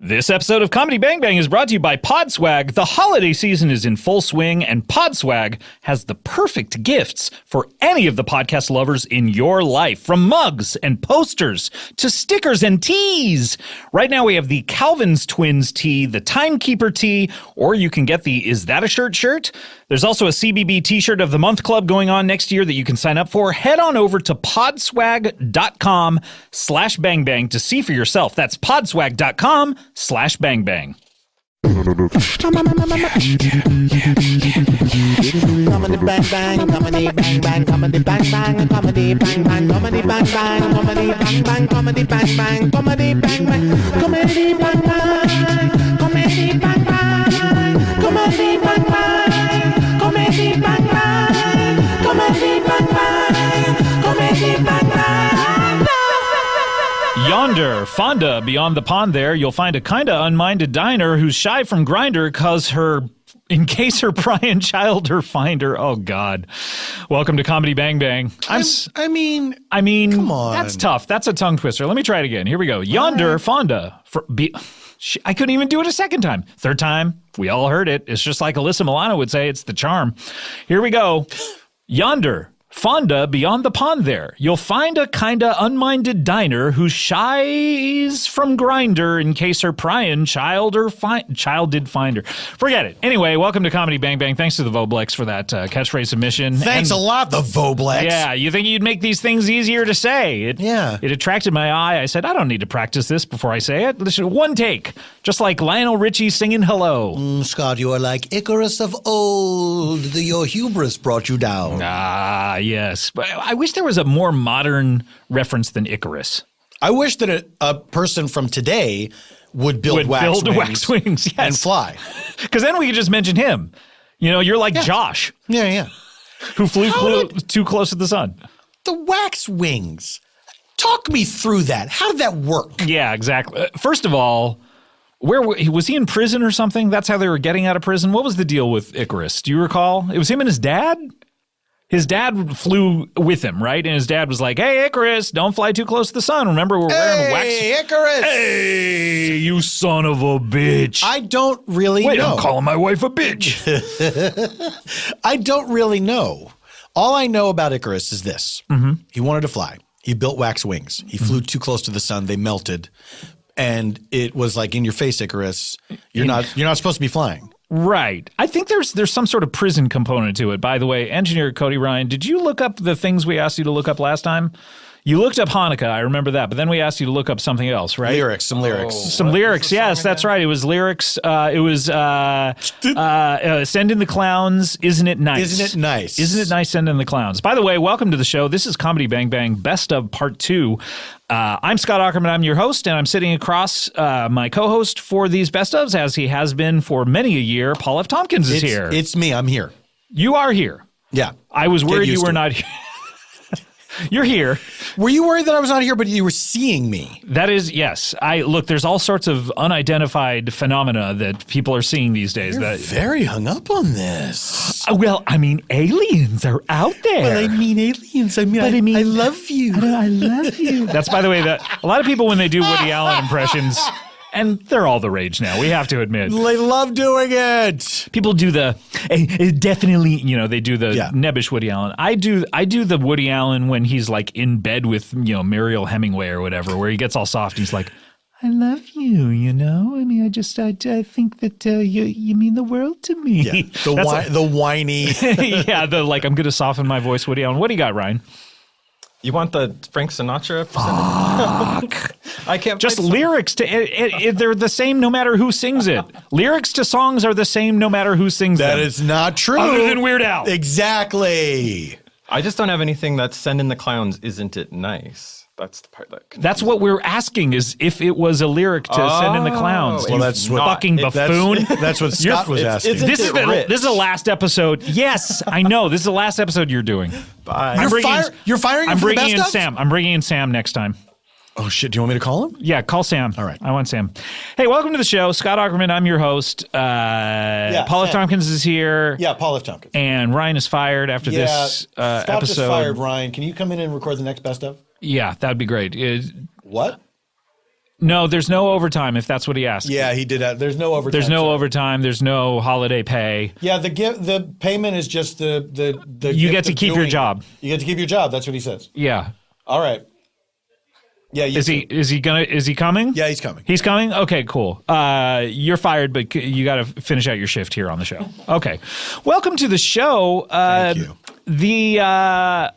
This episode of Comedy Bang Bang is brought to you by Podswag. The holiday season is in full swing, and Podswag has the perfect gifts for any of the podcast lovers in your life. From mugs and posters to stickers and tees. Right now we have the Calvin's Twins tee, the Timekeeper tee, or you can get the Is That a Shirt shirt. There's also a CBB t-shirt of the month club going on next year that you can sign up for. Head on over to podswag.com/bangbang to see for yourself. That's podswag.com/bangbang. Comedy bang bang, comedy bang bang, comedy bang bang, comedy bang bang, comedy bang bang, comedy bang bang, comedy bang bang, comedy bang bang, comedy bang bang, comedy bang bang, comedy bang bang, comedy bang bang, comedy bang bang, comedy bang bang. Yonder, Fonda, beyond the pond there, you'll find a kinda unminded diner who's shy from Grindr cause in case her prying child her find her. Oh, God. Welcome to Comedy Bang Bang. I mean, come on. That's tough. That's a tongue twister. Let me try it again. Here we go. Yonder, Fonda. I couldn't even do it a second time. Third time, we all heard it. It's just like Alyssa Milano would say, it's the charm. Here we go. Yonder, Fonda, beyond the pond there, you'll find a kinda unminded diner who shies from Grindr in case her prying child did find her. Forget it. Anyway, welcome to Comedy Bang Bang. Thanks to the Voblex for that catchphrase submission. Thanks a lot, the Voblex. Yeah, you think you'd make these things easier to say. It attracted my eye. I said, I don't need to practice this before I say it. Listen, one take, just like Lionel Richie singing hello. Scott, you are like Icarus of old. Your hubris brought you down. Ah, yes. But I wish there was a more modern reference than Icarus. I wish that a person from today would build wax wings yes. and fly. Because then we could just mention him. You know, you're like Josh. Yeah. Who flew too close to the sun. The wax wings. Talk me through that. How did that work? Yeah, exactly. First of all, where was he in prison or something? That's how they were getting out of prison. What was the deal with Icarus? Do you recall? It was him and his dad? His dad flew with him, right? And his dad was like, hey, Icarus, don't fly too close to the sun. Remember, we're wearing wax. Hey, Icarus! Hey, you son of a bitch. I don't really Wait, know. I'm calling my wife a bitch. I don't really know. All I know about Icarus is this. Mm-hmm. He wanted to fly. He built wax wings. He flew too close to the sun. They melted. And it was like, in your face, Icarus, you're not supposed to be flying. Right. I think there's some sort of prison component to it. By the way, engineer Cody Ryan, did you look up the things we asked you to look up last time? You looked up Hanukkah, I remember that, but then we asked you to look up something else, right? Some lyrics. Some lyrics, yes, that's right. It was lyrics. It was Send in the Clowns, Isn't It Nice? Isn't it nice? Isn't it nice, Send in the Clowns? By the way, welcome to the show. This is Comedy Bang Bang, Best of Part 2. I'm Scott Aukerman, I'm your host, and I'm sitting across my co-host for these Best ofs, as he has been for many a year. Paul F. Tompkins is here. It's me. I'm here. You are here. Yeah. I was worried you were not here. You're here. Were you worried that I was not here, but you were seeing me? That is, yes. Look, there's all sorts of unidentified phenomena that people are seeing these days. You're very hung up on this. Well, I mean, aliens are out there. Well, I mean aliens. I love you. I love you. That's, by the way, that a lot of people, when they do Woody Allen impressions, and they're all the rage now, we have to admit. They love doing it. People do the, definitely, they do the nebbish Woody Allen. I do the Woody Allen when he's like in bed with, Muriel Hemingway or whatever, where he gets all soft and he's like, I love you, I mean, I think that you mean the world to me. Yeah, the whiny. Yeah, the like, I'm going to soften my voice, Woody Allen. What do you got, Ryan? You want the Frank Sinatra? Fuck. I can't. Just lyrics to they're the same no matter who sings it. Lyrics to songs are the same no matter who sings them. That is not true. Other than Weird Al. Exactly. I just don't have anything that's Send in the Clowns, Isn't It Nice? That's the part that. That's what we're asking, is if it was a lyric to Send in the Clowns. Well, that's you fucking buffoon. That's what Scott was asking. This is the last episode. Yes, I know. This is the last episode you're doing. Bye. You're firing him I'm for the bringing best in of? Sam. I'm bringing in Sam next time. Oh, shit. Do you want me to call him? Yeah, call Sam. All right. I want Sam. Hey, welcome to the show. Scott Aukerman, I'm your host. Paul F. Tompkins is here. Yeah, Paul F. Tompkins. And Ryan is fired after this Scott episode. just fired Ryan. Can you come in and record the next best of? Yeah, that'd be great. What? No, there's no overtime if that's what he asked. Yeah, he did that. There's no overtime. There's no sorry. overtime. There's no holiday pay. Yeah, the payment is just the You gift get to of keep your doing it. job. You get to keep your job. That's what he says. Yeah. All right. Yeah. Is he coming? Yeah, he's coming. He's coming? Okay, cool. You're fired, but you got to finish out your shift here on the show. Okay. Welcome to the show. Thank you.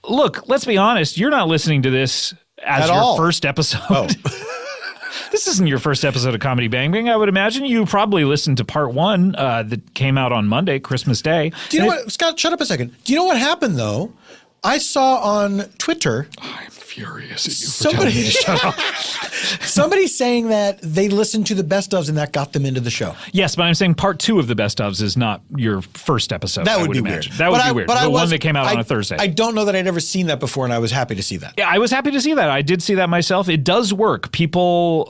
Look, let's be honest. You're not listening to this as At your all. first episode. Oh. This isn't your first episode of Comedy Bang Bang. I would imagine you probably listened to part one that came out on Monday, Christmas Day. Do you know what, Scott? Shut up a second. Do you know what happened though? I saw on Twitter I'm furious at you somebody somebody saying that they listened to the best ofs and that got them into the show. Yes, but I'm saying part two of the best ofs is not your first episode. That I would be imagine. weird. That would be weird. The one that came out on I- a Thursday. I don't know that I'd ever seen that before, and I was happy to see that. Yeah, I was happy to see that. I did see that myself. It does work. People,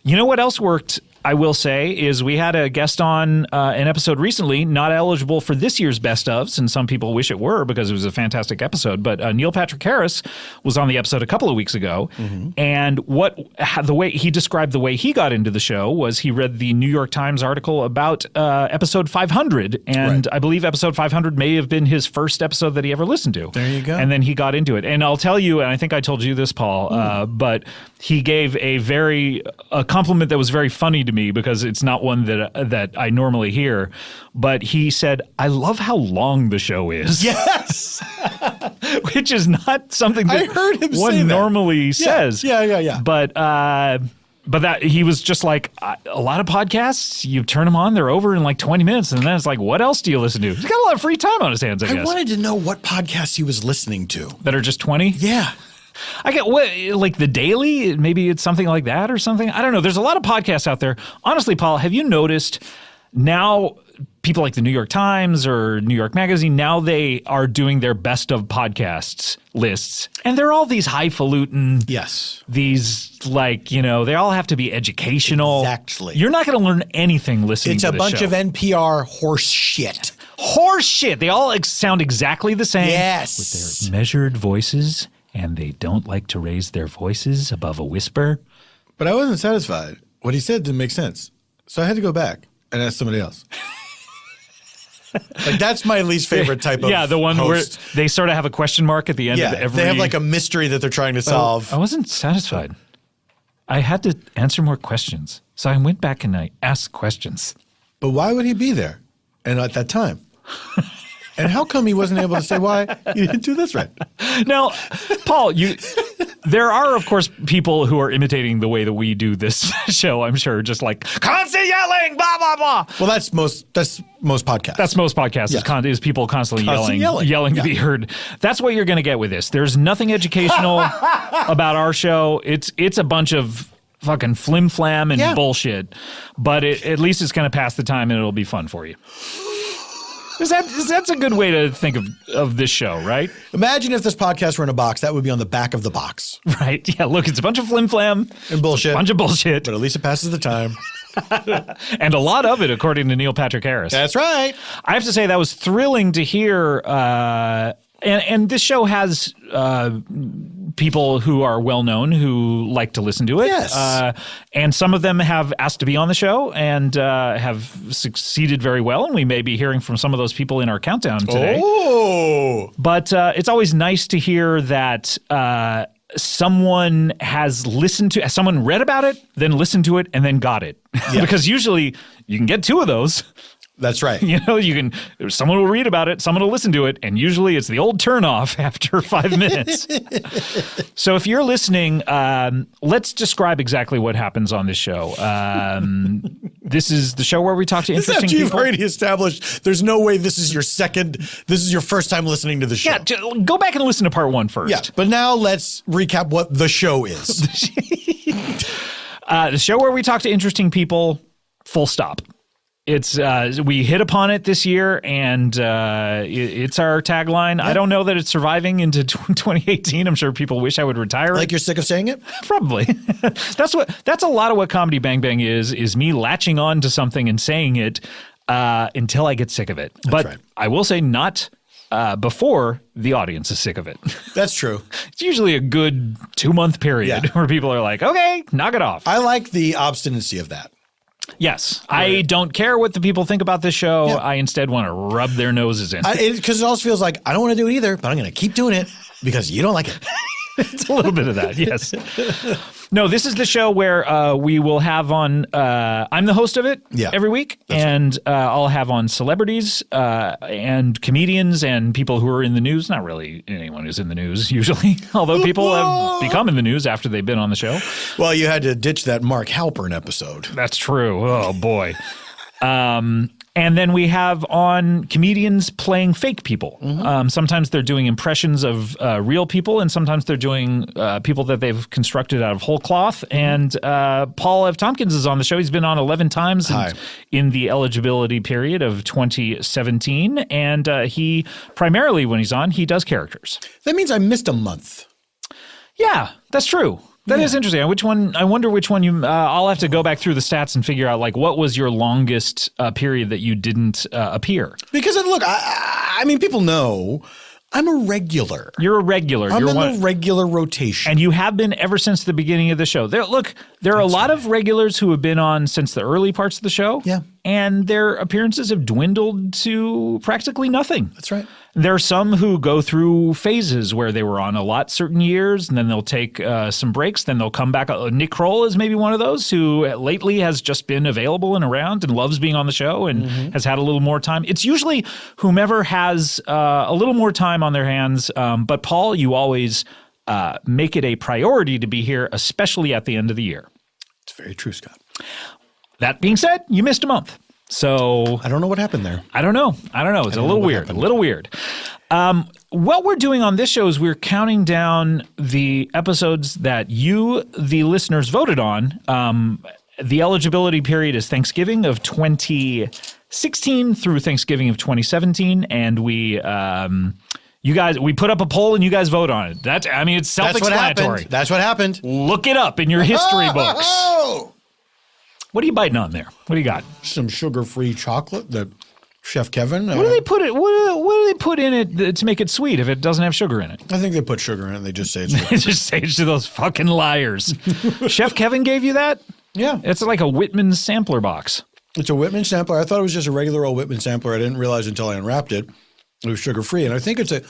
you know what else worked? I will say is we had a guest on an episode recently, not eligible for this year's best ofs, and some people wish it were because it was a fantastic episode. But Neil Patrick Harris was on the episode a couple of weeks ago, and the way he described the way he got into the show was he read the New York Times article about episode 500, and I believe episode 500 may have been his first episode that he ever listened to. There you go. And then he got into it, and I'll tell you, and I think I told you this, Paul, but he gave a compliment that was very funny to me because it's not one that I normally hear. But he said, "I love how long the show is." Yes. Which is not something that I heard him one say that. normally says. Yeah. But that he was just like, a lot of podcasts, you turn them on, they're over in like 20 minutes, and then it's like, what else do you listen to? He's got a lot of free time on his hands, I I guess. wanted to know what podcast he was listening to. That are just 20? Yeah. I get what, like The Daily? Maybe it's something like that or something. I don't know. There's a lot of podcasts out there. Honestly, Paul, have you noticed now people like the New York Times or New York Magazine, now they are doing their best of podcasts lists, and they're all these highfalutin, Yes. these like, they all have to be educational. Exactly. You're not going to learn anything listening It's to a this bunch show. of NPR horse shit. Horse shit. They all sound exactly the same. Yes. With their measured voices, and they don't like to raise their voices above a whisper. But I wasn't satisfied. What he said didn't make sense. So I had to go back and ask somebody else. Like, that's my least favorite type of Yeah, the one host. where they sort of have a question mark at the end of Yeah, every... they have like a mystery that they're trying to solve. I wasn't satisfied. I had to answer more questions. So I went back and I asked questions. But why would he be there? And at that time? And how come he wasn't able to say why you didn't do this right? Now, Paul, there are, of course, people who are imitating the way that we do this show, I'm sure, just like constant yelling, blah, blah, blah. Well, that's most podcasts. That's most podcasts, Yeah. is people constantly Constant yelling to be heard. That's what you're going to get with this. There's nothing educational about our show. It's a bunch of fucking flim-flam and bullshit, but at least it's going to pass the time and it'll be fun for you. That's a good way to think of this show, right? Imagine if this podcast were in a box. That would be on the back of the box. Right. Yeah, look, it's a bunch of flim-flam. And bullshit. A bunch of bullshit. But at least it passes the time. And a lot of it, according to Neil Patrick Harris. That's right. I have to say that was thrilling to hear. And this show has people who are well known who like to listen to it. Yes. And some of them have asked to be on the show and have succeeded very well. And we may be hearing from some of those people in our countdown today. Oh. But it's always nice to hear that someone read about it, then listened to it, and then got it. Because usually you can get two of those. That's right. Someone will read about it, someone will listen to it, and usually it's the old turnoff after 5 minutes. So if you're listening, let's describe exactly what happens on this show. This is the show where we talk to interesting You've people. already established this is your first time listening to the show. Yeah, go back and listen to part one first. Yeah, but now let's recap what the show is. The show where we talk to interesting people, full stop. It's we hit upon it this year, and it's our tagline. I don't know that it's surviving into 2018. I'm sure people wish I would retire it. Like you're sick of saying it? Probably. That's a lot of what Comedy Bang Bang is me latching on to something and saying it until I get sick of it. But right. I will say not before the audience is sick of it. That's true. It's usually a good 2-month period Yeah. where people are like, okay, knock it off. I like the obstinacy of that. Yes. I don't care what the people think about this show. Yeah. I instead want to rub their noses in. Because it also feels like I don't want to do it either, but I'm going to keep doing it because you don't like it. It's a little bit of that, yes. No, this is the show where we will have on, I'm the host of it every week, and I'll have on celebrities and comedians and people who are in the news. Not really anyone who's in the news usually, although people have become in the news after they've been on the show. Well, you had to ditch that Mark Halpern episode. That's true. Oh, boy. And then we have on comedians playing fake people. Sometimes they're doing impressions of real people, and sometimes they're doing people that they've constructed out of whole cloth. And Paul F. Tompkins is on the show. He's been on 11 times in the eligibility period of 2017. And he primarily, when he's on, he does characters. That means I missed a month. Yeah, that's true. That is interesting. Which one? I wonder which one you. I'll have to go back through the stats and figure out like what was your longest period that you didn't appear. Because look, I mean, people know I'm a regular. You're a regular. I'm You're in the regular rotation. and you have been ever since the beginning of the show. There are a lot of regulars who have been on since the early parts of the show. Yeah. And their appearances have dwindled to practically nothing. That's right. There are some who go through phases where they were on a lot certain years, and then they'll take some breaks, then they'll come back. Nick Kroll is maybe one of those who lately has just been available and around and loves being on the show and has had a little more time. It's usually whomever has a little more time on their hands. But Paul, you always make it a priority to be here, especially at the end of the year. It's very true, Scott. That being said, you missed a month. So I don't know what happened there. I don't know. It's a little weird. happened. A little weird. What we're doing on this show is we're counting down the episodes that you, the listeners, voted on. The eligibility period is Thanksgiving of 2016 through Thanksgiving of 2017, and we put up a poll and you guys vote on it. It's That's what self-explanatory. happened. That's what happened. Look it up in your history books. Oh! What are you biting on there? What do you got? Some sugar-free chocolate that Chef Kevin. What do they put it? What do they put in it to make it sweet if it doesn't have sugar in it? I think they put sugar in it. They just say it's They just say it to those fucking liars. Chef Kevin gave you that? Yeah. It's like a Whitman sampler box. It's a Whitman sampler. I thought it was just a regular old Whitman sampler. I didn't realize until I unwrapped it. It was sugar-free. And I think it's a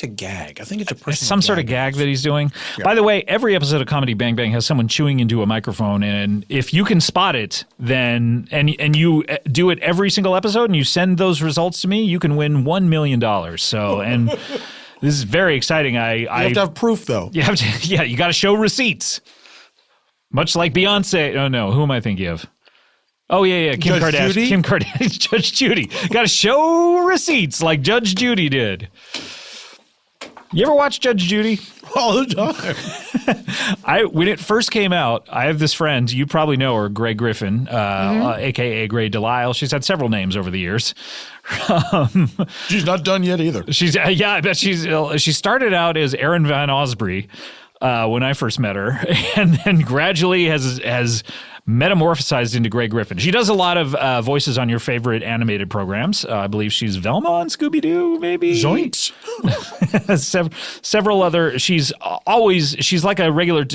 gag. I think it's a personal Some sort of gag that he's doing. Yeah. By the way, every episode of Comedy Bang Bang has someone chewing into a microphone, and if you can spot it, then and you do it every single episode, and you send those results to me, you can win $1 million. So, and this is very exciting. You have to have proof, though. You have to. Yeah, you got to show receipts. Much like Beyonce. Oh no, who am I thinking of? Oh yeah, Kim Judge Kardashian. Judy? Kim Kardashian. Judge Judy. Got to show receipts like Judge Judy did. You ever watch Judge Judy? All the time. When it first came out, I have this friend, you probably know her, Greg Griffin, a.k.a. Gray Delisle. She's had several names over the years. She's not done yet either. I bet she started out as Erin Van Osbury when I first met her, and then gradually has metamorphosized into Greg Griffin. She does a lot of voices on your favorite animated programs. I believe she's Velma on Scooby-Doo, maybe? Zoinks. Several other. She's like a regular.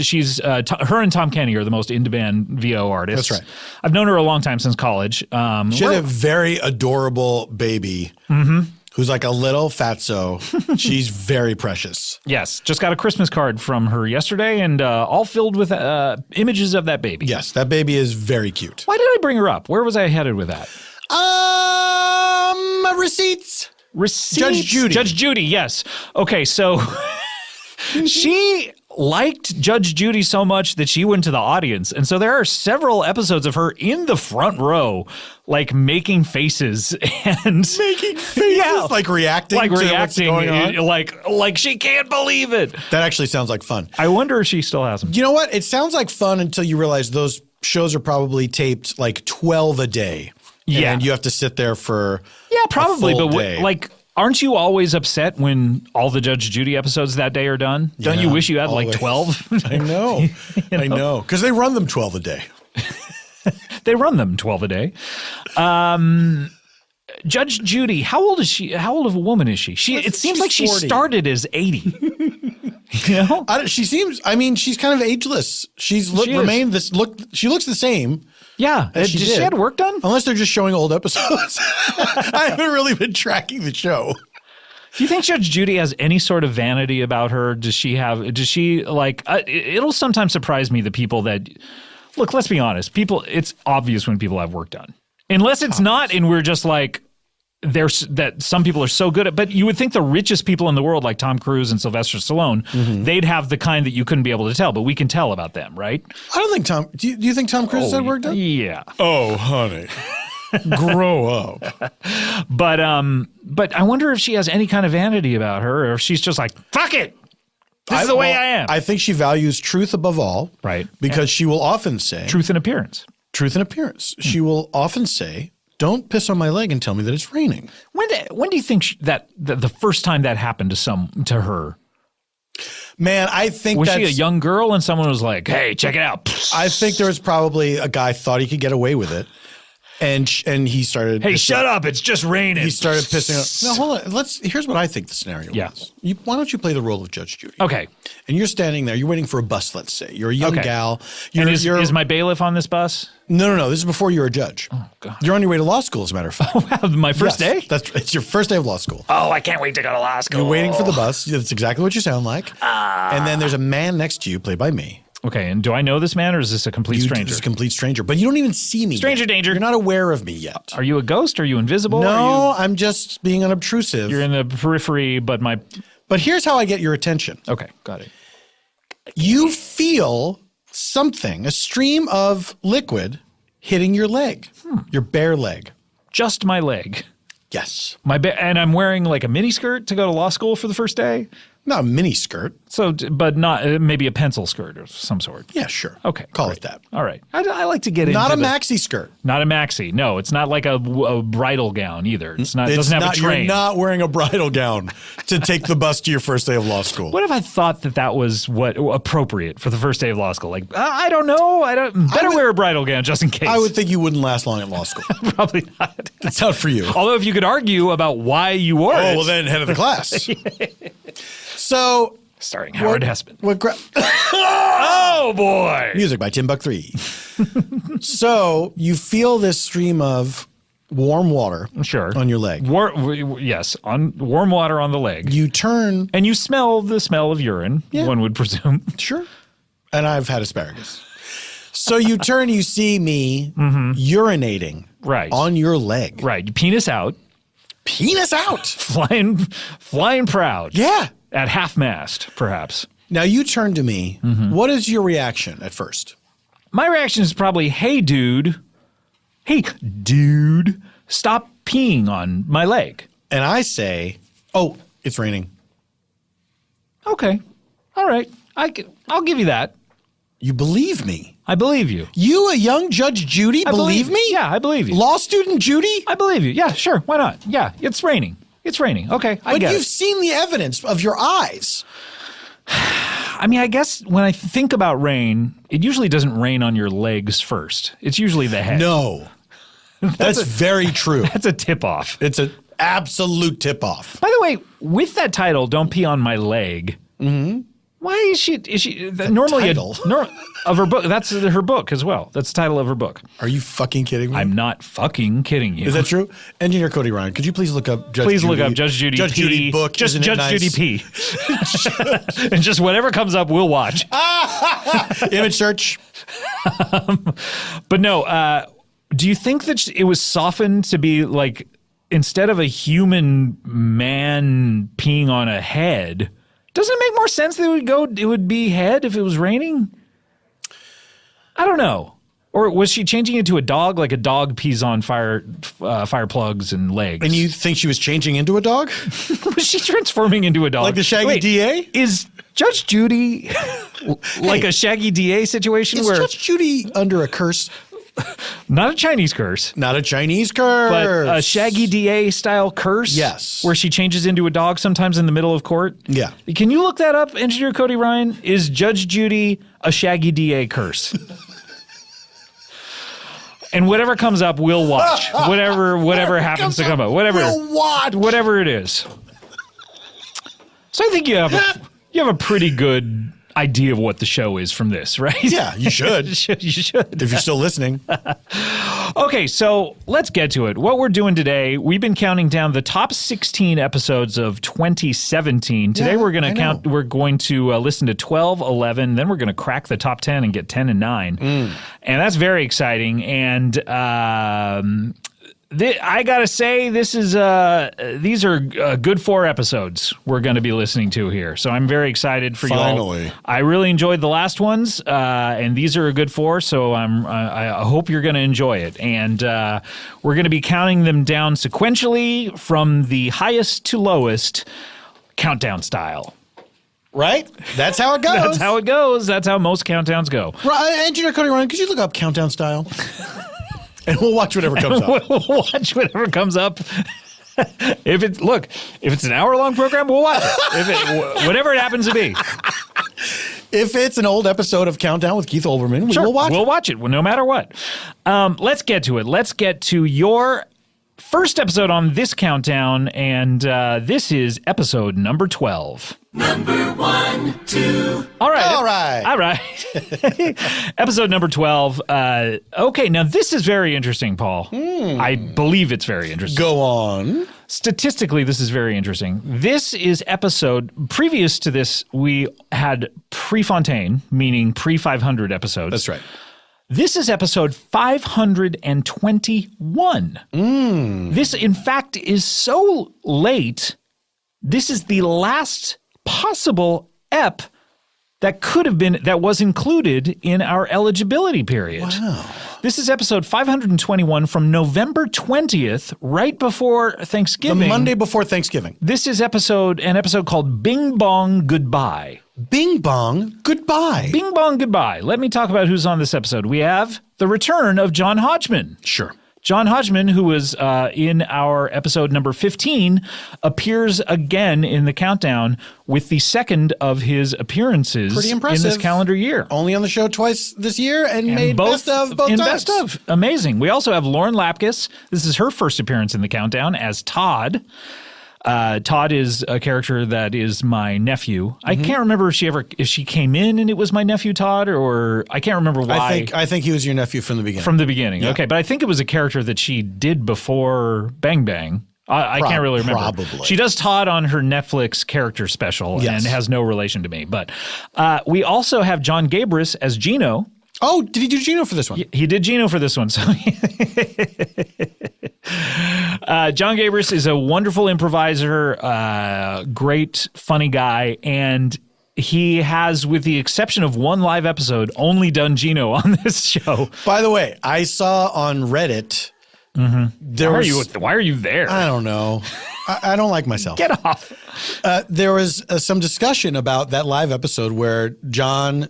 Her and Tom Kenny are the most in-demand VO artists. That's right. I've known her a long time, since college. She had a very adorable baby who's like a little fatso. She's very precious. Yes, just got a Christmas card from her yesterday, and all filled with images of that baby. Yes, that baby is very cute. Why did I bring her up? Where was I headed with that? Receipts. Judge Judy, yes. Okay, so she liked Judge Judy so much that she went to the audience. And so there are several episodes of her in the front row, like making faces and like reacting to what's going on. Like she can't believe it. That actually sounds like fun. I wonder if she still has them. You know what? It sounds like fun until you realize those shows are probably taped like 12 a day. Yeah. And you have to sit there for probably, a full but day. aren't you always upset when all the Judge Judy episodes that day are done? Don't you wish you had always. like 12? I know. I know. Because they run them 12 a day. They run them 12 a day. Judge Judy, how old is she? How old of a woman is she? It seems she's like she 40. started as 80. You know? She seems. I mean, she's kind of ageless. She's She is. remained this look. She looks the same. Yeah. as Did she had work done? Unless they're just showing old episodes. I haven't really been tracking the show. Do you think Judge Judy has any sort of vanity about her? Does she like, it'll sometimes surprise me the people that, look, let's be honest, it's obvious when people have work done. Unless it's not, and we're just like, that some people are so good at, but you would think the richest people in the world, like Tom Cruise and Sylvester Stallone, they'd have the kind that you couldn't be able to tell, but we can tell about them, right? I don't think Tom. Do you think Tom Cruise had work done? Yeah. Oh, honey, grow up. But I wonder if she has any kind of vanity about her, or if she's just like, fuck it. This is the way I am. I think she values truth above all. Right. Because she will often say Truth in appearance. truth in appearance. She will often say, "Don't piss on my leg and tell me that it's raining." When do you think that the first time that happened to her? Man, I think Was that's, she a young girl and someone was like, "Hey, check it out." I think there was probably a guy thought he could get away with it, and he started. Hey, shut up! It's just raining. He started pissing on. No, hold on. Here's what I think the scenario Yeah. was. Why don't you play the role of Judge Judy? Okay. And you're standing there. You're waiting for a bus. Let's say you're a young Okay. gal. And You're, is my bailiff on this bus? no. This is before you're a judge. Oh God. You're on your way to law school, as a matter of fact. My first Yes, day? It's your first day of law school. Oh, I can't wait to go to law school. You're waiting for the bus. That's exactly what you sound like. And then there's a man next to you, played by me. Okay, and do I know this man or is this a complete stranger? Just a complete stranger, but you don't even see me. Stranger yet. danger. You're not aware of me yet. Are you a ghost? Are you invisible? No, I'm just being unobtrusive. You're in the periphery, but But here's how I get your attention. Okay, got it. You feel something, a stream of liquid hitting your leg, your bare leg. Just my leg. Yes. And I'm wearing like a mini skirt to go to law school for the first day. Not a mini skirt. So, but not maybe a pencil skirt of some sort. Yeah, sure. Okay, Call great. it that. All right. I like to get into Not a the- maxi skirt. Not a maxi. No, it's not like a bridal gown either. It's not. It doesn't have a train. You're not wearing a bridal gown to take the bus to your first day of law school. What if I thought that was what appropriate for the first day of law school? Like, I don't know. Better wear a bridal gown just in case. I would think you wouldn't last long at law school. Probably not. It's not for you. Although if you could argue about why you wore it. Oh, well, then head of the class. So, Starring Howard Hesseman. oh, boy. Music by Tim Buck 3. So, you feel this stream of warm water Sure. on your leg. Yes, on warm water on the leg. You turn. And you smell the smell of urine, Yeah. one would presume. Sure. And I've had asparagus. So you turn, you see me urinating Right. on your leg. Right. Penis out, Penis out. flying proud. Yeah. At half mast, perhaps. Now you turn to me. What is your reaction at first? My reaction is probably, hey, dude, stop peeing on my leg. And I say, oh, it's raining. Okay. All right. I'll give you that. You believe me. I believe you. You, a young Judge Judy, believe me? Yeah, I believe you. Law student Judy? I believe you. Yeah, sure. Why not? Yeah, it's raining. It's raining. Okay, I But get you've it. seen the evidence of your eyes. I mean, I guess when I think about rain, it usually doesn't rain on your legs first. It's usually the head. No. That's very true. That's a tip-off. It's an absolute tip-off. By the way, with that title, "Don't Pee on My Leg," why is she normally title? Of her book? That's her book as well. That's the title of her book. Are you fucking kidding me? I'm not fucking kidding you. Is that true? Engineer Cody Ryan, could you please look up Judge Please Judy? look up Judge Judy Judge P. Judy book. Just Isn't it Judge nice? Judy P. And just whatever comes up, we'll watch. Image search. But no, do you think that it was softened to be like, instead of a human man peeing on a head, doesn't it make more sense that it would be head if it was raining? I don't know. Or was she changing it to a dog, like a dog pees on fire plugs and legs? And you think she was changing into a dog? Was she transforming into a dog? Like the Shaggy Wait, DA? Is Judge Judy like a Shaggy DA situation Is where Judge Judy under a curse? not a Chinese curse, Not a Chinese curse. but a Shaggy DA style curse? Yes. Where she changes into a dog sometimes in the middle of court? Yeah. Can you look that up, Engineer Cody Ryan? Is Judge Judy a Shaggy DA curse? And whatever comes up, we'll watch. Whatever happens to come up. We'll watch. Whatever it is. So I think you have a pretty good idea of what the show is from this, right? Yeah, you should. You should. If you're still listening. Okay, so let's get to it. What we're doing today, we've been counting down the top 16 episodes of 2017. Today we're going to count. We're going to listen to 12, 11, then we're going to crack the top 10 and get 10 and 9. And that's very exciting. And I gotta say, these are good 4 episodes we're going to be listening to here. So I'm very excited for you all. Finally. I really enjoyed the last ones, and these are a good 4. So I hope you're going to enjoy it. And we're going to be counting them down sequentially from the highest to lowest, countdown style. Right? That's how it goes. That's how it goes. That's how most countdowns go. Engineer Cody Ryan, could you look up countdown style? And we'll watch whatever comes up. We'll watch whatever comes up. If it's an hour-long program, we'll watch it. Whatever it happens to be. If it's an old episode of Countdown with Keith Olbermann, we'll watch it. We'll watch it, no matter what. Let's get to it. Let's get to your first episode on this countdown, and this is episode number 12. Number 1, 2. All right. Episode number 12. Okay, now this is very interesting, Paul. I believe it's very interesting. Go on. Statistically, this is very interesting. This is episode, previous to this, we had pre-Fontaine, meaning pre-500 episodes. That's right. This is episode 521. This, in fact, is so late. This is the last possible ep that was included in our eligibility period. Wow. This is episode 521 from November 20th, right before Thanksgiving. The Monday before Thanksgiving. This is an episode called Bing Bong Goodbye. Bing Bong Goodbye. Bing Bong Goodbye. Let me talk about who's on this episode. We have the return of John Hodgman. Sure. John Hodgman, who was in our episode number 15, appears again in the countdown with the second of his appearances Pretty impressive. in this calendar year. Only on the show twice this year and made best of both times. Best of. Amazing. We also have Lauren Lapkus. This is her first appearance in the countdown as Todd. Todd is a character that is my nephew. I can't remember if she came in and it was my nephew Todd, or I can't remember why. I think he was your nephew from the beginning. From the beginning, Yeah. okay. But I think it was a character that she did before Bang Bang. I can't really remember. Probably. She does Todd on her Netflix character special Yes. and has no relation to me. But we also have John Gabris as Gino. Oh, did he do Gino for this one? He did Gino for this one. So John Gabris is a wonderful improviser, great, funny guy, and he has, with the exception of one live episode, only done Gino on this show. By the way, I saw on Reddit. Why are you there? I don't know. I don't like myself. Get off. There was some discussion about that live episode where John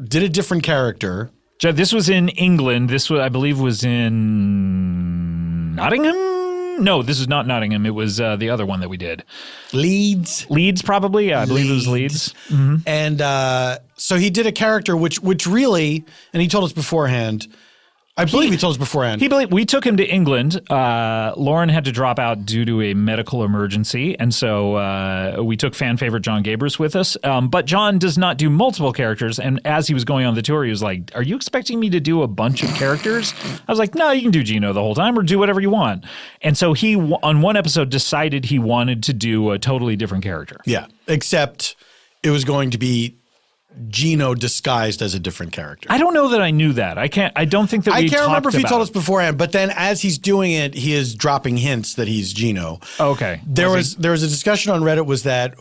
did a different character. This was in England. This, I believe, was in Nottingham? No, this is not Nottingham. It was the other one that we did. Leeds, probably. Yeah, I believe it was Leeds. And so he did a character which really, and he told us beforehand, I believe he told us beforehand. We took him to England. Lauren had to drop out due to a medical emergency, and so we took fan favorite John Gabris with us. But John does not do multiple characters, and as he was going on the tour, he was like, "Are you expecting me to do a bunch of characters?" I was like, "No, you can do Gino the whole time, or do whatever you want." And so he, on one episode, decided he wanted to do a totally different character. Yeah, except it was going to be Gino disguised as a different character. I don't know that I knew that. I don't think that we I can't remember if he talked told us about beforehand, but then as he's doing it, he is dropping hints that he's Gino. Okay. There was a discussion on Reddit was that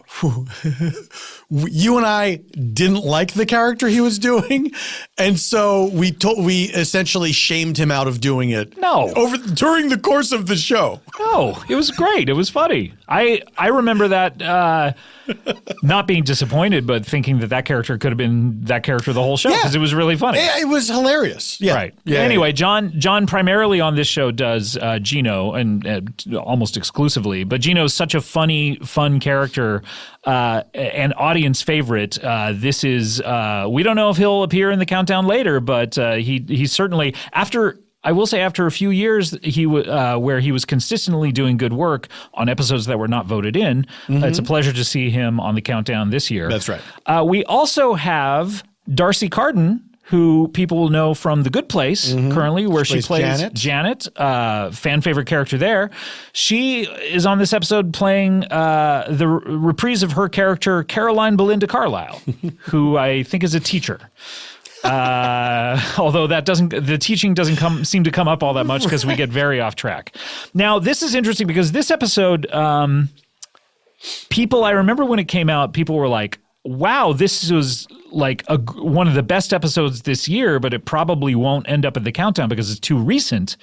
you and I didn't like the character he was doing, and so we essentially shamed him out of doing it. No. During the course of the show. No, it was great. It was funny. I remember that not being disappointed, but thinking that character could have been that character the whole show because it was really funny. It was hilarious. Yeah. Right. Yeah. Anyway, John primarily on this show does Gino, and almost exclusively. But Gino's such a funny, fun character, and audience favorite. This is we don't know if he'll appear in the countdown later, but he certainly after. I will say after a few years where he was consistently doing good work on episodes that were not voted in, it's a pleasure to see him on the countdown this year. That's right. We also have Darcy Carden, who people will know from The Good Place currently, where she plays Janet, fan favorite character there. She is on this episode playing the reprise of her character, Caroline Belinda Carlisle, who I think is a teacher. Although the teaching doesn't seem to come up all that much because we get very off track. Now, this is interesting because this episode, I remember when it came out, people were like, wow, this was like one of the best episodes this year, but it probably won't end up at the countdown because it's too recent.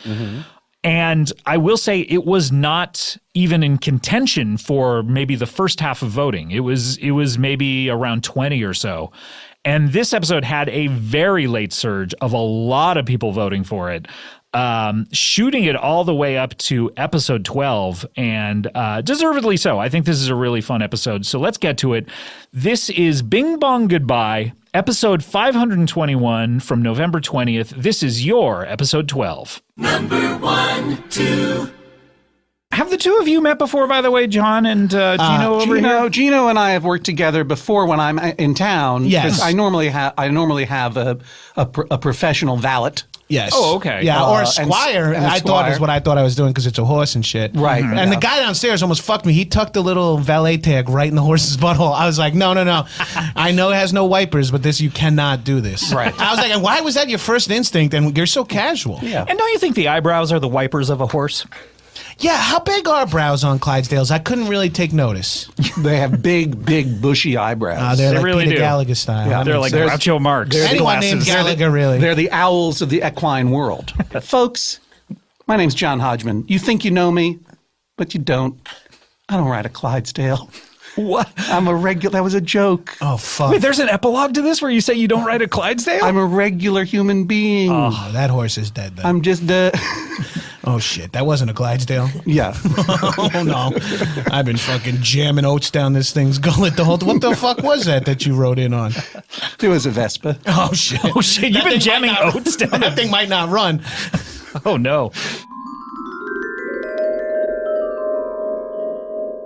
And I will say it was not even in contention for maybe the first half of voting. It was maybe around 20 or so. And this episode had a very late surge of a lot of people voting for it, shooting it all the way up to episode 12, and deservedly so. I think this is a really fun episode, so let's get to it. This is Bing Bong Goodbye, episode 521 from November 20th. This is your episode 12. Number 1, 2. Have the two of you met before, by the way, John and Gino over here? Gino and I have worked together before when I'm in town. Yes. I normally have a professional valet. Yes. Oh, okay. Yeah, or a and squire. and a I thought is squire. what I thought I was doing because it's a horse and shit. Right. And the guy downstairs almost fucked me. He tucked the little valet tag right in the horse's butthole. I was like, no. I know it has no wipers, but you cannot do this. Right. I was like, and why was that your first instinct? And you're so casual. Yeah. And don't you think the eyebrows are the wipers of a horse? Yeah, how big are brows on Clydesdales? I couldn't really take notice. They have big, bushy eyebrows. They're They like really Peter do. Gallagher style. Yeah, That They're makes like sense. Groucho Marx. Anyone named Gallagher, really. They're the owls of the equine world. Folks, my name's John Hodgman. You think you know me, but you don't. I don't ride a Clydesdale. What? I'm a regular. That was a joke. Oh, fuck. Wait, there's an epilogue to this where you say you don't ride a Clydesdale? I'm a regular human being. Oh, that horse is dead, then. I'm just Oh, shit. That wasn't a Clydesdale. yeah. Oh, no. I've been fucking jamming oats down this thing's gullet the whole time. What the fuck was that you wrote in on? It was a Vespa. Oh, shit. Oh, shit. You've That been thing might jamming not- oats down. That thing might not run. Oh, no.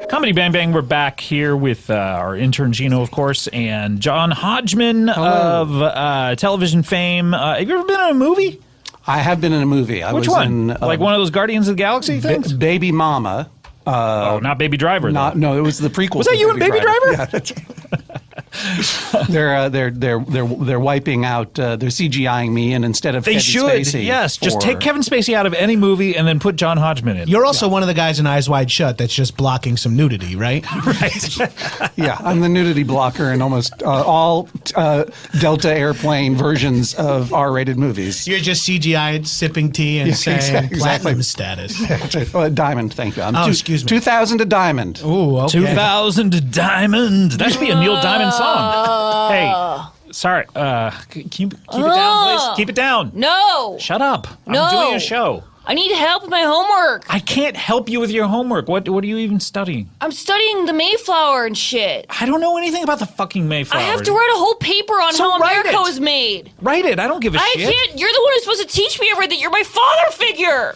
Comedy Bang Bang, we're back here with our intern Gino, of course, and John Hodgman of television fame. Have you ever been in a movie? I have been in a movie. I Which was one? in Like one of those Guardians of the Galaxy things? Baby Mama. Oh, not Baby Driver, though. No, it was the prequel. Was that to you in Baby Driver? Yeah, that's they're wiping out. They're CGIing me, and instead of They Kevin should. Spacey Yes. Just for- take Kevin Spacey out of any movie and then put John Hodgman in. You're also one of the guys in Eyes Wide Shut that's just blocking some nudity, right? right. Yeah, I'm the nudity blocker in almost all Delta airplane versions of R-rated movies. You're just CGI sipping tea and saying exactly. platinum status. Diamond, thank you. Excuse me. 2000 to Diamond. Ooh, okay. 2000 Diamond. That should be a Neil Diamond song. Hey, sorry. Keep it down, please. Keep it down. No, Shut up. No. I'm doing a show. I need help with my homework. I can't help you with your homework. What are you even studying? I'm studying the Mayflower and shit. I don't know anything about the fucking Mayflower. I have to write a whole paper on So how write America it. was made. Write it. I don't give a I shit. can't. You're the one who's supposed to teach me everything. You're my father figure.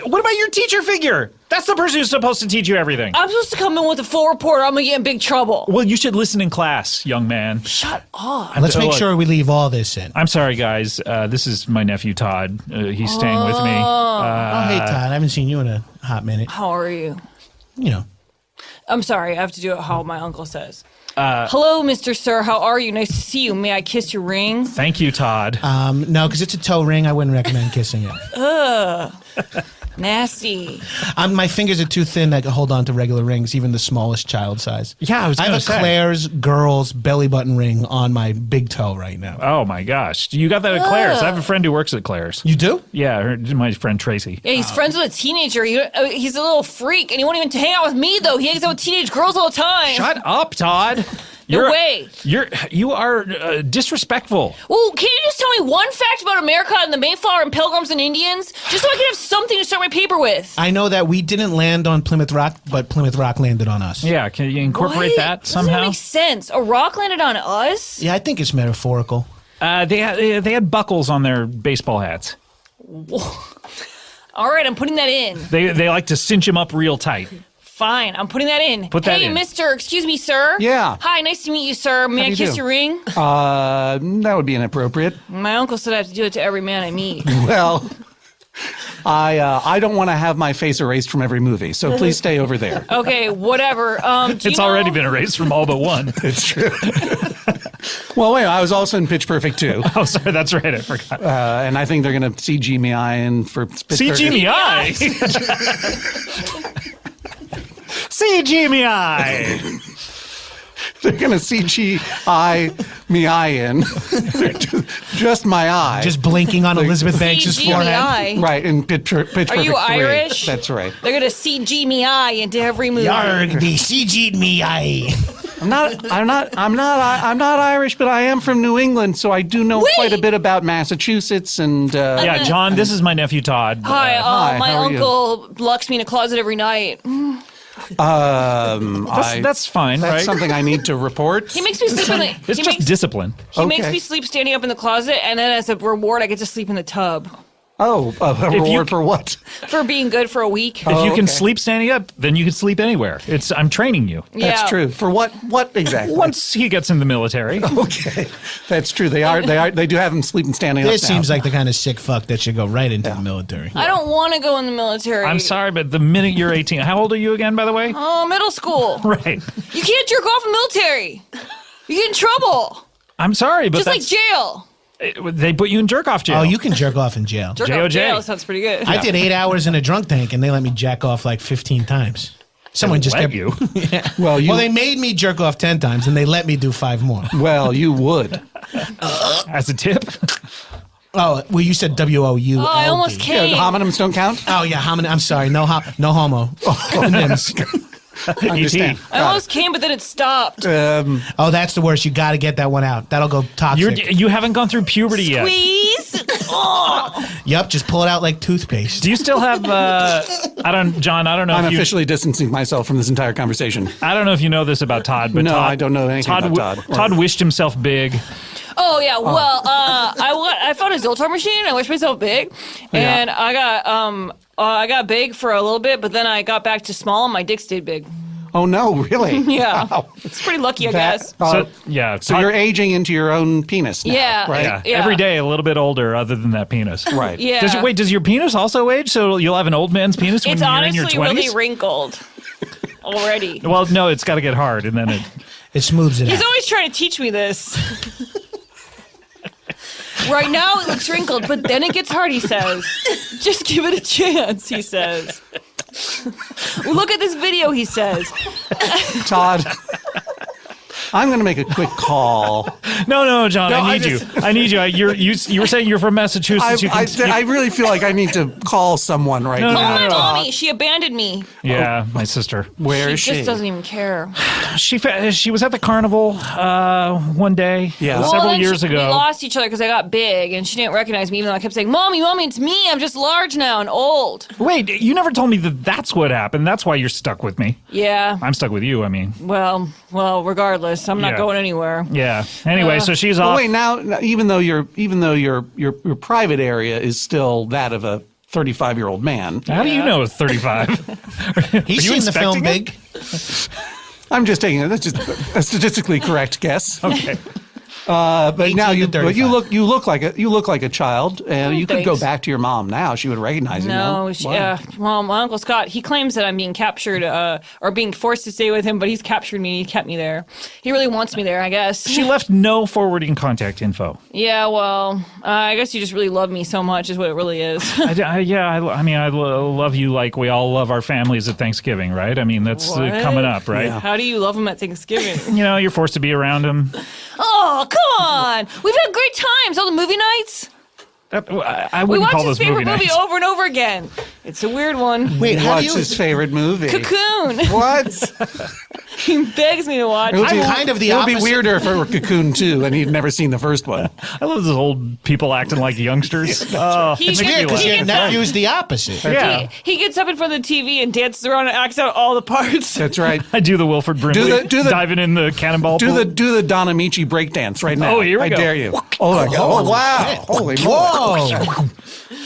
What about your teacher figure? That's the person who's supposed to teach you everything. I'm supposed to come in with a full report. Or I'm gonna get in big trouble. Well, you should listen in class, young man. Shut up. Let's make Look. sure we leave all this in. I'm sorry, guys. This is my nephew Todd. He's staying with me. Oh, hey, Todd. I haven't seen you in a hot minute. How are you? You know. I'm sorry. I have to do it how my uncle says. Hello, Mr. Sir. How are you? Nice to see you. May I kiss your ring? Thank you, Todd. No, because it's a toe ring. I wouldn't recommend kissing it. Nasty. My fingers are too thin that can hold on to regular rings, even the smallest child size. Yeah, I was I have gonna a say. Claire's girl's belly button ring on my big toe right now. Oh my gosh, you got that at Claire's? I have a friend who works at Claire's. You do? Yeah, my friend Tracy. Yeah, he's friends with a teenager. He's a little freak, and he won't even hang out with me though. He hangs out with teenage girls all the time. Shut up, Todd. No way. You are disrespectful. Well, can you just tell me one fact about America and the Mayflower and Pilgrims and Indians, just so I can have something to start my paper with? I know that we didn't land on Plymouth Rock, but Plymouth Rock landed on us. Yeah, can you incorporate What? that somehow? Doesn't make sense. A rock landed on us? Yeah, I think it's metaphorical. They had buckles on their baseball hats. All right, I'm putting that in. They like to cinch him up real tight. Fine, I'm putting that in. Put that hey, in. mister, excuse me, sir. Yeah. Hi, nice to meet you, sir. May I do you kiss do? your ring? That would be inappropriate. My uncle said I have to do it to every man I meet. Well, I don't want to have my face erased from every movie, so please stay over there. Okay, whatever. Do It's already been erased from all but one. It's true. Well, wait, I was also in Pitch Perfect too, Oh, sorry, that's right. I forgot. and I think they're going to CG me in for Pitch Perfect. CGMI. CGMI. They're going to CGI me in. Just my eye. Just blinking on Elizabeth Banks' forehead. CGI. right in Pitch Perfect. Are you 3. Irish? That's right. They're gonna CG me eye into every movie. Yarg, they CG'd me. I'm not Irish, but I am from New England, so I do know Wait. quite a bit about Massachusetts and. Yeah, John, this is my nephew Todd. Hi, Hi, my how are you? uncle locks me in a closet every night. That's fine, That's right? something I need to report. He makes me sleep in the. It's he just makes, discipline. he makes Okay. me sleep standing up in the closet, and then as a reward, I get to sleep in the tub Oh, a you- reward for what? for being good for a week. If you can okay. sleep standing up, then you can sleep anywhere. I'm training you. That's Yeah. true. For what? What exactly? Once he gets in the military. Okay, that's true. They do have him sleeping standing up. This seems now. like the kind of sick fuck that should go right into the military. I don't want to go in the military. I'm sorry, but the minute you're 18, how old are you again, by the way? Oh, middle school. Right. You can't jerk off in the military. You get in trouble. I'm sorry, but Just like that's, jail. they put you in jerk off jail. Oh, you can jerk off in jail. Jerk off JOJ. jail sounds pretty good. I did 8 hours in a drunk tank, and they let me jack off like 15 times. Someone just let kept you. Yeah. Well, you- well, they made me jerk off 10 times, and they let me do 5 more. Well, you would. As a tip. Oh, well, you said WOU. Oh, I almost Yeah, came. homonyms don't count. Oh yeah, hominin. I'm sorry. No homo. Understand. I almost came, but then it stopped. Oh, that's the worst. You got to get that one out. That'll go toxic. You haven't gone through puberty yet. Squeeze. Oh. Yep, just pull it out like toothpaste. Do you still have? John. I don't know. I'm if you, officially distancing myself from this entire conversation. I don't know if you know this about Todd, but No, Todd, I don't know anything about Todd. Todd wished himself big. Oh yeah, well, I found a Zoltar machine. I wished myself big, and I got big for a little bit, but then I got back to small, and my dick stayed big. Oh no, really? Yeah, Wow. it's pretty lucky, I That- guess. So yeah. So Todd- you're aging into your own penis now, Yeah. right? yeah, Yeah. every day a little bit older, other than that penis. Right. Yeah, Does your penis also age? So you'll have an old man's penis when it's you're in your honestly 20s? really wrinkled already. Well, no, it's got to get hard, and then it. It smooths it He's out. always trying to teach me this. Right now it looks wrinkled, but then it gets hard, he says. Just give it a chance, he says. Look at this video, he says. Todd, I'm going to make a quick call. No, John, No, I I need you. just- I need you. You were saying you're from Massachusetts. I really feel like I need to call someone right No, no, now. Oh, my no. mommy, she abandoned me. Yeah, my sister. Where is She she? just doesn't even care. She was at the carnival one day. Yeah. several then years We ago. lost each other because I got big and she didn't recognize me, even though I kept saying, Mommy, it's me. I'm just large now and old. Wait, you never told me that that's what happened. That's why you're stuck with me. Yeah. I'm stuck with you. I mean, Well, regardless, I'm not Yeah. going anywhere. yeah. Anyway, so she's But off. wait, now even though your private area is still that of a 35-year-old man, How do you know it's 35? He's you seen the film expecting it? Big. I'm just taking it. That's just a statistically correct guess. Okay. But 18 now to you 35. look like a child. You could go thanks. back to your mom now. She would recognize you. No, Why? well, my Uncle Scott, he claims that I'm being captured or being forced to stay with him, but he's captured me. He kept me there. He really wants me there, I guess. She left no forwarding contact info. Yeah, well, I guess you just really love me so much is what it really is. I love you like we all love our families at Thanksgiving, right? I mean, that's What? coming up, right? How do you love him at Thanksgiving? You know, you're forced to be around him. Oh, come on. We've had great times. All the movie nights. I We wouldn't watch call his those favorite movie movie nights. over and over again. It's a weird one. Wait, how do What's you? his favorite movie? Cocoon. What? He begs me to watch It would it. be kind of the It would be opposite. weirder if it were Cocoon 2 and he'd never seen the first one. I love those old people acting like youngsters. Oh, He it makes gets- me Yeah, because he your gets nephew's the opposite. Yeah, He gets up in front of the TV and dances around and acts out all the parts. That's right. I do the Wilford Brimley do the- diving in the cannonball Do pool. the Don Amici breakdance right now. Oh, here we I go. dare you. Oh my God! Oh wow! Holy moly! Whoa!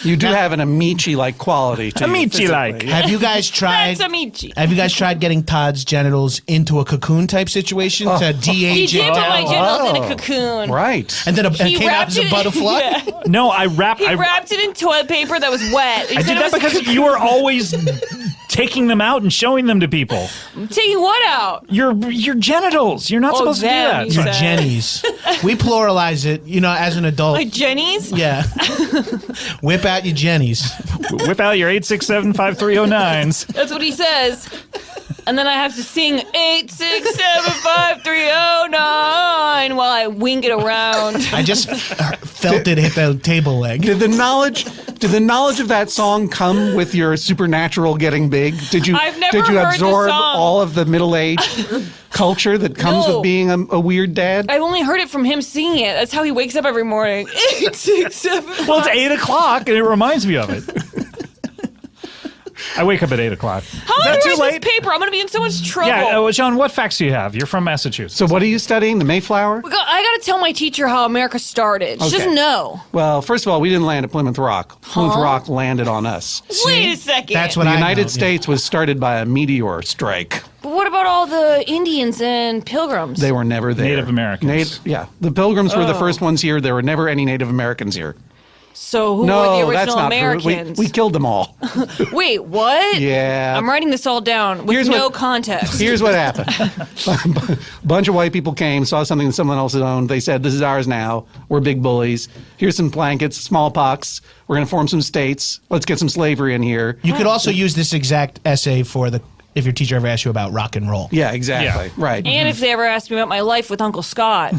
You do have an Amici-like quality to you. Amici-like. physically. Have you guys tried? That's Amici. Have you guys tried getting Todd's genitals into a cocoon type situation to He de-age did it put my down? genitals in a cocoon. Right. And then it He came out wrapped as a it- butterfly? Yeah. No, I wrapped. He wrapped it in toilet paper that was wet. He I said did it that was because you were always taking them out and showing them to people. taking what out? Your genitals. You're not Oh, supposed to do them, that. you Your said. Jennies. We pluralize it, as an adult. Like Jenny's? Yeah. Whip out your Jennies. Whip out your 867-5309s. That's what he says. And then I have to sing 867-5309 while I wing it around. I just felt it hit the table leg. Did the knowledge of that song come with your supernatural getting big? Did you I've never did you heard the absorb song. all of the middle age culture that comes No. with being a weird dad? I've only heard it from him singing it. That's how he wakes up every morning. 867. Well, it's 8 o'clock, and it reminds me of it. I wake up at 8 o'clock. How Is am I that to too write late? this paper? I'm going to be in so much trouble. Yeah, John, what facts do you have? You're from Massachusetts. So what are you studying? The Mayflower? I got to tell my teacher how America started. She Okay. doesn't know. Well, first of all, we didn't land at Plymouth Rock. Plymouth Rock landed on us. Wait a second. That's what The I United know, States was started by a meteor strike. But what about all the Indians and Pilgrims? They were never there. Native Americans. Yeah. The Pilgrims were the first ones here. There were never any Native Americans here. So who No, were the that's original not Americans? true. We killed them all. Wait, what? Yeah. I'm writing this all down with Here's no what- context. Here's what happened. A bunch of white people came, saw something that someone else had owned. They said, this is ours now. We're big bullies. Here's some blankets, smallpox. We're going to form some states. Let's get some slavery in here. You could also use this exact essay if your teacher ever asked you about rock and roll. Yeah, exactly. Yeah. Right. And if they ever asked me about my life with Uncle Scott,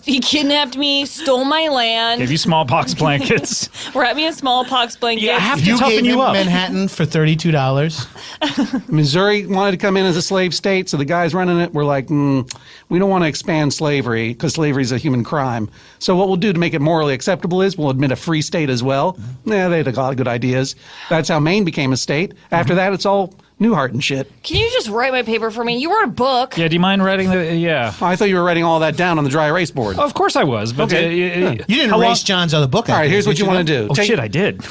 he kidnapped me, stole my Gave land, you smallpox blankets. wrapped me in smallpox blankets. Yeah, I have to You toughen gave you him up. Manhattan for $32. Missouri wanted to come in as a slave state, so the guys running it were like, we don't want to expand slavery because slavery is a human crime. So what we'll do to make it morally acceptable is we'll admit a free state as well. Yeah, they had a lot of good ideas. That's how Maine became a state. After that, it's all Newhart and shit. Can you just write my paper for me? You wrote a book. Yeah, do you mind writing the? Yeah. I thought you were writing all that down on the dry erase board. Of course I was, but Okay. You didn't how long- erase John's other book. All right, idea, here's what did you want to do. Oh shit, I did.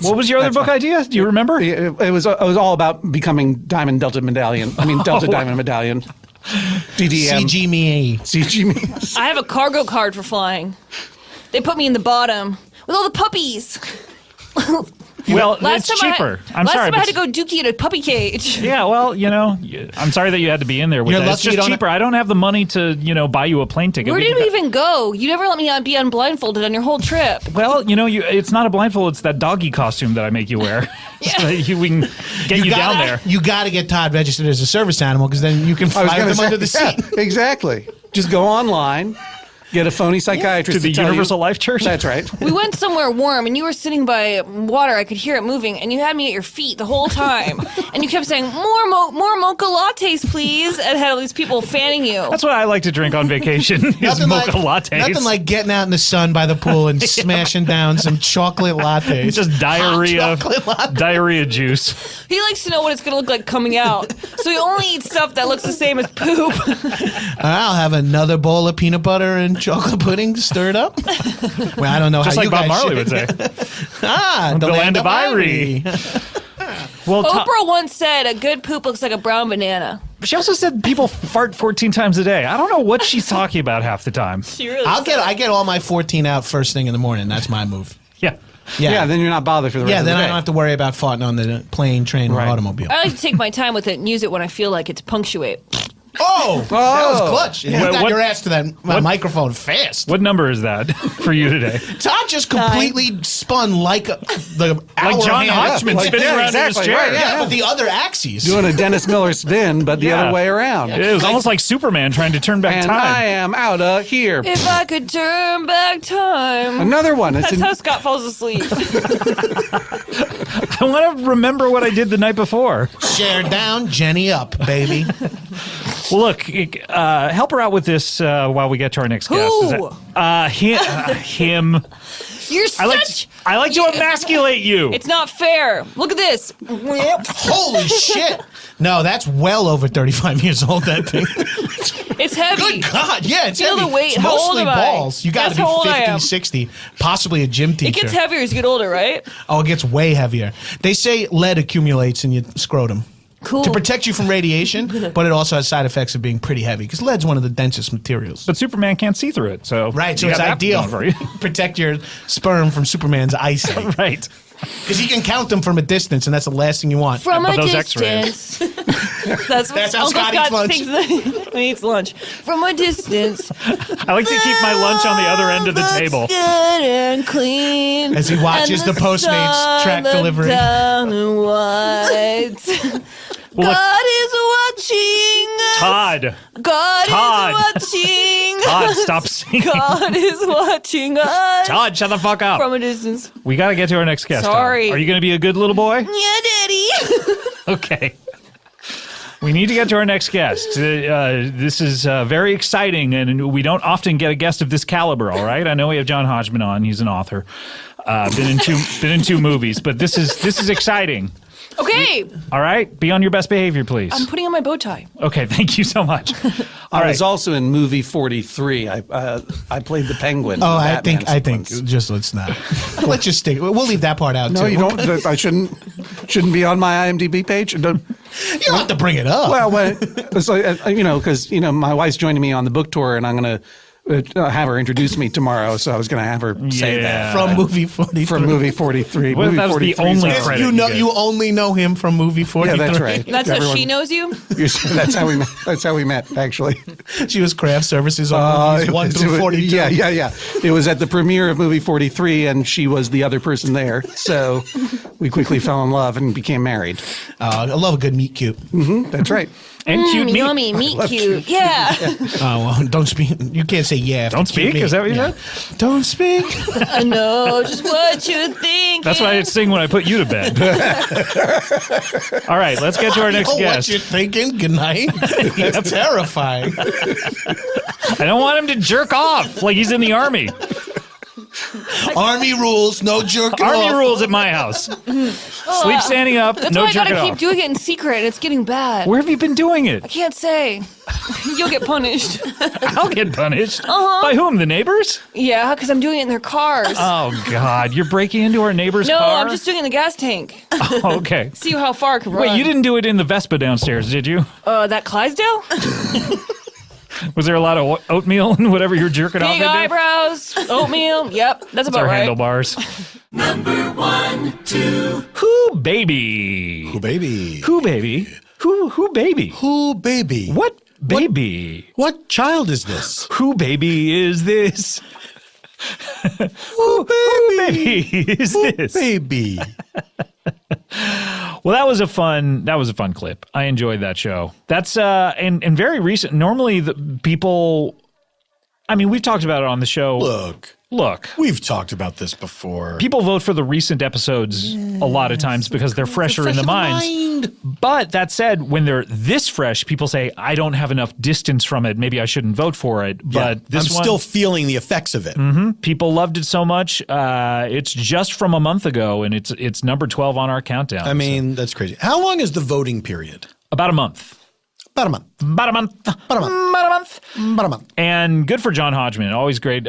What was your other book idea? Do you remember? It was all about becoming Diamond Delta Medallion. I mean, Delta Diamond Medallion. DDM. CG me. CG me. I have a cargo card for flying. They put me in the bottom with all the puppies. Well, it's cheaper. I'm last sorry. time I had but- to go dookie in a puppy cage. Yeah, well, I'm sorry that you had to be in there with You're that. It's lucky you just don't- cheaper. I don't have the money to, buy you a plane ticket. Where We did can- we even go? You never let me be unblindfolded on your whole trip. Well, it's not a blindfold. It's that doggy costume that I make you wear. So that we can get you down there. You got to get Todd registered as a service animal because then you can I was fly gonna them say, under the seat. yeah, exactly. Just go online, get a phony psychiatrist To the tell you- Universal Life Church? That's right. We went somewhere warm, and you were sitting by water. I could hear it moving, and you had me at your feet the whole time. And you kept saying, more mocha lattes, please, and had all these people fanning you. That's what I like to drink on vacation is mocha lattes. Nothing like getting out in the sun by the pool and smashing down some chocolate lattes. It's just diarrhea, chocolate latte. diarrhea juice. He likes to know what it's going to look like coming out. So he only eats stuff that looks the same as poop. I'll have another bowl of peanut butter and chocolate pudding stirred up. Well, I don't know Just how like you Bob guys Marley should- would say. the land of Irie. Well, Oprah once said, a good poop looks like a brown banana. she also said people fart 14 times a day. I don't know what she's talking about half the time. She really I get all my 14 out first thing in the morning. That's my move. Yeah. Yeah, then you're not bothered for the rest Yeah, of the then day. I don't have to worry about farting on the plane, train, or Right. automobile. I like to take my time with it and use it when I feel like it to punctuate. Oh, that was clutch. You got What- your ass to that microphone fast. What number is that for you today? Todd just completely spun like the hour John hand. Hodgman Like- spinning yeah, around exactly, in his chair. right, Yeah, but the other axes. Doing a Dennis Miller spin, but the Yeah. other way around. It was almost like Superman trying to turn back And time. I am out of here. If I could turn back time. Another one. It's That's how Scott falls asleep. I want to remember what I did the night before. Share down, Jenny up, baby. Well, look, help her out with this while we get to our next guest. Who? Him. You're I like such I like to emasculate you. It's not fair. Look at this. Holy shit! No, that's well over 35 years old. That thing. It's heavy. Good God, yeah, it's Feel heavy. the weight. It's How old mostly am I? balls. You got Guess to how old be I 50, am. 60, possibly a gym teacher. It gets heavier as you get older, right? Oh, it gets way heavier. They say lead accumulates in your scrotum. Cool. To protect you from radiation, but it also has side effects of being pretty heavy because lead's one of the densest materials. But Superman can't see through it, so Right, so you it's got that ideal. going for you. Protect your sperm from Superman's eyesight. Right. Because he can count them from a distance, and that's the last thing you want. From But a those distance. That's how Uncle Scott eats Scott lunch. thinks when he eats lunch. From a distance. I like to keep my lunch on the other end of the table. Good and clean. As he watches and the Postmates sun track looked delivery. down and white. Well, look, God is watching us. Todd. God is watching Todd, us. stop singing. God is watching us. Todd, shut the fuck up. From a distance. We got to get to our next guest. Todd. Sorry. Are you going to be a good little boy? Yeah, Daddy. Okay. We need to get to our next guest. This is very exciting, and we don't often get a guest of this caliber. All right, I know we have John Hodgman on. He's an author. Been in two movies, but this is exciting. Okay. All right, be on your best behavior, please. I'm putting on my bow tie. Okay, thank you so much. All I right. was also in movie 43. I played the Penguin. Oh, in the I Batman think. sequence. Just let's not. Let's just stay. We'll leave that part out No, too. you don't. I shouldn't be on my IMDb page. You don't have to bring it up. Well, it's like, because my wife's joining me on the book tour, and I'm going to have her introduce me tomorrow. So I was going to have her say Yeah. that from movie 43. from movie 43. What if movie that was the 43 is only awesome. credit? You know, you get. you only know him from movie 43. Yeah, that's right. That's how she knows you? That's how we met. That's how we met, actually. She was craft services on movies 1 through 42. Yeah. It was at the premiere of movie 43, and she was the other person there. So we quickly fell in love and became married. I love a good meet cute. That's right. And cute meat. Yummy, meat cute. Yeah. Oh, well, don't speak. You can't say yeah. after Don't cute speak? meat. Is that what you Yeah. said? Don't speak. I know just what you think. That's what I sing when I put you to bed. All right, let's get to our next Oh, what guest. you're thinking? Good night. That's terrifying. I don't want him to jerk off like he's in the army. Army rules, no jerking Army off. rules at my house. Sleep standing up, That's no why I jerking gotta keep off. doing it in secret, and it's getting bad. Where have you been doing it? I can't say. You'll get punished. I'll get punished. By whom? The neighbors? Yeah, because I'm doing it in their cars. Oh, God. You're breaking into our neighbor's no, car? I'm just doing it in the gas tank. Oh, okay. See how far I can run. Wait, you didn't do it in the Vespa downstairs, did you? That Clydesdale? Was there a lot of oatmeal and whatever you're jerking off Big into? eyebrows, oatmeal. Yep, that's That's about our right. handlebars. Number 1, 2. Who baby? Who baby? Who baby? Who baby? Who baby? What baby? What child is this? Who baby is this? Who baby is this? Baby. Well, that was a fun clip. I enjoyed that show. That's and very recent. Normally the people, I mean, we've talked about it on the show. Look, We've talked about this before. people vote for the recent episodes a lot of times because they're fresher in the minds. But that said, when they're this fresh, people say, I don't have enough distance from it. Maybe I shouldn't vote for it. But this I'm one, still feeling the effects of it. people loved it so much. It's just from a month ago, and it's number 12 on our countdown. I mean, that's crazy. How long is the voting period? About a month. About a month. About a month. About a month. About a month. About a month. And good for John Hodgman. Always great.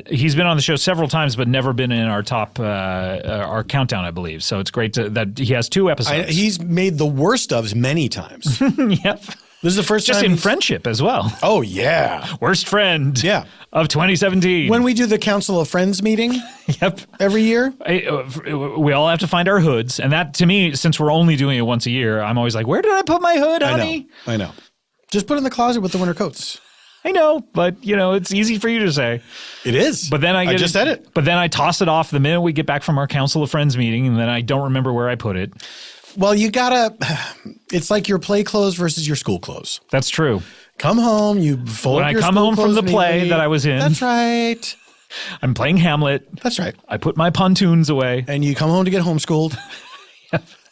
He's been on the show several times, but never been in our top, our countdown, I believe. So it's great that he has 2 episodes. He's made the worst ofs many times. Yep. This is the first Just time. in he's- friendship as well. Oh, yeah. Worst friend Yeah. of 2017. When we do the Council of Friends meeting Yep. every year, We all have to find our hoods. And that, to me, since we're only doing it once a year, I'm always like, where did I put my hood, honey? I know. Just put it in the closet with the winter coats. I know, but, it's easy for you to say. It is. But then I just said it. But then I toss it off the minute we get back from our Council of Friends meeting, and then I don't remember where I put it. Well, you gotta. It's like your play clothes versus your school clothes. That's true. Come home, you fold When up I your come school home from clothes the play neatly. that I was in. That's right. I'm playing Hamlet. That's right. I put my pontoons away. And you come home to get homeschooled.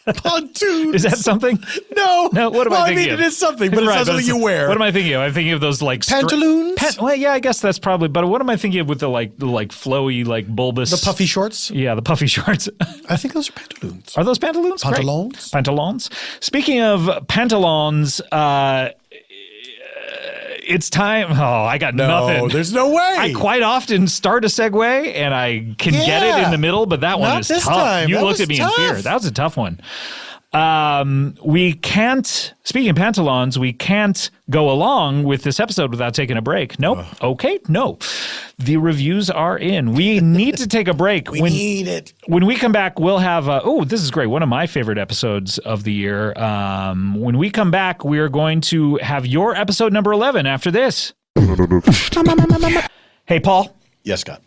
Pontoons. Is that something? No. No, what am well, I thinking I mean, of? it is something, but it's Right, not something you wear. What am I thinking of? I'm thinking of those like Pantaloons? Well, yeah, I guess that's probably. But what am I thinking of with the flowy, like bulbous, The puffy shorts? Yeah, the puffy shorts. I think those are pantaloons. Are those pantaloons? Great. Pantalons? Pantalons. Speaking of pantalons, it's time. Oh, I got nothing. there's no way. I quite often start a segue and I can get it in the middle, but that one Not is this tough. time. You That looked was at me tough. in fear. That was a tough one. We can't, speaking of pantalons, we can't go along with this episode without taking a break. Nope. Okay. No. The reviews are in. We need to take a break. We need it. When we come back, we'll have, this is great. One of my favorite episodes of the year. When we come back, we are going to have your episode number 11 after this. Hey, Paul, Yes, Scott.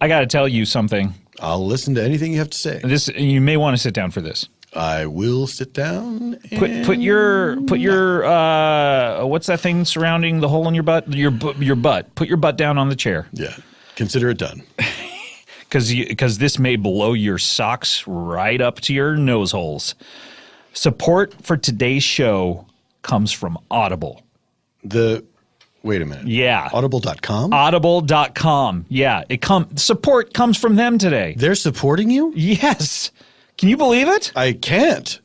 I got to tell you something. I'll listen to anything you have to say. You may want to sit down for this. I will sit down. Put your what's that thing surrounding the hole in your butt? Your butt. Put your butt down on the chair. Yeah. Consider it done. Because this may blow your socks right up to your nose holes. Support for today's show comes from Audible. Wait a minute. Yeah. Audible.com? Audible.com. Yeah. Support comes from them today. They're supporting you? Yes. Can you believe it? I can't.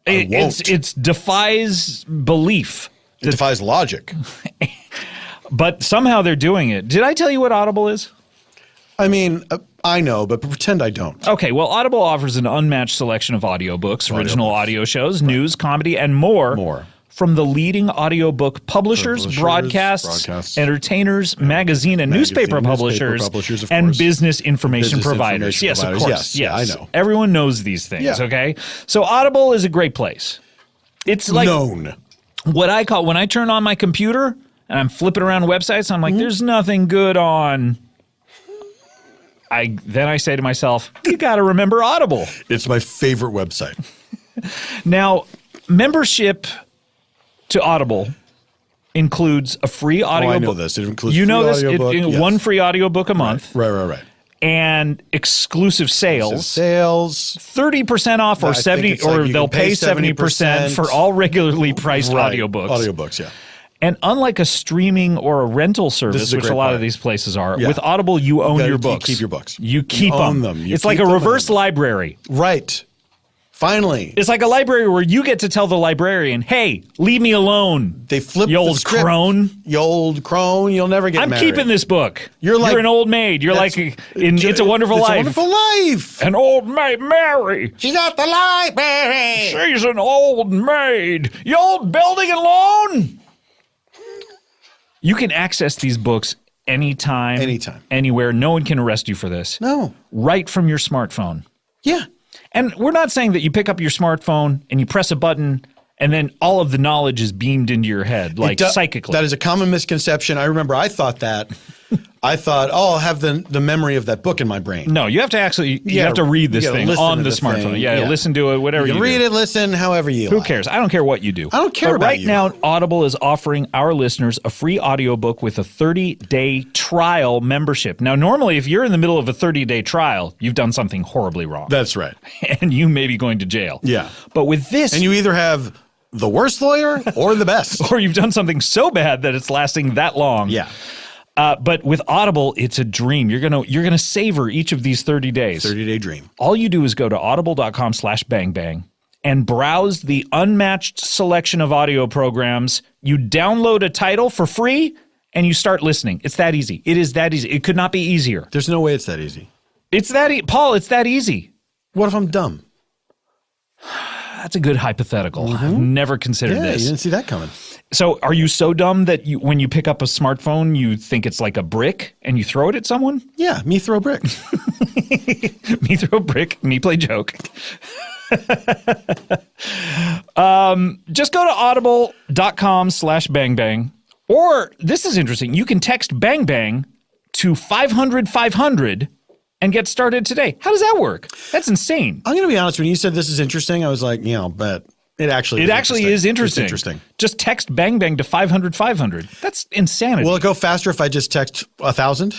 I won't. It defies belief. It defies logic. But somehow they're doing it. Did I tell you what Audible is? I mean, I know, but pretend I don't. Okay, well, Audible offers an unmatched selection of audiobooks, original audio shows, news, comedy, and more. From the leading audiobook publishers, broadcasts, entertainers, magazine and newspaper publishers, of and course. business information Business providers. information Yes, of providers. course. Yes, Yes, yeah, I know. Everyone knows these things, Yeah. okay? So Audible is a great place. It's like Known. what I call when I turn on my computer and I'm flipping around websites, I'm like, there's nothing good on. Then I say to myself, you got to remember Audible. It's my favorite website. Now, membership to Audible includes a free audio. I know this. It includes you free know this. audiobook, yes. One free audiobook a month, Right. and exclusive sales. Sales. 30% off, or I think 70, it's like or you they'll can pay pay 70% for all regularly priced Right. audiobooks. Audiobooks, yeah. And unlike a streaming or a rental This service, is a which a great lot part. of these places are, Yeah. with Audible, you own your You books. keep your books. You keep own them. them. You It's like keep a them reverse and- library. Right. Finally. It's like a library where you get to tell the librarian, hey, leave me alone. They flip You the old script. crone. You old crone. You'll never get I'm married. keeping this book. You're like- an old maid. You're like That's- in It's a Wonderful It's Life. a Wonderful Life. An old maid, Mary. She's at the library. She's an old maid. You old building and loan. You can access these books anytime, anywhere. No one can arrest you for this. No. Right from your smartphone. Yeah. And we're not saying that you pick up your smartphone and you press a button and then all of the knowledge is beamed into your head, like psychically. That is a common misconception. I remember I thought that. I thought, I'll have the memory of that book in my brain. No, you have to actually You have to read this gotta thing listen on to the the smartphone. thing. Yeah, Yeah. listen to it, whatever You you can do. read it, listen, however you Who like. cares? I don't care what you do. I don't care But about right you. now, Audible is offering our listeners a free audiobook with a 30-day trial membership. Now, normally, if you're in the middle of a 30-day trial, you've done something horribly wrong. That's right. And you may be going to jail. Yeah. But with this... And you either have the worst lawyer or the best. or you've done something so bad that it's lasting that long. Yeah. But with Audible, it's a dream. You're gonna savor each of these 30 days. 30-day dream. All you do is go to audible.com/bangbang and browse the unmatched selection of audio programs. You download a title for free and you start listening. It's that easy. It is that easy. It could not be easier. There's no way it's that easy. It's that Paul, it's that easy. What if I'm dumb? That's a good hypothetical. I've never considered Yeah, this. you didn't see that coming. So are you so dumb that when you pick up a smartphone, you think it's like a brick and you throw it at someone? Yeah, me throw bricks. Me throw a brick, me play joke. Just go to audible.com/bangbang. Or this is interesting. You can text bang bang to 500-500 and get started today. How does that work? That's insane. I'm going to be honest. When you said this is interesting, I was like, but it actually is interesting. It's interesting. Just text bang bang to 500-500. That's insanity. Will it go faster if I just text 1,000?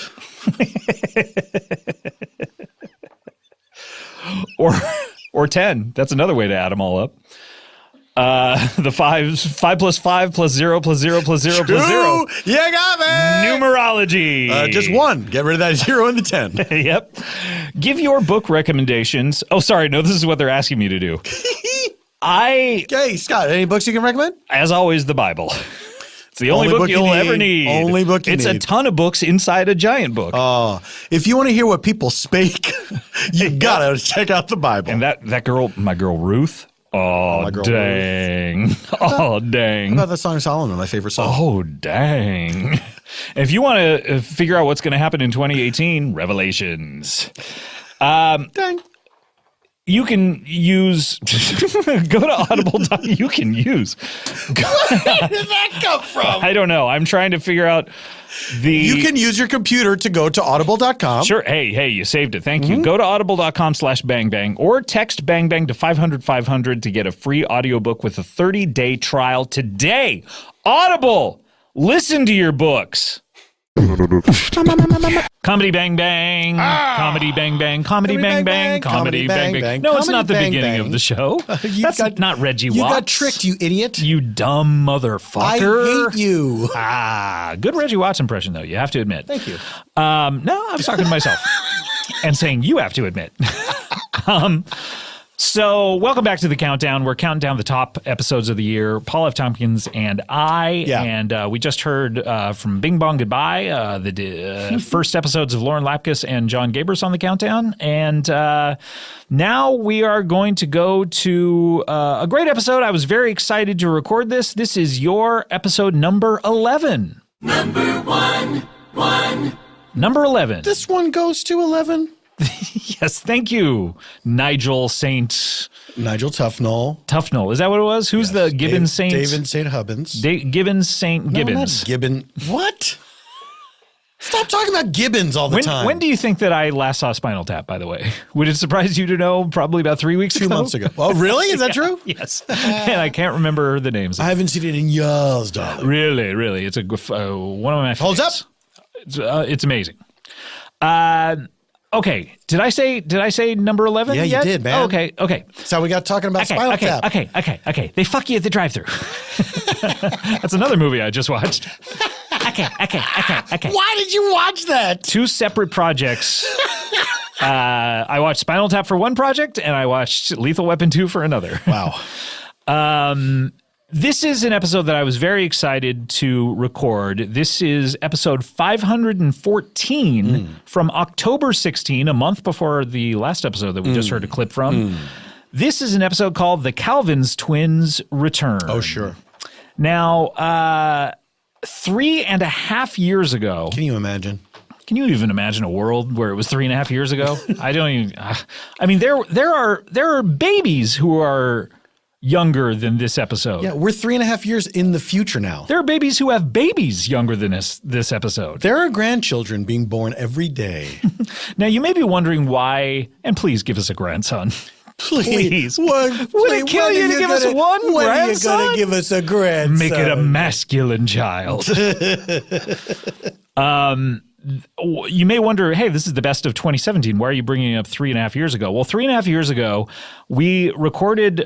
or 10. That's another way to add them all up. The 5 plus 5 plus 0 plus 0 plus 0 plus 0. You got me. Numerology. Just one. Get rid of that 0 and the 10. Yep. Give your book recommendations. Oh, sorry. No, this is what they're asking me to do. Okay, Scott, any books you can recommend? As always, the Bible. It's the only book you'll ever need. Only book you need. It's a ton of books inside a giant book. If you want to hear what people spake, you gotta check out the Bible. And that girl, my girl Ruth. Oh, my girl dang. Oh, dang. How about that song Solomon, my favorite song? Oh, dang. If you want to figure out what's going to happen in 2018, Revelations. Dang. You can use, go to Audible. You can use. Where did that come from? I don't know. I'm trying to figure out You can use your computer to go to audible.com. Sure. Hey, you saved it. Thank you. Go to audible.com/bangbang or text bangbang to 500-500 to get a free audiobook with a 30-day trial today. Audible. Listen to your books. Comedy Bang Bang. Comedy Bang Bang. Comedy Bang Bang. Comedy Bang Bang. No, it's not the beginning of the show. That's not Reggie Watts. You got tricked, you idiot. You dumb motherfucker. I hate you. Good Reggie Watts impression, though, you have to admit. Thank you. No, I was talking to myself and saying you have to admit. So welcome back to the countdown. We're counting down the top episodes of the year. Paul F. Tompkins and I. Yeah. And we just heard from Bing Bong Goodbye, the first episodes of Lauren Lapkus and John Gabers on the countdown. And now we are going to go to a great episode. I was very excited to record this. This is your episode number 11. Number 11. This one goes to 11. Yes, thank you, Nigel St. Nigel Tufnell. Tufnell. Is that what it was? Who's the Gibbons Saint? David St. Hubbins. Gibbons Saint Gibbons. Not Gibbon. What? Stop talking about Gibbons all the time. When do you think that I last saw Spinal Tap, by the way? Would it surprise you to know probably about 3 weeks ago? 2 months ago. Oh, really? Is that true? Yes. And I can't remember the names. I haven't seen it in years, darling. Really. It's one of my favorites. Holds up. It's amazing. Okay. Did I say number 11 Yeah, yet? you did, man. Oh, okay. So we got talking about Spinal Tap. Okay. They fuck you at the drive-thru. That's another movie I just watched. Okay. Why did you watch that? 2 separate projects. I watched Spinal Tap for one project, and I watched Lethal Weapon 2 for another. Wow. This is an episode that I was very excited to record. This is episode 514 from October 16, a month before the last episode that we just heard a clip from. This is an episode called The Calvin's Twins Return. Oh, sure. Now, 3.5 years ago. Can you imagine? Can you even imagine a world where it was 3.5 years ago? I don't even. I mean, there are babies who are younger than this episode. Yeah, we're 3.5 years in the future now. There are babies who have babies younger than this episode. There are grandchildren being born every day. Now, you may be wondering why, and please give us a grandson. Please. Would it kill you to give us one grandson? When are you going to give us a grandson? Make it a masculine child. You may wonder, hey, this is the best of 2017. Why are you bringing it up 3.5 years ago? Well, 3.5 years ago, we recorded,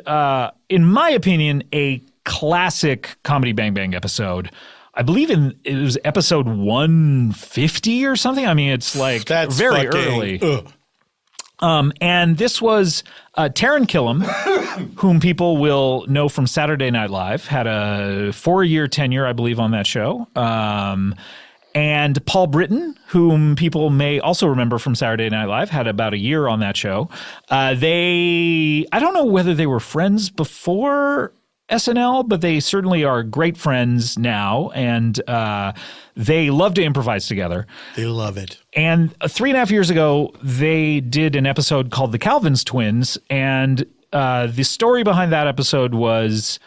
in my opinion, a classic Comedy Bang Bang episode. I believe it was episode 150 or something. I mean, it's like That's very fucking, early. And this was Taran Killam, whom people will know from Saturday Night Live, had a 4-year tenure, I believe, on that show. And Paul Britton, whom people may also remember from Saturday Night Live, had about a year on that show. I don't know whether they were friends before SNL, but they certainly are great friends now, and they love to improvise together. They love it. And 3.5 years ago, they did an episode called The Calvin's Twins, and the story behind that episode was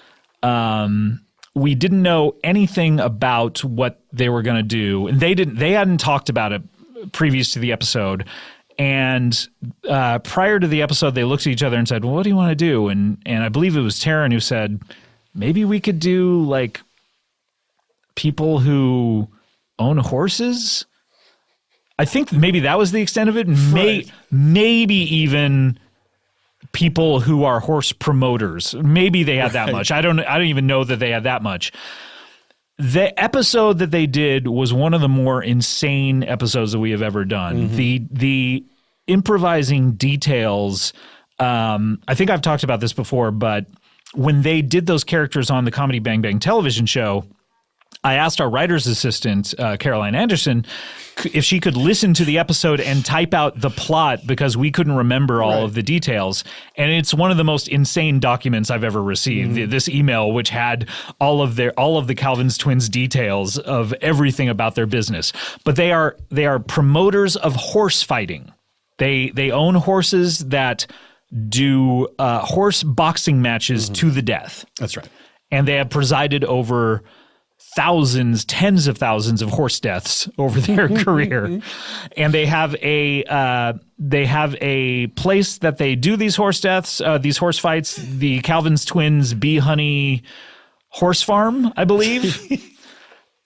we didn't know anything about what they were going to do, and they hadn't talked about it previous to the episode. And prior to the episode, they looked at each other and said, well, what do you want to do? And I believe it was Taran who said, maybe we could do like people who own horses. I think maybe that was the extent of it. Maybe even people who are horse promoters. Maybe they had that much. I don't even know that they had that much. The episode that they did was one of the more insane episodes that we have ever done. The improvising details, I think I've talked about this before, but when they did those characters on the Comedy Bang Bang television show, I asked our writer's assistant, Caroline Anderson, if she could listen to the episode and type out the plot because we couldn't remember all of the details. And it's one of the most insane documents I've ever received. This email, which had all of the Calvin's twins details of everything about their business. But they are promoters of horse fighting. They own horses that do horse boxing matches to the death. That's right. And they have presided over thousands, tens of thousands of horse deaths over their career. And they have a place that they do these horse deaths, these horse fights, the Calvin's Twins Bee Honey Horse Farm, I believe.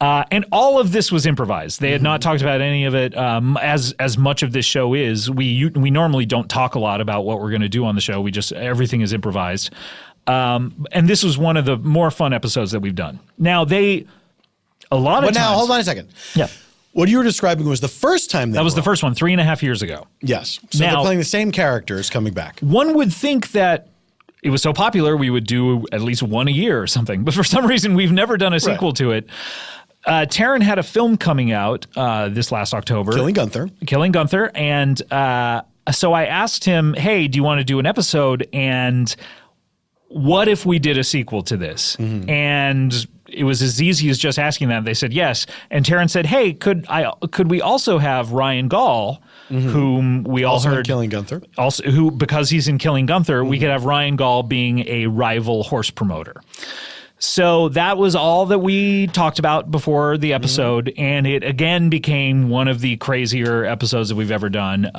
And all of this was improvised. They had not talked about any of it. As much of this show is, we normally don't talk a lot about what we're going to do on the show. Everything is improvised. And this was one of the more fun episodes that we've done. Now hold on a second. Yeah. What you were describing was the first time that was the first one, 3.5 years ago. Yes. So they're playing the same characters coming back. One would think that it was so popular we would do at least one a year or something. But for some reason, we've never done a sequel to it. Taran had a film coming out this last October. Killing Gunther. And so I asked him, hey, do you want to do an episode? And what if we did a sequel to this? And it was as easy as just asking that. They said yes. And Taran said, hey, could we also have Ryan Gaul, whom we all heard. Killing Gunther. Also, because he's in Killing Gunther, we could have Ryan Gaul being a rival horse promoter. So that was all that we talked about before the episode, and it again became one of the crazier episodes that we've ever done.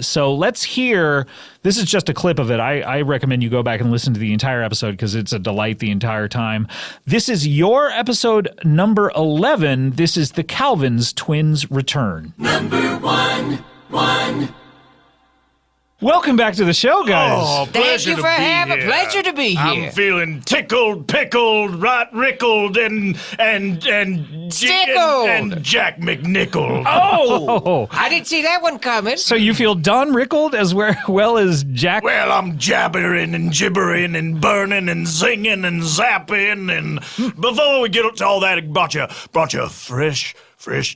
So let's hear, this is just a clip of it. I recommend you go back and listen to the entire episode because it's a delight the entire time. This is your episode number 11. This is the Calvin's Twins Return. Number one. Welcome back to the show, guys. Oh, Thank you for having. Pleasure to be here. I'm feeling tickled, pickled, rickled, and Stickled. and Jack McNichol. Oh, I didn't see that one coming. so you feel Don Rickled as well as Jack? Well, I'm jabbering and gibbering and burning and zinging and zapping. And before we get to all that, I brought you a fresh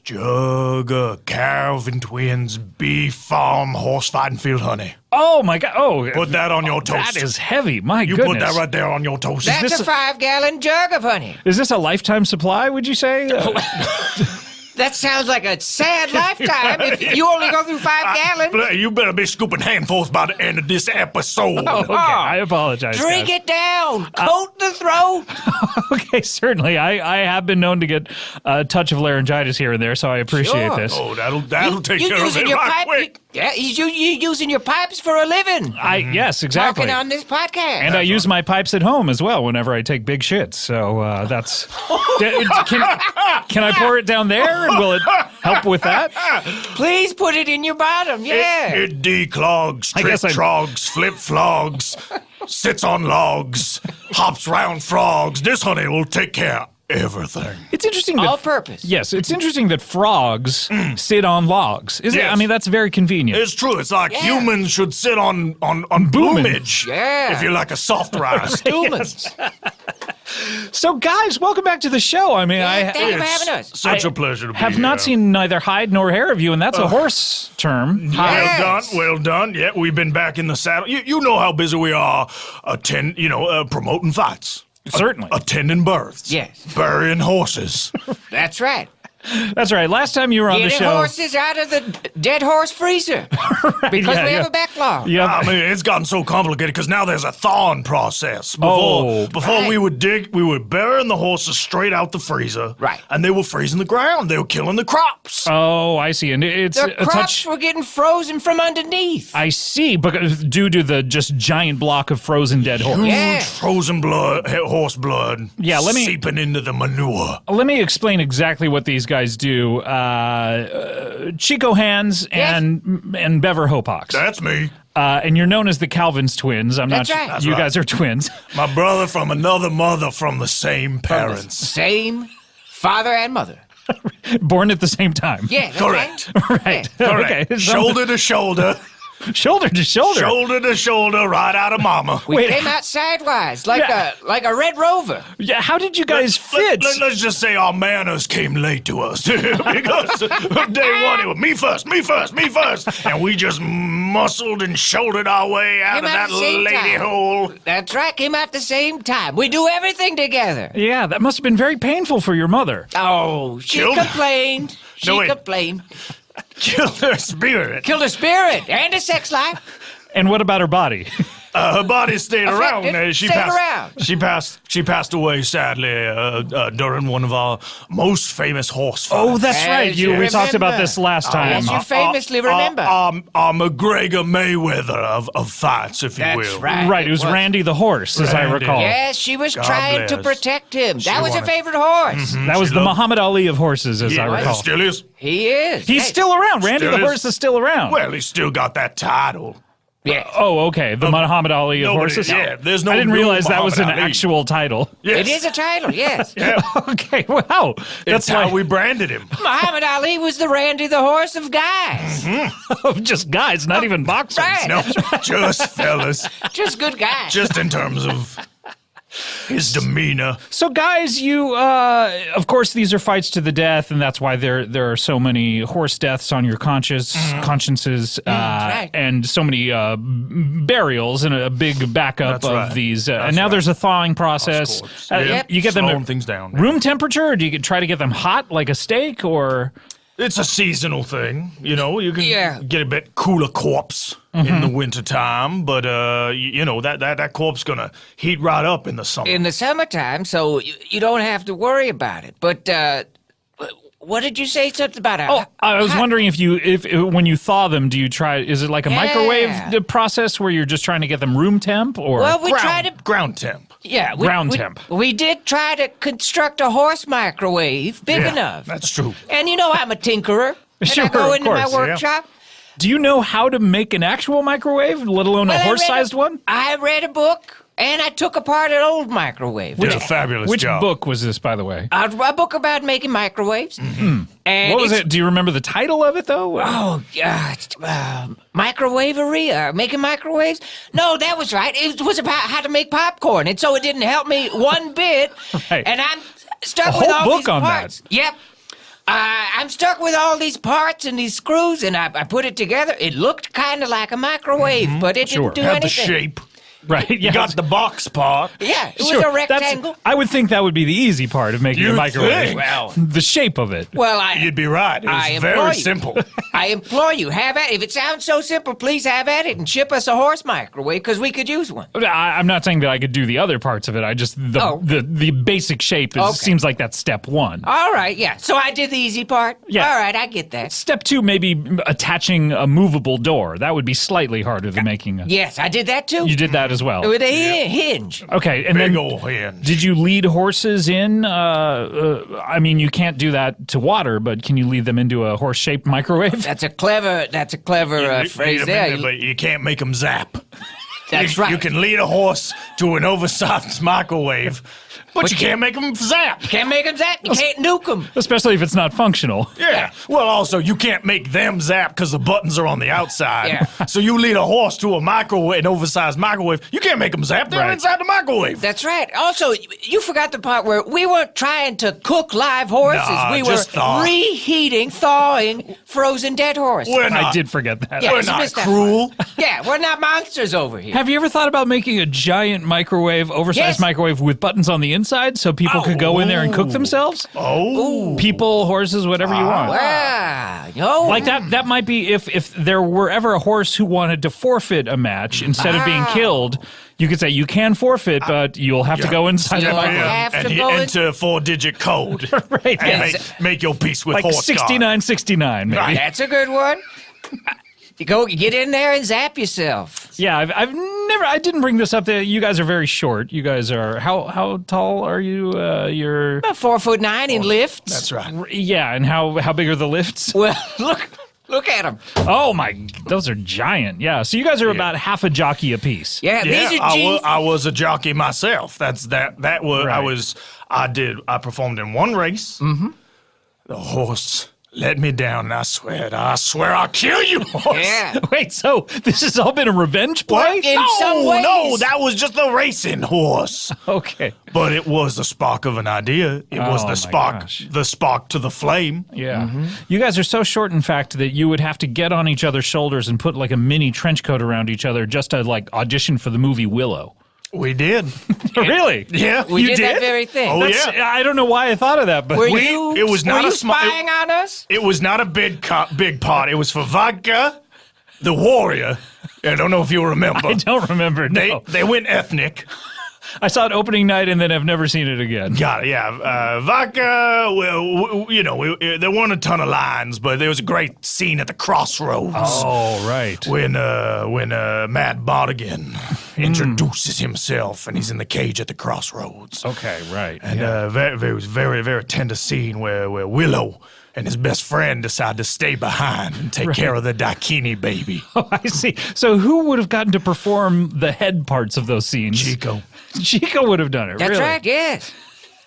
jug of Calvin Twins beef farm horse fighting field honey. Oh my God! Oh, Put that on your toast. That is heavy. My You goodness. put that right there on your toast. That's a 5-gallon jug of honey. Is this a lifetime supply? Would you say? That sounds like a sad lifetime if you only go through 5 gallons. You better be scooping handfuls by the end of this episode. Okay, I apologize. Drink guys. it down. Coat the throat. Okay, certainly. I have been known to get a touch of laryngitis here and there, so I appreciate Sure. this. Oh, that'll take You care of using it your right pipe? quick. You using your pipes for a living. Yes, exactly. Talking on this podcast. And I use my pipes at home as well whenever I take big shits. So that's. Can I pour it down there, and will it help with that? Please put it in your bottom. Yeah. It declogs, I guess trick trogs, flip flogs, sits on logs, hops round frogs. This honey will take care of everything. It's interesting that All purpose. Yes, it's interesting that frogs sit on logs. Is it? Yes. I mean, that's very convenient. It's true. It's like Yeah. humans should sit on boomage. Yeah. If you like a soft rice. Humans. So, guys, welcome back to the show. I mean, Thank you for It's having us. such a pleasure to be have here. not seen neither hide nor hair of you, and that's a horse term. Yes. Well done. Yeah, we've been back in the saddle. You know how busy we are promoting fights. Certainly. Attending births. Yes. Burying horses. That's right. That's right. Last time you were on the Getting show. horses out of the dead horse freezer. Because we have a backlog. Yeah. I mean, it's gotten so complicated because now there's a thawing process. Before Right. we would bury the horses straight out the freezer. Right. And they were freezing the ground. They were killing the crops. Oh, I see. And it's The a crops touch. were getting frozen from underneath. I see, because due to the just giant block of frozen dead horse. Yeah. Frozen blood, horse blood. Yeah, let me- seeping into the manure. Let me explain exactly what these guys do. Chico Hands and Bever Hopox. That's me. And you're known as the Calvin's twins. I'm That's not right. sure. You guys are twins. My brother from another mother from the same parents. Same father and mother. Born at the same time. Yeah, that's Correct. Right. Correct. Okay. Shoulder to shoulder. Shoulder to shoulder. Shoulder to shoulder, right out of mama. We Wait. came out sidewise like Yeah. a Red Rover. Yeah, how did you guys fit? Let's just say our manners came late to us because from day one it was me first, me first, me first, and we just muscled and shouldered our way out Came of out that the same lady time. hole. That's right, came out the same time. We do everything together. Yeah, that must have been very painful for your mother. Oh, she Killed- complained. She No, wait. complained. Killed her spirit. Killed her spirit and her sex life. And what about her body? Her body stayed around. Affected, She stayed passed. around. She passed away sadly during one of our most famous horse fights. Oh, that's As right. you We talked about remember. this last time. Yes, you famously remember. McGregor Mayweather of fights, if you That's will. right. Right, it was Randy the horse, as I Randy. recall. Yes, she was God trying to bless. protect him. She That was her wanted- favorite horse. That was She the loved- Muhammad Ali of horses, as I Yeah, recall. still is. He is. He's Hey, still around. Randy Still the is. horse is still around. Well, he still got that title. Yeah. Oh, okay. The Muhammad Ali of nobody- horses. yeah, there's no I didn't real realize that was an Muhammad Ali. actual title. Yes. It is a title, yes. Okay, wow. That's That's how like we branded him. Muhammad Ali was the Randy the horse of guys. of just guys, not even boxers. Right. No, just fellas. Just good guys. Just in terms of his demeanor. So, guys, you, of course, these are fights to the death, and that's why there are so many horse deaths on your consciences, right. and so many burials and a big backup That's of right. these. That's and now right. there's a thawing process. course. Yep. You get them Slowing at things down. room temperature, or do you try to get them hot like a steak, or? It's a seasonal thing, you know. You can Yeah. get a bit cooler corpse in the wintertime, but you know that corpse gonna heat right up in the summer. In the summertime, so you don't have to worry about it. But what did you say? Something about a... Oh, I was wondering if when you thaw them, do you try? Is it like a Yeah. microwave process where you're just trying to get them room temp, or? Well, we tried to... ground temp. Yeah, Ground temp. We did try to construct a horse microwave big Yeah, enough. That's true. And you know I'm a tinkerer. And Sure, I go of into my course, yeah. workshop. Do you know how to make an actual microwave, let alone Well, a I read horse-sized one? I read a book, and I took apart an old microwave. Did a fabulous Which job. book was this, by the way? A book about making microwaves. And What was it's- it? Do you remember the title of it, though? Oh, microwavery, making microwaves? No, that was right. It was about how to make popcorn, and so it didn't help me one bit. Right. And I'm stuck A with whole all book these on that. parts. Yep. I'm stuck with all these parts and these screws, and I put it together. It looked kind of like a microwave, but it Sure. didn't do Had the anything. shape. Right. You got the box part. Yeah, it Sure, was a that's- rectangle. I would think that would be the easy part of making a You'd microwave. think. Well, The shape of it. well, You'd be right. It I was implore very you. simple. I implore you, have at it. If it sounds so simple, please have at it and ship us a horse microwave because we could use one. I'm not saying that I could do the other parts of it. I just the basic shape Okay. seems like that's step one. All right, yeah. So I did the easy part. Yeah. All right, I get that. Step two, maybe attaching a movable door. That would be slightly harder than making a. Yes, I did that too. You did that as well. With a hinge. Okay, and Big then old hinge. did you lead horses in? I mean, you can't do that to water, but can you lead them into a horse-shaped microwave? That's a clever phrase You there. but you can't make them zap. That's You right. can lead a horse to an oversized microwave, but you can't make them zap. Can't make them zap. You can't nuke them. Especially if it's not functional. Yeah. Well, also, you can't make them zap because the buttons are on the outside. Yeah. So you lead a horse to a microwave, an oversized microwave. You can't make them zap. They're Right. inside the microwave. That's right. Also, you forgot the part where we weren't trying to cook live horses. Nah, we were just thaw. reheating, thawing frozen dead horses. We're not. I did forget that. Yeah. We're you not missed that cruel. Yeah, we're not monsters over here. Have you ever thought about making a giant microwave, oversized Yes. microwave with buttons on the inside so people could go in there and cook themselves? Oh. People, horses, whatever you want. Wow. No. Like that might be if there were ever a horse who wanted to forfit a match instead of being killed, you could say you can forfeit, but you'll have to go inside the You'll microwave. have and to he go in- enter a 4-digit code. Right. And Yes. make your peace with Like horse guard. 6969 maybe. That's a good one. You go get in there and zap yourself. Yeah, I didn't bring this up there. You guys are very short. You guys are how tall are you? You're About 4'9" in lifts. That's right. yeah, and how big are the lifts? Well, look Look at them. Oh my, those are giant. Yeah. So you guys are about half a jockey apiece. Yeah, these are G's. I was a jockey myself. That was Right. I performed in one race. Mm-hmm. The horse let me down, and I swear I'll kill you, horse. Yeah. Wait, so this has all been a revenge play? In some ways. No, that was just the racing horse. Okay. But it was the spark of an idea. It was Oh, my the spark to the flame. Yeah. You guys are so short, in fact, that you would have to get on each other's shoulders and put like a mini trench coat around each other just to like audition for the movie Willow. We did. Really? Yeah, We You did that did? very thing. Oh, That's- yeah. I don't know why I thought of that, but Were you? it was not were a you smi- spying on us? It was not a big pot. It was for vodka, the warrior. I don't know if you remember. I don't remember. No. They went ethnic. I saw it opening night and then I've never seen it again. Got it, yeah. Vodka, well, there weren't a ton of lines, but there was a great scene at the crossroads. Oh, right. When Matt Bodigan introduces himself and he's in the cage at the crossroads. Okay, right. And it was a very, very tender scene where Willow and his best friend decide to stay behind and take care of the Daikini baby. Oh, I see. So who would have gotten to perform the head parts of those scenes? Chico. Chico would have done it, That's really. right, yes.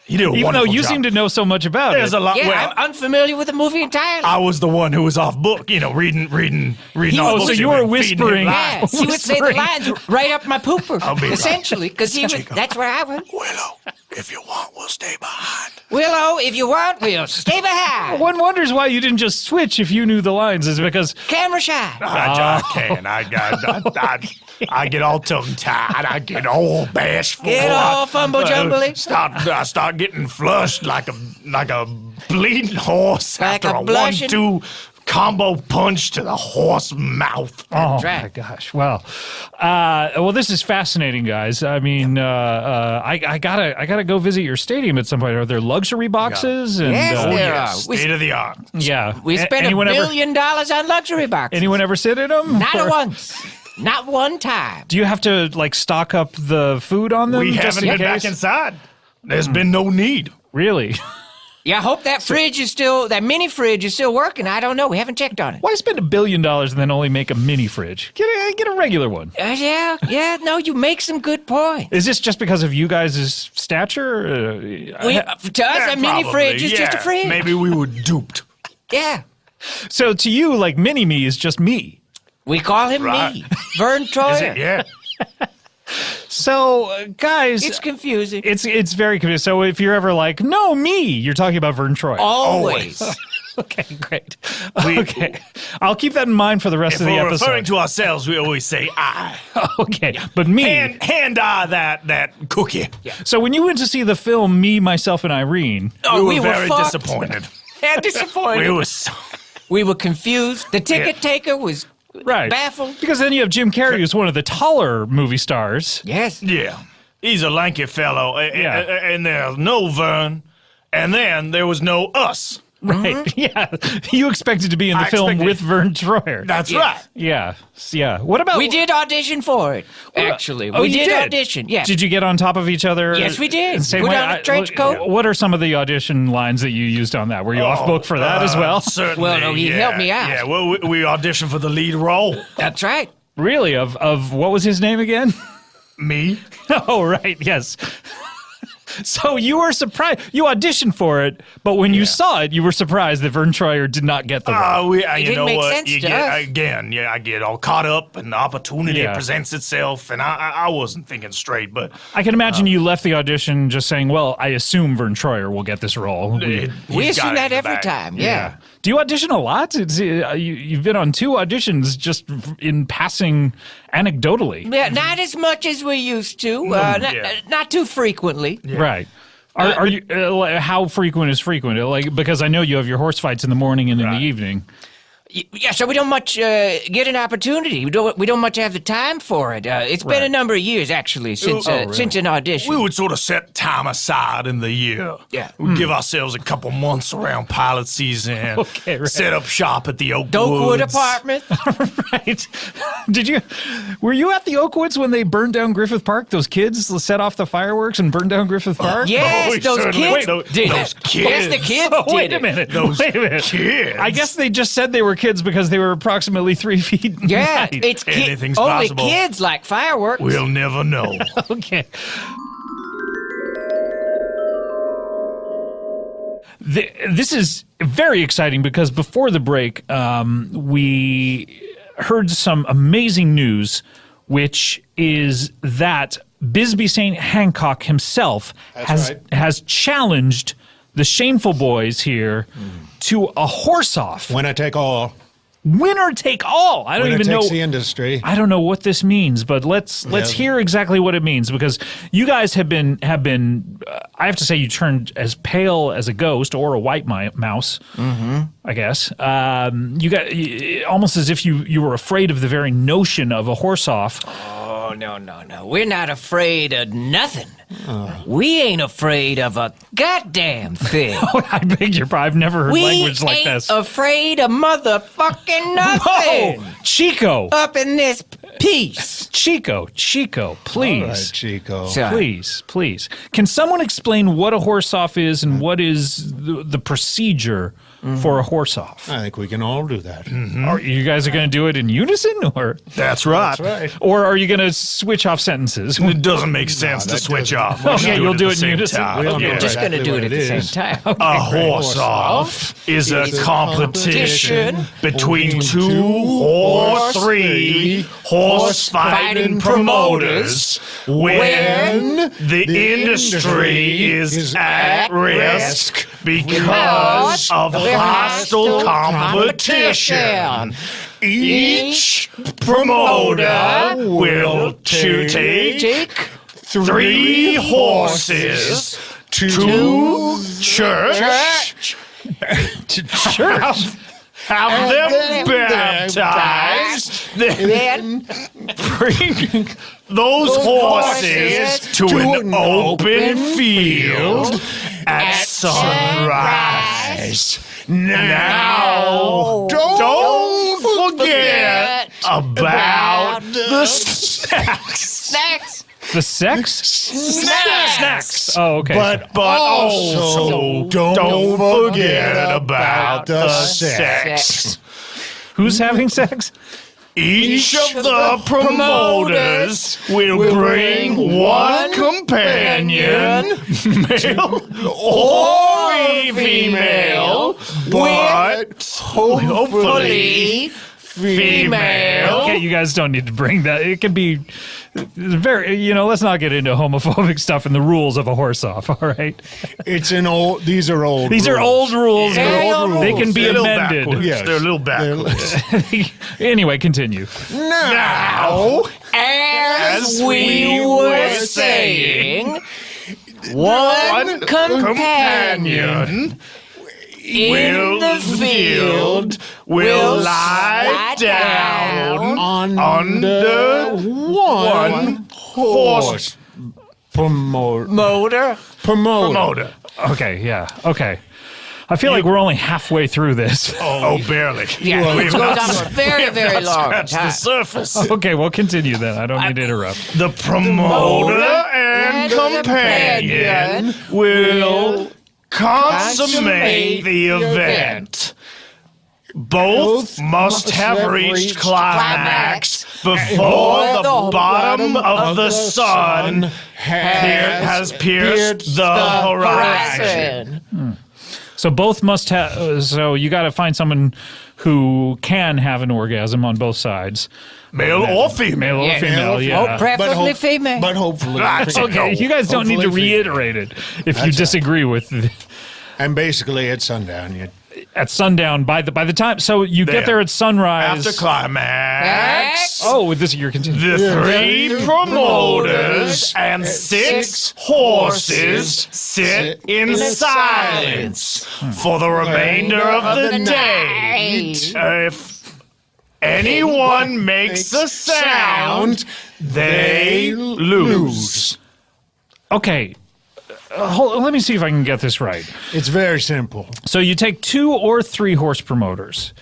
He did a Even though wonderful you job. seem to know so much about There's it. a lot. Yeah, well, I'm unfamiliar with the movie entirely. I was the one who was off book, reading all Oh, the so books you and were feeding him whispering. lies. Yes, he would say the Whispering. lines right up my pooper, I'll be right. essentially, because that's where I was. Willow, if you want, we'll stay behind. Willow, if you want, we'll stay behind. One wonders why you didn't just switch if you knew the lines, is because Camera shy. I can. I get all tongue-tied. I get all bashful. Get all fumble-jumbly. I start getting flushed like a bleeding horse Like after a a blushing- 1-2 combo punch to the horse mouth. oh right. my gosh. Well, this is fascinating, guys. I mean, I gotta go visit your stadium at some point. Are there luxury boxes? And, Yes, Oh, there yes. are. State of the art. yeah. We spent $1 anyone billion on luxury boxes. Anyone ever sit in them? Not Or once. Not one time. Do you have to like stock up the food on them? We just haven't in been back case? inside. There's been no need. Really? Yeah, I hope that that mini fridge is still working. I don't know. We haven't checked on it. Why spend $1 billion and then only make a mini fridge? Get a regular one. Yeah, no, you make some good points. Is this just because of you guys' stature? To us, a mini Probably, fridge is just a yeah. fridge. Maybe we were duped. Yeah. So to you, like mini me is just me. We call him Right. me. Vern Troyer. Yeah. So guys, It's confusing. it's very confusing. So if you're ever like, no, me, you're talking about Vern Troy. Always. Okay, great. Okay, I'll keep that in mind for the rest If of the we're episode. referring to ourselves, we always say I. Okay, but me. Hand I that cookie. So when you went to see the film Me, Myself, and Irene, We were very fucked disappointed. and disappointed. We were so. We were confused. The ticket taker was right? baffled. Because then you have Jim Carrey, who's one of the taller movie stars. Yes. Yeah. He's a lanky fellow. Yeah. And there's no Vern. And then there was no us. Right? Yeah, you expected to be in the I film expected- with Vern Troyer. That's Yeah. right. Yeah. What about We did audition for it, actually. Oh, we you did audition, yeah. Did you get on top of each other? Yes, we did. The same Put way? on a trench coat. What are some of the audition lines that you used on that? Were you off book for that as well? Certainly. Well, no, he yeah, helped me out. Yeah, well, we auditioned for the lead role. That's right. Really? Of what was his name again? Me? Oh, right. Yes. So you were surprised. You auditioned for it, but when you saw it, you were surprised that Vern Troyer did not get the role. You didn't know make what? sense You to get us. again. Yeah, I get all caught up, and the opportunity Yeah. presents itself, and I wasn't thinking straight. But I can imagine you left the audition just saying, "Well, I assume Vern Troyer will get this role." We he's got assume it that in the every bag. time, yeah. Do you audition a lot? You've been on 2 auditions just in passing anecdotally. Yeah, not as much as we used to. yeah. Not too frequently. Right. Are you? How frequent is frequent? Like, because I know you have your horse fights in the morning and in the evening. Yeah, so we don't much get an opportunity. We don't much have the time for it. It's been a number of years actually since since an audition. We would sort of set time aside in the year. Yeah. We'd give ourselves a couple months around pilot season. Okay, right. Set up shop at the Oakwood apartment. Right? Were you at the Oakwoods when they burned down Griffith Park? Those kids set off the fireworks and burned down Griffith Park? Yes, we those certainly- kids Wait, did those it. Yes, the kids. kids Oh, wait did a it. minute. Those Wait a minute. kids. I guess they just said they were were kids because they were approximately 3 feet. in Yeah, height. it's Anything's only possible. kids like fireworks. We'll never know. Okay. This is very exciting because before the break, we heard some amazing news, which is that Bisbee St. Hancock himself has challenged the Shameful Boys here to a horse-off. Winner take all. Winner take all. I don't Winner even know takes the industry. I don't know what this means, but let's hear exactly what it means, because you guys have been. I have to say, you turned as pale as a ghost or a white mouse. I guess you got almost as if you were afraid of the very notion of a horse off. Oh, no. We're not afraid of nothing. We ain't afraid of a goddamn thing. I beg your pardon. I've never heard language like We this. ain't afraid of motherfucking nothing. Whoa, Chico, Up in this piece. Chico, please. All right, Chico. Sorry. Please. Can someone explain what a horse-off is and what is the procedure for a horse-off? I think we can all do that. Are you guys going to do it in unison, or That's right. or are you going to switch off sentences? It doesn't make sense to switch off. We Okay, should you'll do at it the in same unison. time. We all know We're just going to exactly do it what at it the is. same time. A horse-off is a competition between two or three horse-fighting promoters when the industry is at risk because of hostile competition. Each promoter will take 3 horses to church. Have them baptized, then bring those horses to an open field at sunrise. Now, don't forget about the snacks. The sex? Snacks. Oh, okay. But also don't forget about the sex. Who's having sex? Each of the promoters will bring one companion, male or female, but hopefully female. Okay, you guys don't need to bring that. It can be very, let's not get into homophobic stuff and the rules of a horse-off, all right? These are old These rules. are old rules. Very but old they can be They're a little amended. backwards. Yes. They're a little backwards. Anyway, continue. Now, As we were saying, one companion in the field will lie down under one horse motor. promoter. Okay, yeah, okay. I feel like we're only halfway through this. Oh, barely. Yeah, it goes on for a very, very long Scratch the time. surface. Okay, well, continue then. I don't need to interrupt. The promoter and companion will consummate the event. Both must have reached climax before the bottom of the sun has pierced the horizon. So both must have. So you got to find someone who can have an orgasm on both sides, Male or female. male or Yeah. female. Yeah. Oh, preferably female. But hopefully. That's Okay, you guys don't need to Hopefully reiterate it if you disagree with. And basically, at sundown, At sundown, by the time, so you get there at sunrise. After climax. Oh, this you're continuing. The 3 promoters and 6 horses sit in silence for the remainder of the day. If anyone makes a sound, they lose. Okay, let me see if I can get this right. it's very simple. So you take 2 or 3 horse promoters.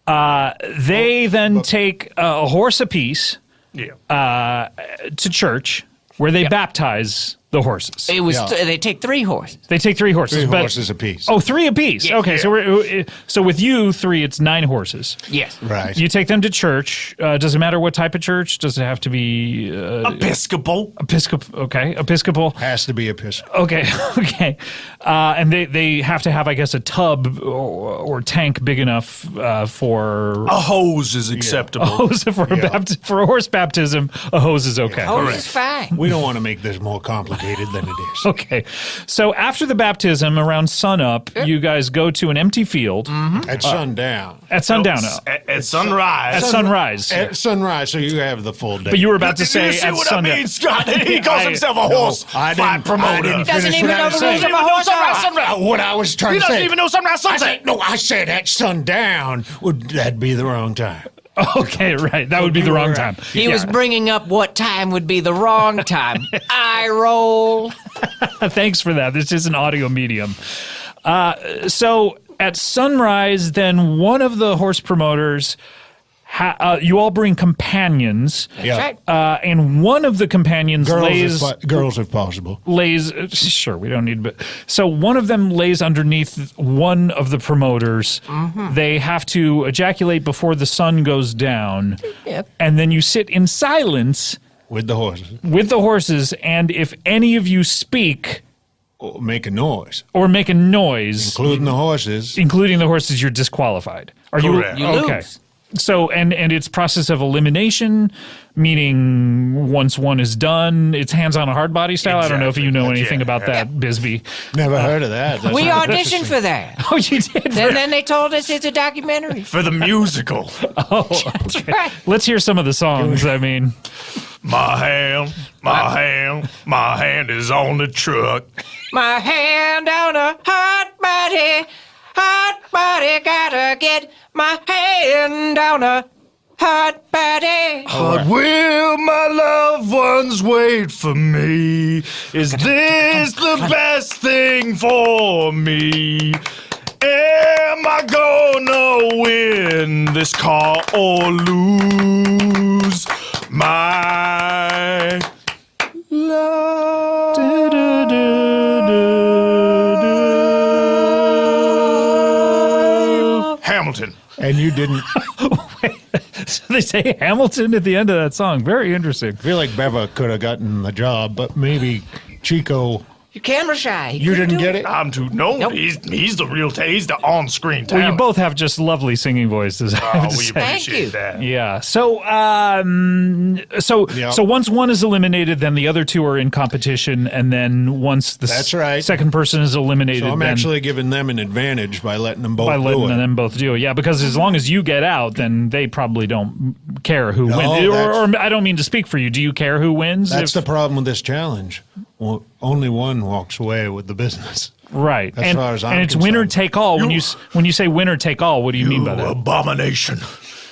They then take a horse apiece Yeah. to church, where they baptize The horses. It was. They take 3 horses. They take 3 horses. Three but, horses apiece. Oh, 3 apiece. Yeah. Okay, so with you 3, it's 9 horses. Yes. Right. You take them to church. Does it matter what type of church? Does it have to be Episcopal. Episcopal? Okay, Episcopal. Has to be Episcopal. Okay, okay. And they have to have, I guess, a tub or tank big enough for A hose is acceptable. hose for a horse baptism. A hose is okay. Oh, it's fine. We don't want to make this more complicated than it is. Okay, so after the baptism, around sunup, you guys go to an empty field At sundown. at sundown. At sunrise. At sunrise. At sunrise, so you have the full day. But you were about to say you see at what sundown. I mean, Scott? He calls himself a horse I fight didn't- promoter. I didn't Doesn't finish even what I know was the saying. rules of a horse Sunrise. What I was trying He to say. doesn't even know sunrise, sunset. I said at sundown. Would that be the wrong time? Okay, right. That would be the wrong time. He was bringing up what time would be the wrong time. Eye roll. Thanks for that. This is an audio medium. So at sunrise, then one of the horse promoters, you all bring companions, Yeah. and one of the companions Girls if possible. lays. Sure, we don't need, but so one of them lays underneath one of the promoters. They have to ejaculate before the sun goes down, and then you sit in silence With the horses. with the horses. And if any of you speak Or make a noise. or make a noise, Including the horses. including the horses, you're disqualified. Are Correct. you You okay? lose. So and it's process of elimination, meaning once one is done, it's hands on a hard body style. I don't know if you know Exactly. anything Yeah. about that, Bisbee. Never heard of that. That We sounds auditioned interesting. for that. Oh, you did. And then they told us it's a documentary. For the musical. That's right. Let's hear some of the songs. I mean, My hand is on the truck. My hand on a hot body, gotta get my hand on a hot body. But will my loved ones wait for me? Is this the best thing for me? Am I gonna win this car or lose my love? Hamilton. And you didn't. so they say Hamilton at the end of that song. Very interesting. I feel like Beva could have gotten the job, but maybe Chico. You're camera shy. You didn't get it? I'm too no. Nope. He's the real. He's the on-screen talent. Well, you both have just lovely singing voices. I have to we say. Thank appreciate you. that. Yeah. So, so once one is eliminated, then the other 2 are in competition, and then once the That's right. second person is eliminated, So I'm then actually giving them an advantage by letting them both by do letting it. them both do it. Yeah, because as long as you get out, then they probably don't care who No, wins. Or that's- I don't mean to speak for you. Do you care who wins? That's If- the problem with this challenge. Well, only one walks away with the business. right. as and, far as I'm and it's winner concerned. take all. When you say winner take all, what do you mean by You that? abomination.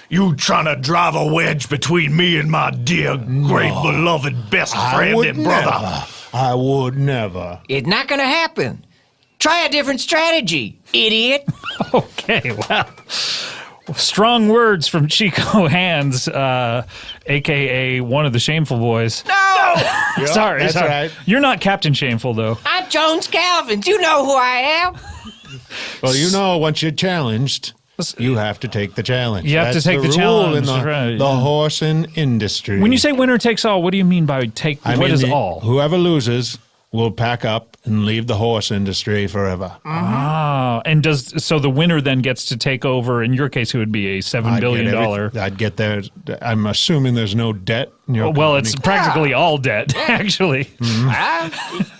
You trying to drive a wedge between me and my dear, great, beloved best friend and brother. I would never. It's not gonna happen. Try a different strategy, idiot. Okay, well, strong words from Chico Hands, a.k.a. one of the Shameful Boys. No! sorry, that's sorry. right. You're not Captain Shameful, though. I'm Jones Calvins. You know who I am. Well, you know, once you're challenged, you have to take the challenge. You have to That's take the rule challenge, in the, right, the yeah. horsing industry. When you say winner takes all, what do you mean by take? I What mean, is all? Whoever loses will pack up and leave the horse industry forever. Ah, and so the winner then gets to take over. In your case, it would be a $7 billion. I'd get there. I'm assuming there's no debt in your Well, company. it's practically all debt, actually.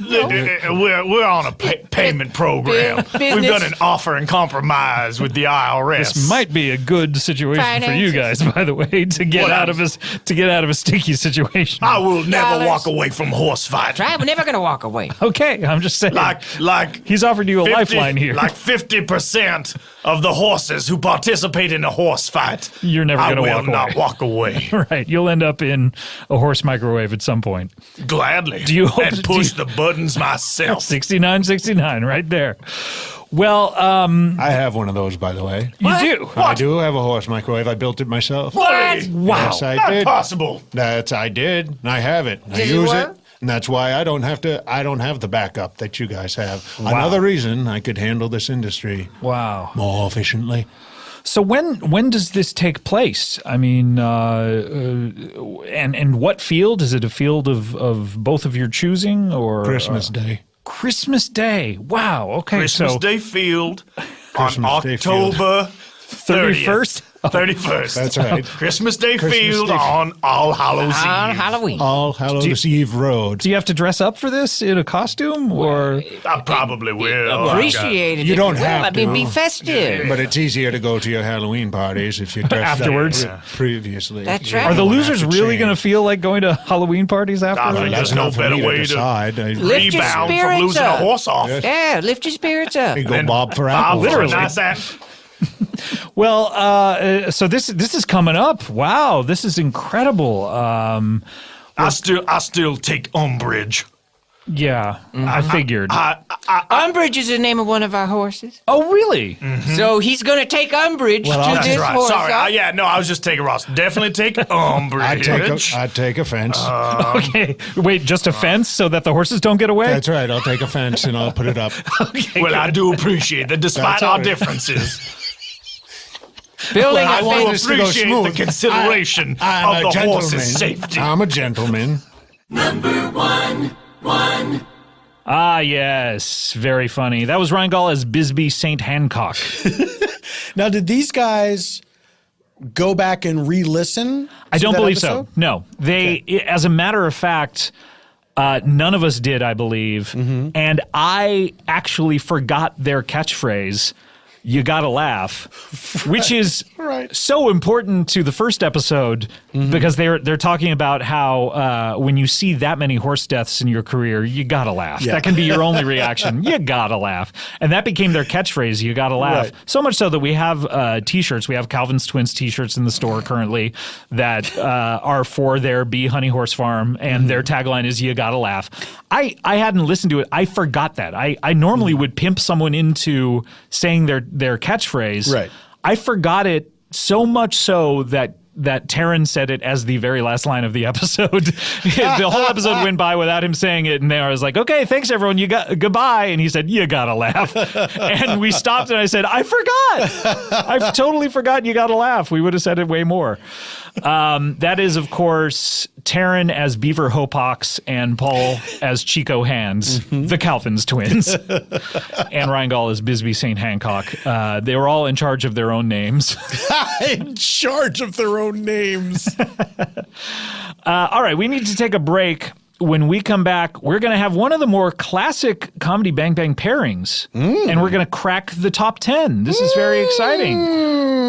We're on a payment program. Business. We've done an offer and compromise with the IRS. This might be a good situation for you guys, Finances. by the way, to get What out else? of a sticky situation. I will never Dollars. walk away from horse fight. Try. We're never gonna walk away. Okay, I'm just saying. Like He's offered you a 50 lifeline here. Like 50% of the horses who participate in a horse fight. You're never I gonna will walk not away. walk away. Right, you'll end up in a horse microwave at some point. Gladly. Do you hope- and push the buttons myself. 69, right there. Well, I have one of those, by the way. you do. I do have a horse microwave. I built it myself. What? Wow. Yes, I Not did. possible. I did. I have it. I Does it use work? And that's why I don't have the backup that you guys have. Another reason I could handle this industry Wow. more efficiently. So when does this take place? I mean, and what field? Is it a field of both of your choosing, or Christmas Day. Christmas Day? Wow. Okay. Christmas so Day Field Christmas on Day Field. October 31st. 31st. That's right. Christmas Day Christmas Field Day. on All Hallows On Eve. Halloween. All Hallows Eve Road. Do you have to dress up for this in a costume, or I probably will. Appreciate it. You if don't will. have I mean, to. be festive. But it's easier to go to your Halloween parties if you dressed Afterwards. up previously. That's You right. are the don't have losers to really change. going to feel like going to Halloween parties I afterwards? think That's there's no not for better me to way to decide. Lift your rebound from spirits losing a up. horse off. Yeah, lift your spirits up. You go Bob for Bob apples. for a Literally. nice act. Well, so this is coming up. Wow, this is incredible. I still take umbrage. Yeah, I figured. Umbridge is the name of one of our horses. Oh, really? So he's going to take umbrage to That's this right. horse. Sorry. huh? I was just taking Ross. Definitely take umbrage. I'd take offense. Okay. Wait, just a fence so that the horses don't get away? That's right. I'll take offense and I'll put it up. Well, I do appreciate that despite That's all our right. differences. Building I a want fence. to appreciate the consideration I'm of a the horse's gentleman. safety. I'm a gentleman. Number one. Ah, yes. Very funny. That was Ryan Gall as Bisbee St. Hancock. Now, did these guys go back and re-listen? I to don't that believe episode? so. No. As a matter of fact, none of us did, I believe. And I actually forgot their catchphrase, "You gotta laugh," which is so important to the first episode because they're talking about how when you see that many horse deaths in your career, you gotta laugh. Yeah. That can be your only reaction. You gotta laugh, and that became their catchphrase. You gotta laugh. Right. So much so that we have T-shirts. We have Calvin's Twins T-shirts in the store currently that are for their Bee Honey Horse Farm, and their tagline is "You gotta laugh." I hadn't listened to it. I forgot that. I normally would pimp someone into saying their catchphrase. Right. I forgot it so much so that Taryn said it as the very last line of the episode. The whole episode went by without him saying it, and I was like, "Okay, thanks everyone. You got goodbye." And he said, "You gotta laugh." And we stopped, and I said, "I forgot. I totally forgot. You gotta laugh. We would have said it way more." That is, of course, Taryn as Beaver Hopox and Paul as Chico Hands, the Calvins twins, and Ryan Gall as Bisbee St. Hancock. They were all in charge of their own names. In charge of their own names. All right, we need to take a break. When we come back, we're going to have one of the more classic Comedy Bang Bang pairings, and we're going to crack the top 10. This is very exciting.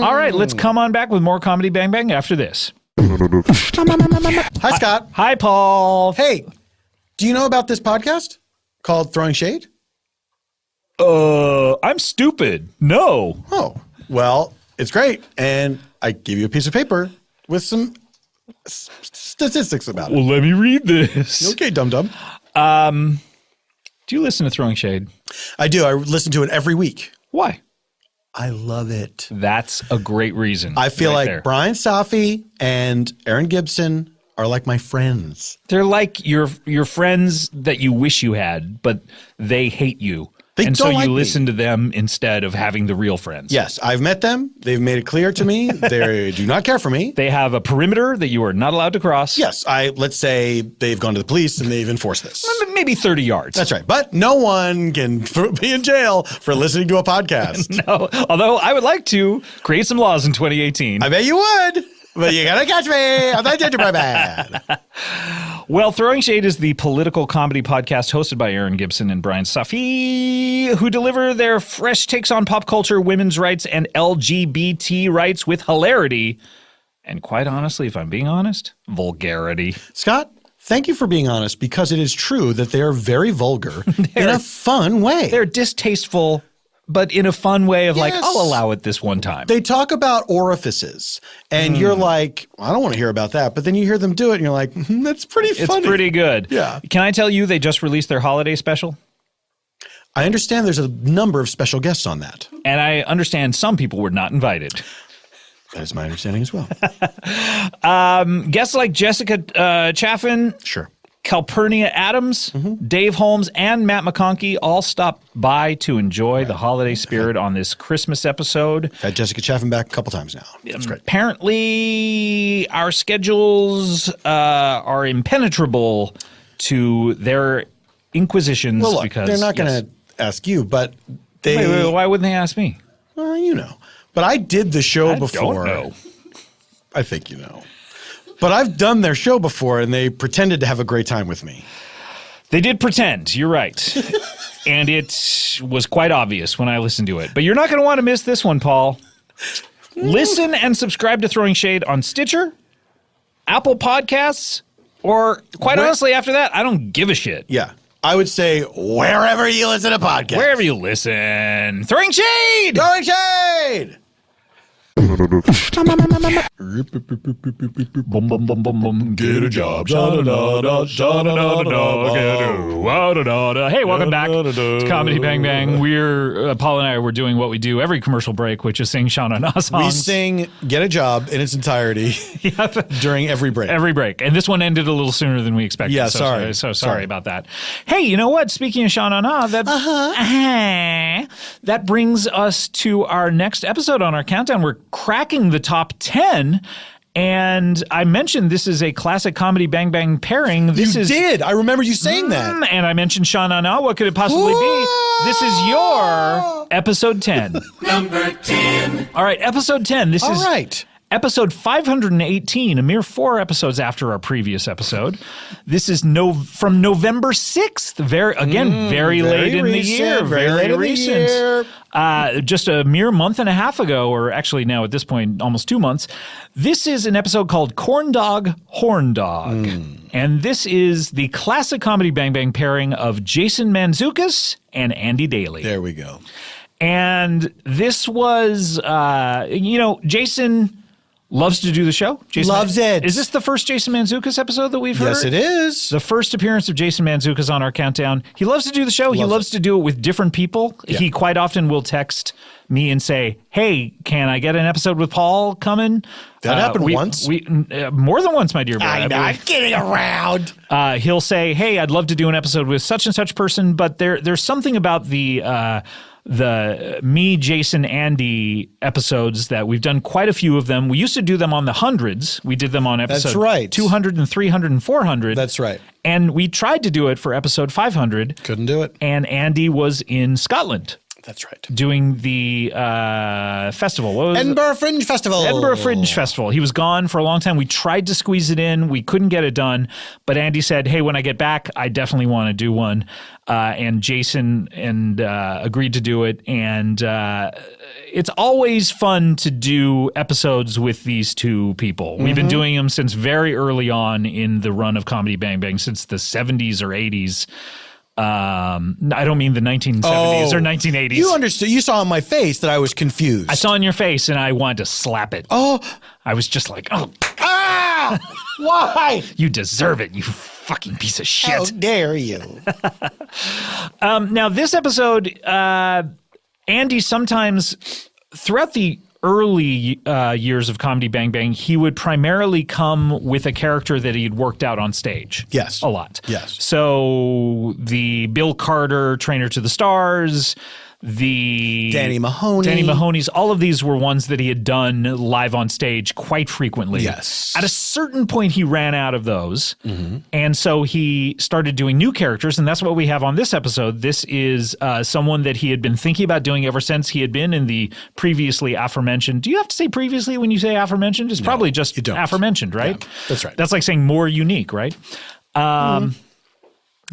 All right, let's come on back with more Comedy Bang Bang after this. Hi, Scott. Hi, Paul. Hey, do you know about this podcast called Throwing Shade? I'm stupid. No. Oh, well, it's great. And I gave you a piece of paper with some statistics about it. Well, let me read this. Okay, dum-dum. Do you listen to Throwing Shade? I do. I listen to it every week. Why? I love it. That's a great reason. I feel right like there. Brian Safi and Aaron Gibson are like my friends. They're like your friends that you wish you had, but they hate you. They and don't so you like me. listen to them instead of having the real friends. Yes, I've met them. They've made it clear to me they do not care for me. They have a perimeter that you are not allowed to cross. Yes, let's say they've gone to the police and they've enforced this. Maybe 30 yards. That's right. But no one can be in jail for listening to a podcast. No, although I would like to create some laws in 2018. I bet you would. But you gotta catch me. I'm not gingerbread man. Well, Throwing Shade is the political comedy podcast hosted by Aaron Gibson and Brian Safi, who deliver their fresh takes on pop culture, women's rights, and LGBT rights with hilarity. And quite honestly, if I'm being honest, vulgarity. Scott, thank you for being honest, because it is true that they are very vulgar in a fun way. They're distasteful, but in a fun way of like, Yes. I'll allow it this one time. They talk about orifices, and you're like, well, I don't want to hear about that. But then you hear them do it, and you're like, that's pretty funny. It's pretty good. Yeah. Can I tell you they just released their holiday special? I understand there's a number of special guests on that. And I understand some people were not invited. That is my understanding as well. Guests like Jessica Chaffin, Sure. Calpurnia Adams, Dave Holmes, and Matt McConkey all stopped by to enjoy the holiday spirit on this Christmas episode. Had Jessica Chaffin back a couple times now. That's great. Apparently, our schedules are impenetrable to their inquisitions. Well, look, because they're not going to ask you, but they. Wait, why wouldn't they ask me? Well, you know. But I did the show before. Don't know. I think you know. But I've done their show before, and they pretended to have a great time with me. They did pretend. You're right. And it was quite obvious when I listened to it. But you're not going to want to miss this one, Paul. Listen and subscribe to Throwing Shade on Stitcher, Apple Podcasts, or quite honestly, after that, I don't give a shit. Yeah. I would say wherever you listen to podcasts. Wherever you listen. Throwing Shade! Throwing Shade! Bum, bum, bum, bum, bum. Get a job. Sha-da-da-da, sha-da-da-da-da, get-a-wa-da-da-da. Hey, welcome back to Comedy Bang Bang. Paul and I were doing what we do every commercial break, which is sing Sha Na Na songs. We sing Get a Job in its entirety during every break. Every break. And this one ended a little sooner than we expected. Yeah, So sorry. sorry about that. Hey, you know what? Speaking of Sha Na Na, that brings us to our next episode on our countdown. We're cracking the top 10. And I mentioned this is a classic comedy Bang Bang pairing. You did. I remember you saying that. And I mentioned Sha Na Na. What could it possibly be? This is your episode 10. Number 10. All right, episode 10. This is episode 518, a mere 4 episodes after our previous episode. This is from November 6th. Very late in the year. Very recent. Just a mere month and a half ago, or actually now at this point, almost 2 months. This is an episode called Corn Dog, Horn Dog. And this is the classic comedy Bang Bang pairing of Jason Mantzoukas and Andy Daly. There we go. And this was, Jason loves to do the show. Jason loves it. Is this the first Jason Mantzoukas episode that we've heard? Yes, it is. The first appearance of Jason Mantzoukas on our countdown. He loves to do the show. He loves to do it with different people. Yeah. He quite often will text me and say, hey, can I get an episode with Paul coming? That happened once. More than once, my dear boy. I'm not kidding around. He'll say, hey, I'd love to do an episode with such and such person, but there's something about the me, Jason, Andy episodes that we've done quite a few of them. We used to do them on the hundreds. We did them on episode 200 and 300 and 400. That's right. And we tried to do it for episode 500. Couldn't do it. And Andy was in Scotland. That's right. Doing the festival. What was Edinburgh Fringe Festival. Edinburgh Fringe Festival. He was gone for a long time. We tried to squeeze it in. We couldn't get it done. But Andy said, hey, when I get back, I definitely want to do one. And Jason agreed to do it. And it's always fun to do episodes with these two people. We've been doing them since very early on in the run of Comedy Bang Bang, since the 70s or 80s. I don't mean the 1970s or 1980s. You understood. You saw in my face that I was confused. I saw in your face and I wanted to slap it. Oh. I was just like, oh. Ah! Why? You deserve it, you fucking piece of shit. How dare you? Now, this episode, Andy sometimes, throughout the early years of Comedy Bang Bang, he would primarily come with a character that he'd worked out on stage. Yes. A lot. Yes. So the Bill Carter, Trainer to the Stars, the Danny Mahoney's, all of these were ones that he had done live on stage quite frequently. Yes. At a certain point, he ran out of those. And so he started doing new characters, and that's what we have on this episode. This is someone that he had been thinking about doing ever since he had been in the previously aforementioned. Do you have to say previously when you say aforementioned? It's probably just aforementioned, right? Yeah, that's right. That's like saying more unique, right?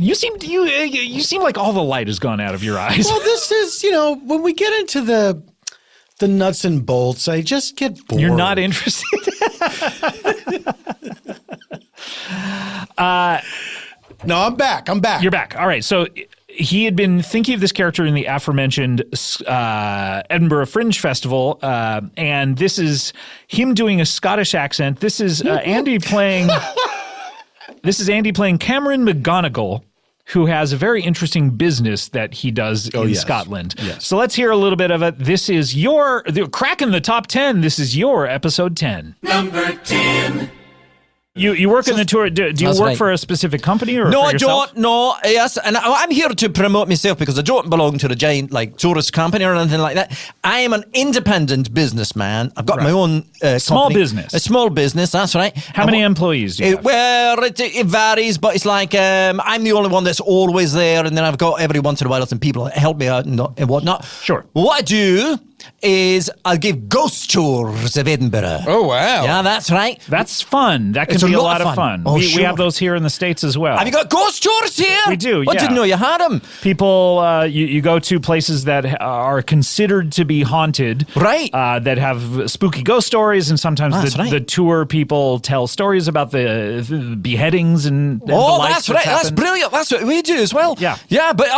You seem like all the light has gone out of your eyes. Well, this is, when we get into the nuts and bolts, I just get bored. You're not interested? No, I'm back. You're back. All right. So he had been thinking of this character in the aforementioned Edinburgh Fringe Festival, and this is him doing a Scottish accent. This is Andy playing... This is Andy playing Cameron McGonigal, who has a very interesting business that he does in Scotland. Yes. So let's hear a little bit of it. This is cracking the top 10. This is your episode 10. Number 10. You work in the tour. Do you That's work right. for a specific company or No, for I yourself? don't. No, yes, and I'm here to promote myself because I don't belong to a giant like tourist company or anything like that. I am an independent businessman. I've got my own Small company. business. A small business. That's right. How many employees do you have? Well, it varies, but it's like I'm the only one that's always there, and then I've got every once in a while some people that help me out and whatnot. Sure. What I do is I'll give ghost tours of Edinburgh. Oh, wow. Yeah, that's right. That's fun. That can It's a be a lot lot of of fun. fun. Oh, we sure. have those here in the States as well. Have you got ghost tours here? We do, I yeah. didn't know you had them. People, you go to places that are considered to be haunted, Right. That have spooky ghost stories, and sometimes That's right. the tour people tell stories about the beheadings and the Oh, lights that's right. That's happened. brilliant. That's what we do as well. Yeah. Yeah, but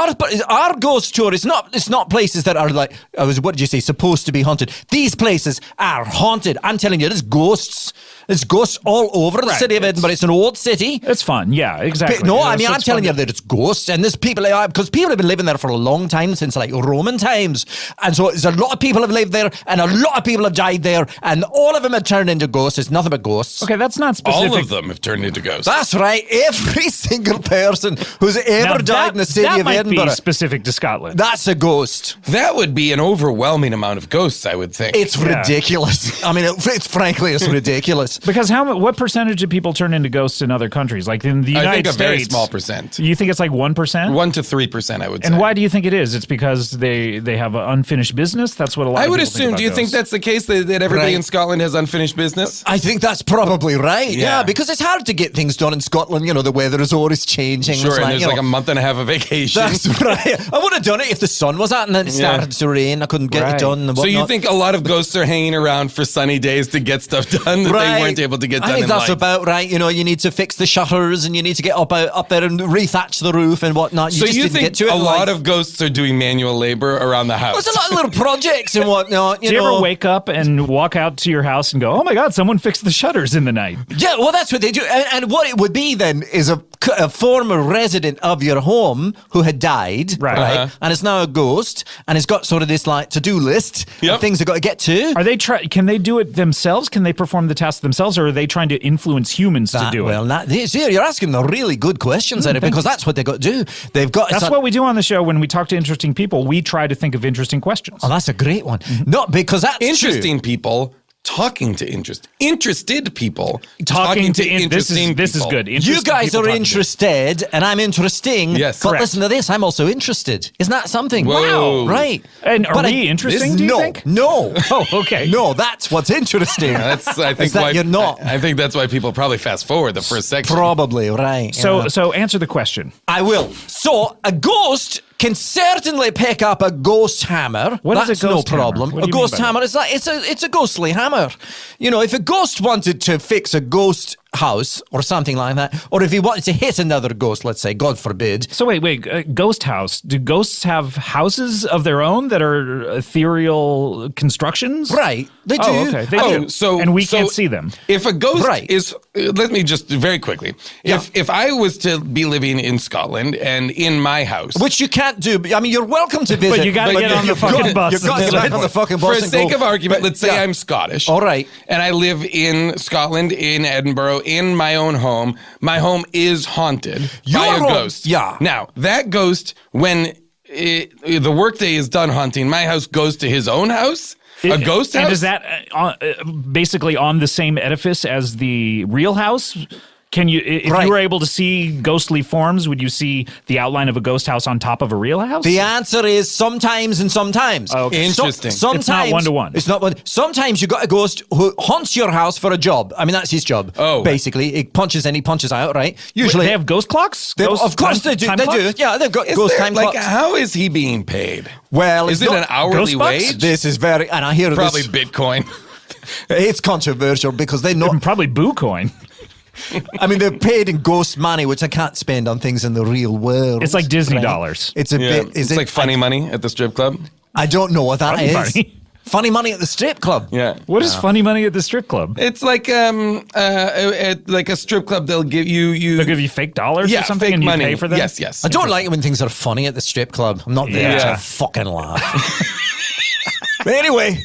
our ghost tour is not. It's not places that are like. What did you say? Supposed to be haunted. These places are haunted. I'm telling you, there's ghosts. There's ghosts all over the Right, city of Edinburgh. It's an old city. It's fun, yeah, exactly. No, Yeah, I mean, so I'm it's telling fun you that it's ghosts, and there's people, because people have been living there for a long time, since like Roman times. And so there's a lot of people have lived there, and a lot of people have died there, and all of them have turned into ghosts. It's nothing but ghosts. Okay, that's not specific. All of them have turned into ghosts. That's right. Every single person who's Now, ever died that, in the city that of might Edinburgh. be specific to Scotland. That's a ghost. That would be an overwhelming amount of ghosts, I would think. It's Yeah. ridiculous. I mean, it's frankly, it's ridiculous. Because what percentage of people turn into ghosts in other countries? Like in the I United think a States, very small percent. You think it's like 1%? 1 to 3%, I would say. And why do you think it is? It's because they have unfinished business. That's what a lot. I of would people think assume. about Do you think ghosts. that's the case that everybody Right. in Scotland has unfinished business? I think that's probably right. Yeah. Yeah. Because it's hard to get things done in Scotland. You know, the weather is always changing. Sure, It's and there's you like know, a month and a half of vacation. That's right. I would have done it if the sun was out and then it started to rain. I couldn't get Right. it done. And So you whatnot. think a lot of ghosts are hanging around for sunny days to get stuff done that they weren't able to get done I think in that's life? about right. You know, you need to fix the shutters and you need to get up there and rethatch the roof and whatnot. So just you didn't think get to it a in lot life. of ghosts are doing manual labor around the house? There's a lot of little projects and whatnot. Do you know. ever wake up and walk out to your house and go, "Oh my God, someone fixed the shutters in the night"? Yeah, well, that's what they do. And what it would be then is a former resident of your home who had died, Right. Uh-huh. and is now a ghost, and has got sort of this like to-do list Yep. of things they've got to get to. Are they Can they do it themselves? Can they perform the task themselves, or are they trying to influence humans to do well, it? see, you're asking the really good questions, Eddie, because that's what they've got to do. They've got. That's what we do on the show when we talk to interesting people. We try to think of interesting questions. Oh, that's a great one. Not because that's Interesting true. people talking to interested people Talking to interesting this is people. good. You Interesting guys people are talking to- interested, and I'm interesting. Yes. but Correct. listen to this. I'm also interested. Isn't that something? Whoa. Wow, right? And are But we interesting? Do you no, think? no. Oh, okay. No, that's what's interesting. That's I think Is that why you're not. I think that's why people probably fast forward the first section. Probably right. So yeah. so answer the question. I will. So a ghost can certainly pick up a ghost hammer. What is a That's ghost no hammer? problem. What do A you mean ghost by that? hammer is like it's a ghostly hammer. You know, if a ghost wanted to fix a ghost house or something like that, or if he wanted to hit another ghost, let's say, God forbid. So wait, ghost house. Do ghosts have houses of their own that are ethereal constructions? Right, they do. Oh, okay. They do. And we can't see them. If a ghost Right. is, let me just very quickly. If I was to be living in Scotland and in my house, Which you can't do. I mean, you're welcome to visit. But you gotta get on the you've got- fucking bus You've got to and get visit. on the fucking for bus the and sake go. of argument, But, let's say yeah. I'm Scottish. All right. And I live in Scotland, in Edinburgh, in my own home. My home is haunted by Your a home- ghost. yeah. Now, that ghost, when the workday is done haunting, my house goes to his own house? A ghost house? And is that basically on the same edifice as the real house? Can you, if Right. you were able to see ghostly forms, would you see the outline of a ghost house on top of a real house? The answer is sometimes and sometimes. Oh, okay. Interesting. Sometimes It's not one-to-one. It's not one. Sometimes you got a ghost who haunts your house for a job. I mean, that's his job. Oh. Basically, he punches in, he punches out. Right. Usually, they have ghost clocks. of course they do. time They do. clocks? Yeah, they've got Is ghost there, time like, clocks. how is he being paid? Well, Is it's it not- an hourly Ghost bucks? wage? This is very, and I hear Probably this. Bitcoin. It's controversial because they know. Probably Boo Coin. I mean, they're paid in ghost money, which I can't spend on things in the real world. It's like Disney dollars. It's a Yeah, bit. Is it's it like funny money at the strip club. I don't know what that Funny is. money. Funny money at the strip club. Yeah. What is funny money at the strip club? It's like like a strip club. They'll give you They'll give you fake dollars yeah, or something fake and you money. pay for them? Yes. I don't like it when things are funny at the strip club. I'm not there Yeah. to fucking laugh. But anyway,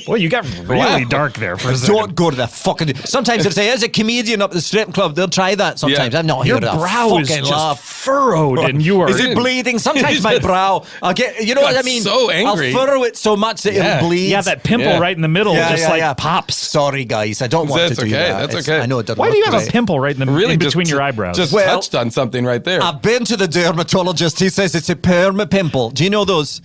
Well, you got really dark there for a second. Don't go to the fucking. Sometimes they say, as a comedian up at the strip club, they'll try that sometimes. Yeah. I'm not Your here to brow is fucking just laugh. furrowed, and you are. Is it bleeding? Sometimes my brow, I'll get, you know what I Got mean? so angry. I'll furrow it so much that Yeah. it'll bleed. Yeah, that pimple Yeah. right in the middle pops. Sorry, guys. I don't want That's to do okay, that. that's It's- okay. I know it doesn't Why do look you have great. a pimple right in the Really, in just between your eyebrows? Just Well, touched on something right there. I've been to the dermatologist. He says it's a perma pimple. Do you know those?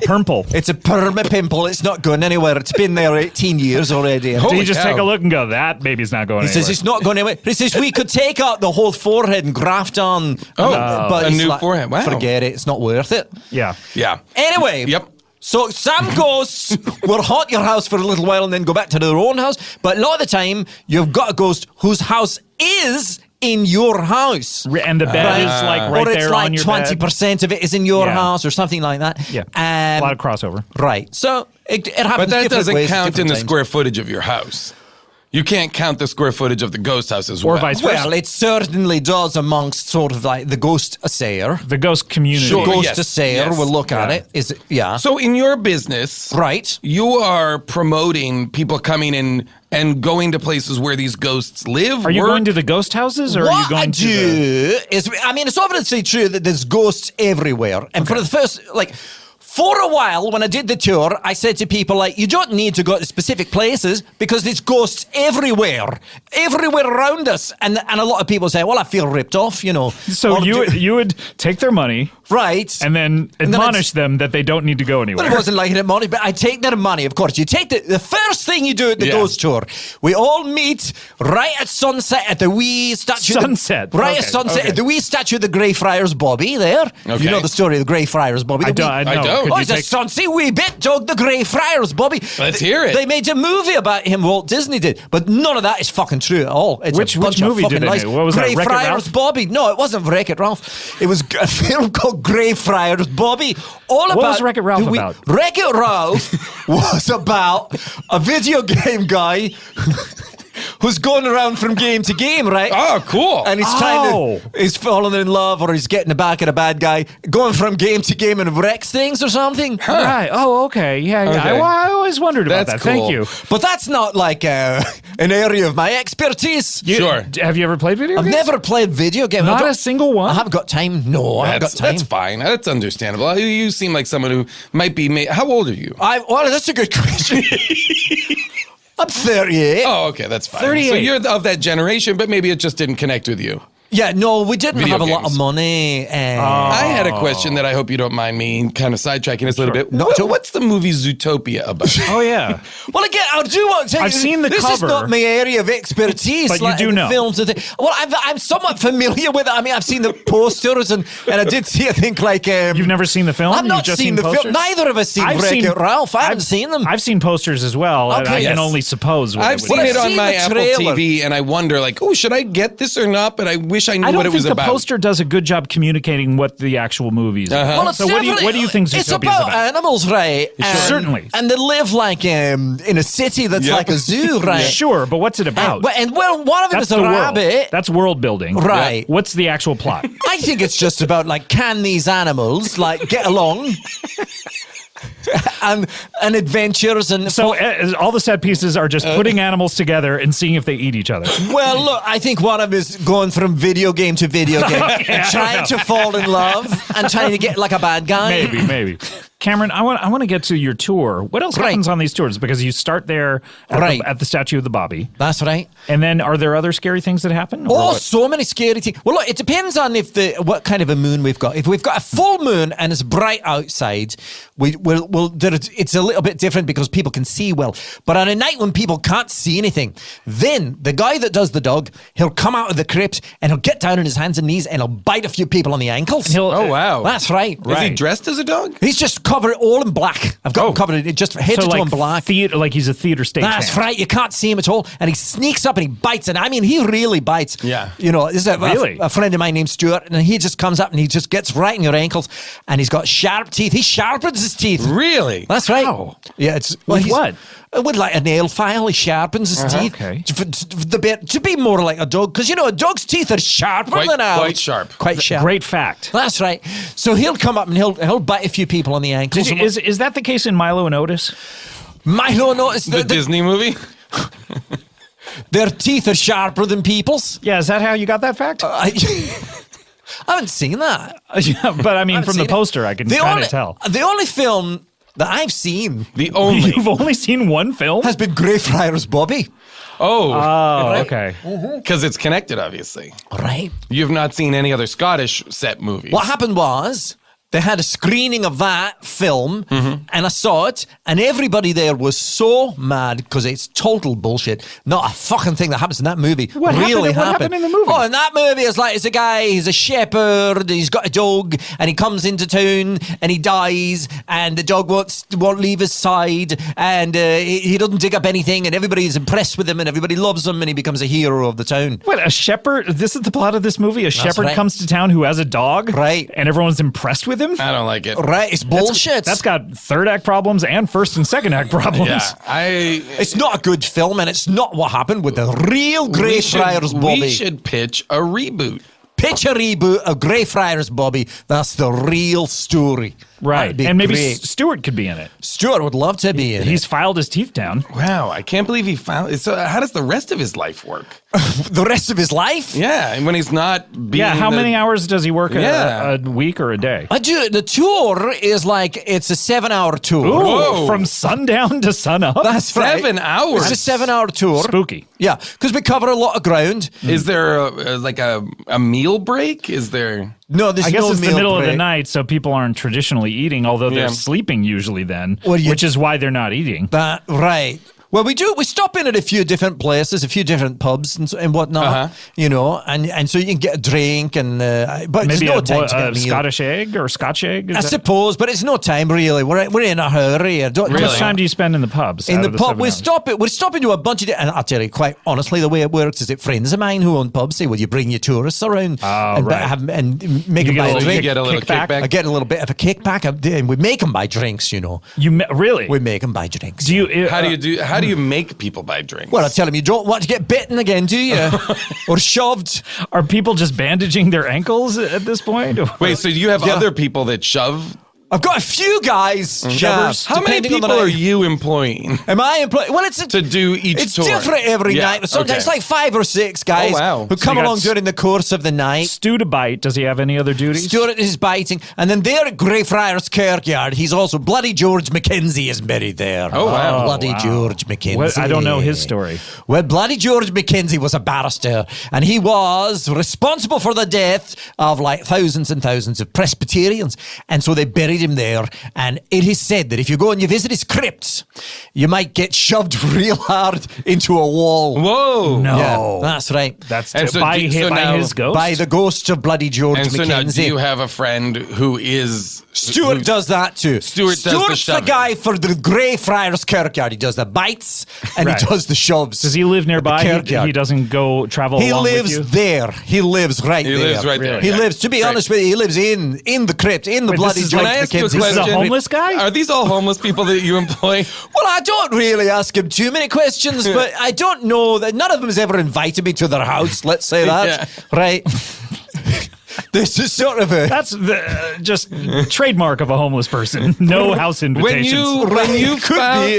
Pimple. It's a perma pimple. It's not going anywhere. It's been there 18 years already. Do Holy you just cow. take a look and go, that baby's not going He anywhere? says it's not going anywhere. He says we could take out the whole forehead and graft on. a it's new forehead. Wow. Forget it. It's not worth it. Yeah. Yeah. Anyway. Yep. So some ghosts will haunt your house for a little while and then go back to their own house. But a lot of the time, you've got a ghost whose house is in your house. And the bed is like right or it's there like on your 20% of it is in your Yeah. house or something like that. bed. Yeah. A lot of crossover. Right. So it happens But that different doesn't ways at count in different the times. square footage of your house. You can't count the square footage of the ghost house as well. Or vice versa. Well, it certainly does amongst sort of like the ghost assayer. The ghost community. Sure. Ghost yes, assayer yes. will look at Yeah. it. Is it, yeah. So in your business, Right. you are promoting people coming in and going to places where these ghosts live. Are you work? going to the ghost houses, or are you What going I to the... do is, I mean, it's obviously true that there's ghosts everywhere. And for the first, like, for a while, when I did the tour, I said to people, like, you don't need to go to specific places because there's ghosts everywhere around us. And a lot of people say, well, I feel ripped off, you know. So Or you would take their money, right. and then And then admonish them that they don't need to go anywhere. Well, it wasn't like it money, but I take their money, of course. You take the first thing you do at the Yeah. ghost tour, we all meet right at sunset at the wee statue. Sunset. Right at Okay, sunset okay. at the wee statue of the Greyfriars Bobby there. Okay. You know the story of the Greyfriars Bobby. I the don't. wee- I know. I don't. Could Oh, you he's a take- sonsy wee bit dog, the Greyfriars Bobby. Let's hear it. They made a movie about him, Walt Disney did, but none of that is fucking true at all. It's Which a bunch movie of did fucking they lies. make? What was that, Wreck-It Greyfriars Ralph? Bobby. No, it wasn't Wreck-It Ralph. It was a film called Greyfriars Bobby. All What about was Wreck-It Ralph the about? Wreck-It Ralph was about a video game guy who's going around from game to game, right? Oh, cool. And he's trying to, he's falling in love or he's getting the back of a bad guy, going from game to game and wrecks things or something. Right. Oh, okay. Yeah. Yeah. Okay. I always wondered about That's that. Thank cool. you. But that's not like an area of my expertise. Sure. Have you ever played video I've games? never played video games. Not I don't- a single one? I haven't got time. No, I haven't got time. That's fine. That's understandable. You seem like someone who might be. How old are you? Well, that's a good question. I'm 38. Oh, okay, that's fine. 38. So you're of that generation, but maybe it just didn't connect with you. Yeah, no, we didn't Video have a lot games. of money. I had a question that I hope you don't mind me kind of sidetracking us a little bit. What's the movie Zootopia about? Oh yeah. Well, again, I do want to. I've seen the this cover. This is not my area of expertise. But you like do the know. films and things. Well, I'm somewhat familiar with it. I mean, I've seen the posters and I did see. I think like You've never seen the film? I've You've not just seen the posters? film. Neither of us seen Wreck-It Ralph. I haven't seen them. I've seen posters as well, and I Okay. can Yes. only suppose. What I've it would seen be. it on seen my the Apple trailer. TV, and I wonder, like, oh, should I get this or not? But I wish I knew I don't what it was think the about. poster does a good job communicating what the actual movie is. Uh-huh. Well, it's So what do you think it's Zootopia is about animals, right? Certainly. And they live like in a city that's Yep. like a zoo, right? Sure, but what's it about? And well, one of them That's is the a world. rabbit. That's world building. Right. What's the actual plot? I think it's just about like, can these animals like get along? and adventures and So all the set pieces are just putting animals together and seeing if they eat each other. well, look, I think one of them is going from video game to video game, Yeah, trying to fall in love and trying to get like a bad guy. Maybe. Cameron, I want to get to your tour. What else happens on these tours? Because you start there at the statue of the Bobby. That's right. And then are there other scary things that happen? Oh, so many scary things. Well, look, it depends on what kind of a moon we've got. If we've got a full moon and it's bright outside, it's a little bit different because people can see well. But on a night when people can't see anything, then the guy that does the dog, he'll come out of the crypt and he'll get down on his hands and knees and he'll bite a few people on the ankles. Oh, wow. That's right. Is he dressed as a dog? He's just covered all in black. I've got him covered in just head to toe in black. Like he's a theater stage. That's right. You can't see him at all, and he sneaks up and he bites. And I mean, he really bites. Yeah. You know, this is Really? a friend of mine named Stuart, and he just comes up and he just gets right in your ankles, and he's got sharp teeth. He sharpens his teeth. Really? That's right. Wow. Yeah. It's With he's- what? With like a nail file, he sharpens his teeth. Okay. To be more like a dog, because you know a dog's teeth are sharper than ours. Quite sharp. Quite sharp. Great fact. That's right. So he'll come up and he'll bite a few people on the ankles. Is that the case in Milo and Otis? Milo noticed The Disney movie? their teeth are sharper than people's. Yeah, is that how you got that fact? I haven't seen that. Yeah, but I mean, from the poster, I can kind of tell. The only film that I've seen, You've only seen one film? has been Greyfriars Bobby. Oh, okay. because it's connected, obviously. Right. You've not seen any other Scottish set movies. What happened was they had a screening of that film, and I saw it, and everybody there was so mad because it's total bullshit. Not a fucking thing that happens in that movie What happened in the movie? Oh, in that movie, it's a guy, he's a shepherd, he's got a dog, and he comes into town, and he dies, and the dog won't leave his side, and he doesn't dig up anything, and everybody's impressed with him, and everybody loves him, and he becomes a hero of the town. What, a shepherd? This is the plot of this movie? A shepherd right. comes to town who has a dog? Right. And everyone's impressed with him? I don't like it. Right, it's bullshit. That's got third act problems and first and second act problems. Yeah, It's not a good film, and it's not what happened with the real Greyfriars Bobby. We should pitch a reboot. Pitch a reboot of Greyfriars Bobby. That's the real story. Right. That'd be And maybe great. Stuart could be in it. Stuart would love to be in He's it. filed his teeth down. Wow, I can't believe he found it. So how does the rest of his life work? The rest of his life? Yeah, and when he's not being How many hours does he work Yeah. a week or a day? I do. The tour is like, it's a 7-hour tour. Ooh, Whoa. from sundown to sunup? That's right. 7 hours? It's a 7-hour tour. Spooky. Yeah, because we cover a lot of ground. Is there a meal break? Is there? No, there's I guess no it's the meal middle of break. the night, so people aren't traditionally eating, although they're Yeah. sleeping usually then, Well, which is why they're not eating. That right. Well, we stop in at a few different places, a few different pubs and whatnot, and so you can get a drink but there's Maybe no time to get a a meal. Scottish egg or Scotch egg? I suppose, but it's no time really. We're in a hurry. How much time do you spend in the pubs? In out the of the pub, 7 hours? we're stopping to a bunch of, and I'll tell you quite honestly, the way it works is that friends of mine who own pubs say, "Well, you bring your tourists around and make You them get buy a a little drink." get a little kickback? I get a little bit of a kickback, and we make them buy drinks. Really? We make them buy drinks. Do you? How do you make people buy drinks? Well, I tell them you don't want to get bitten again, do you? Or shoved? Are people just bandaging their ankles at this point? Wait, so you have other people that shove? I've got a few guys. Shovers? How many depending on the people are night. you employing Am I employed? Well, to do each it's tour? different every Yeah, night. But sometimes okay. it's like 5 or 6 guys Oh, wow. who So come you got along during the course of the night. Stu to bite. Does he have any other duties? Stuart is biting. And then there at Greyfriars Kirkyard, he's also Bloody George Mackenzie is buried there. Oh, wow. Bloody wow. George Mackenzie. Well, I don't know his story. Well, Bloody George Mackenzie was a barrister, and he was responsible for the death of like thousands and thousands of Presbyterians. And so they buried him there. And it is said that if you go and you visit his crypts, you might get shoved real hard into a wall. Whoa! No. Yeah, that's right. That's And so by, do- so by now- his ghost? By the ghost of Bloody George And so now, Mackenzie. do you have a friend who is Stuart does that too. Stuart does the Stuart's shoving. guy for the Greyfriars Kirkyard. He does the bites and Right. he does the shoves. Does he live nearby? He, Kirkyard. he doesn't go travel He along with lives you? there. He lives right He there. lives right there. He Yeah. lives, to be Great. honest with you, he lives in the crypt, in the Wait, Bloody this is George Can I ask you a Mackenzie. This is a question? homeless guy? Are these all homeless people that you employ? Well, I don't really ask him too many questions, but I don't know that none of them has ever invited me to their house. Let's say that, right? This is sort of a. That's the just trademark of a homeless person. No house invitations. When you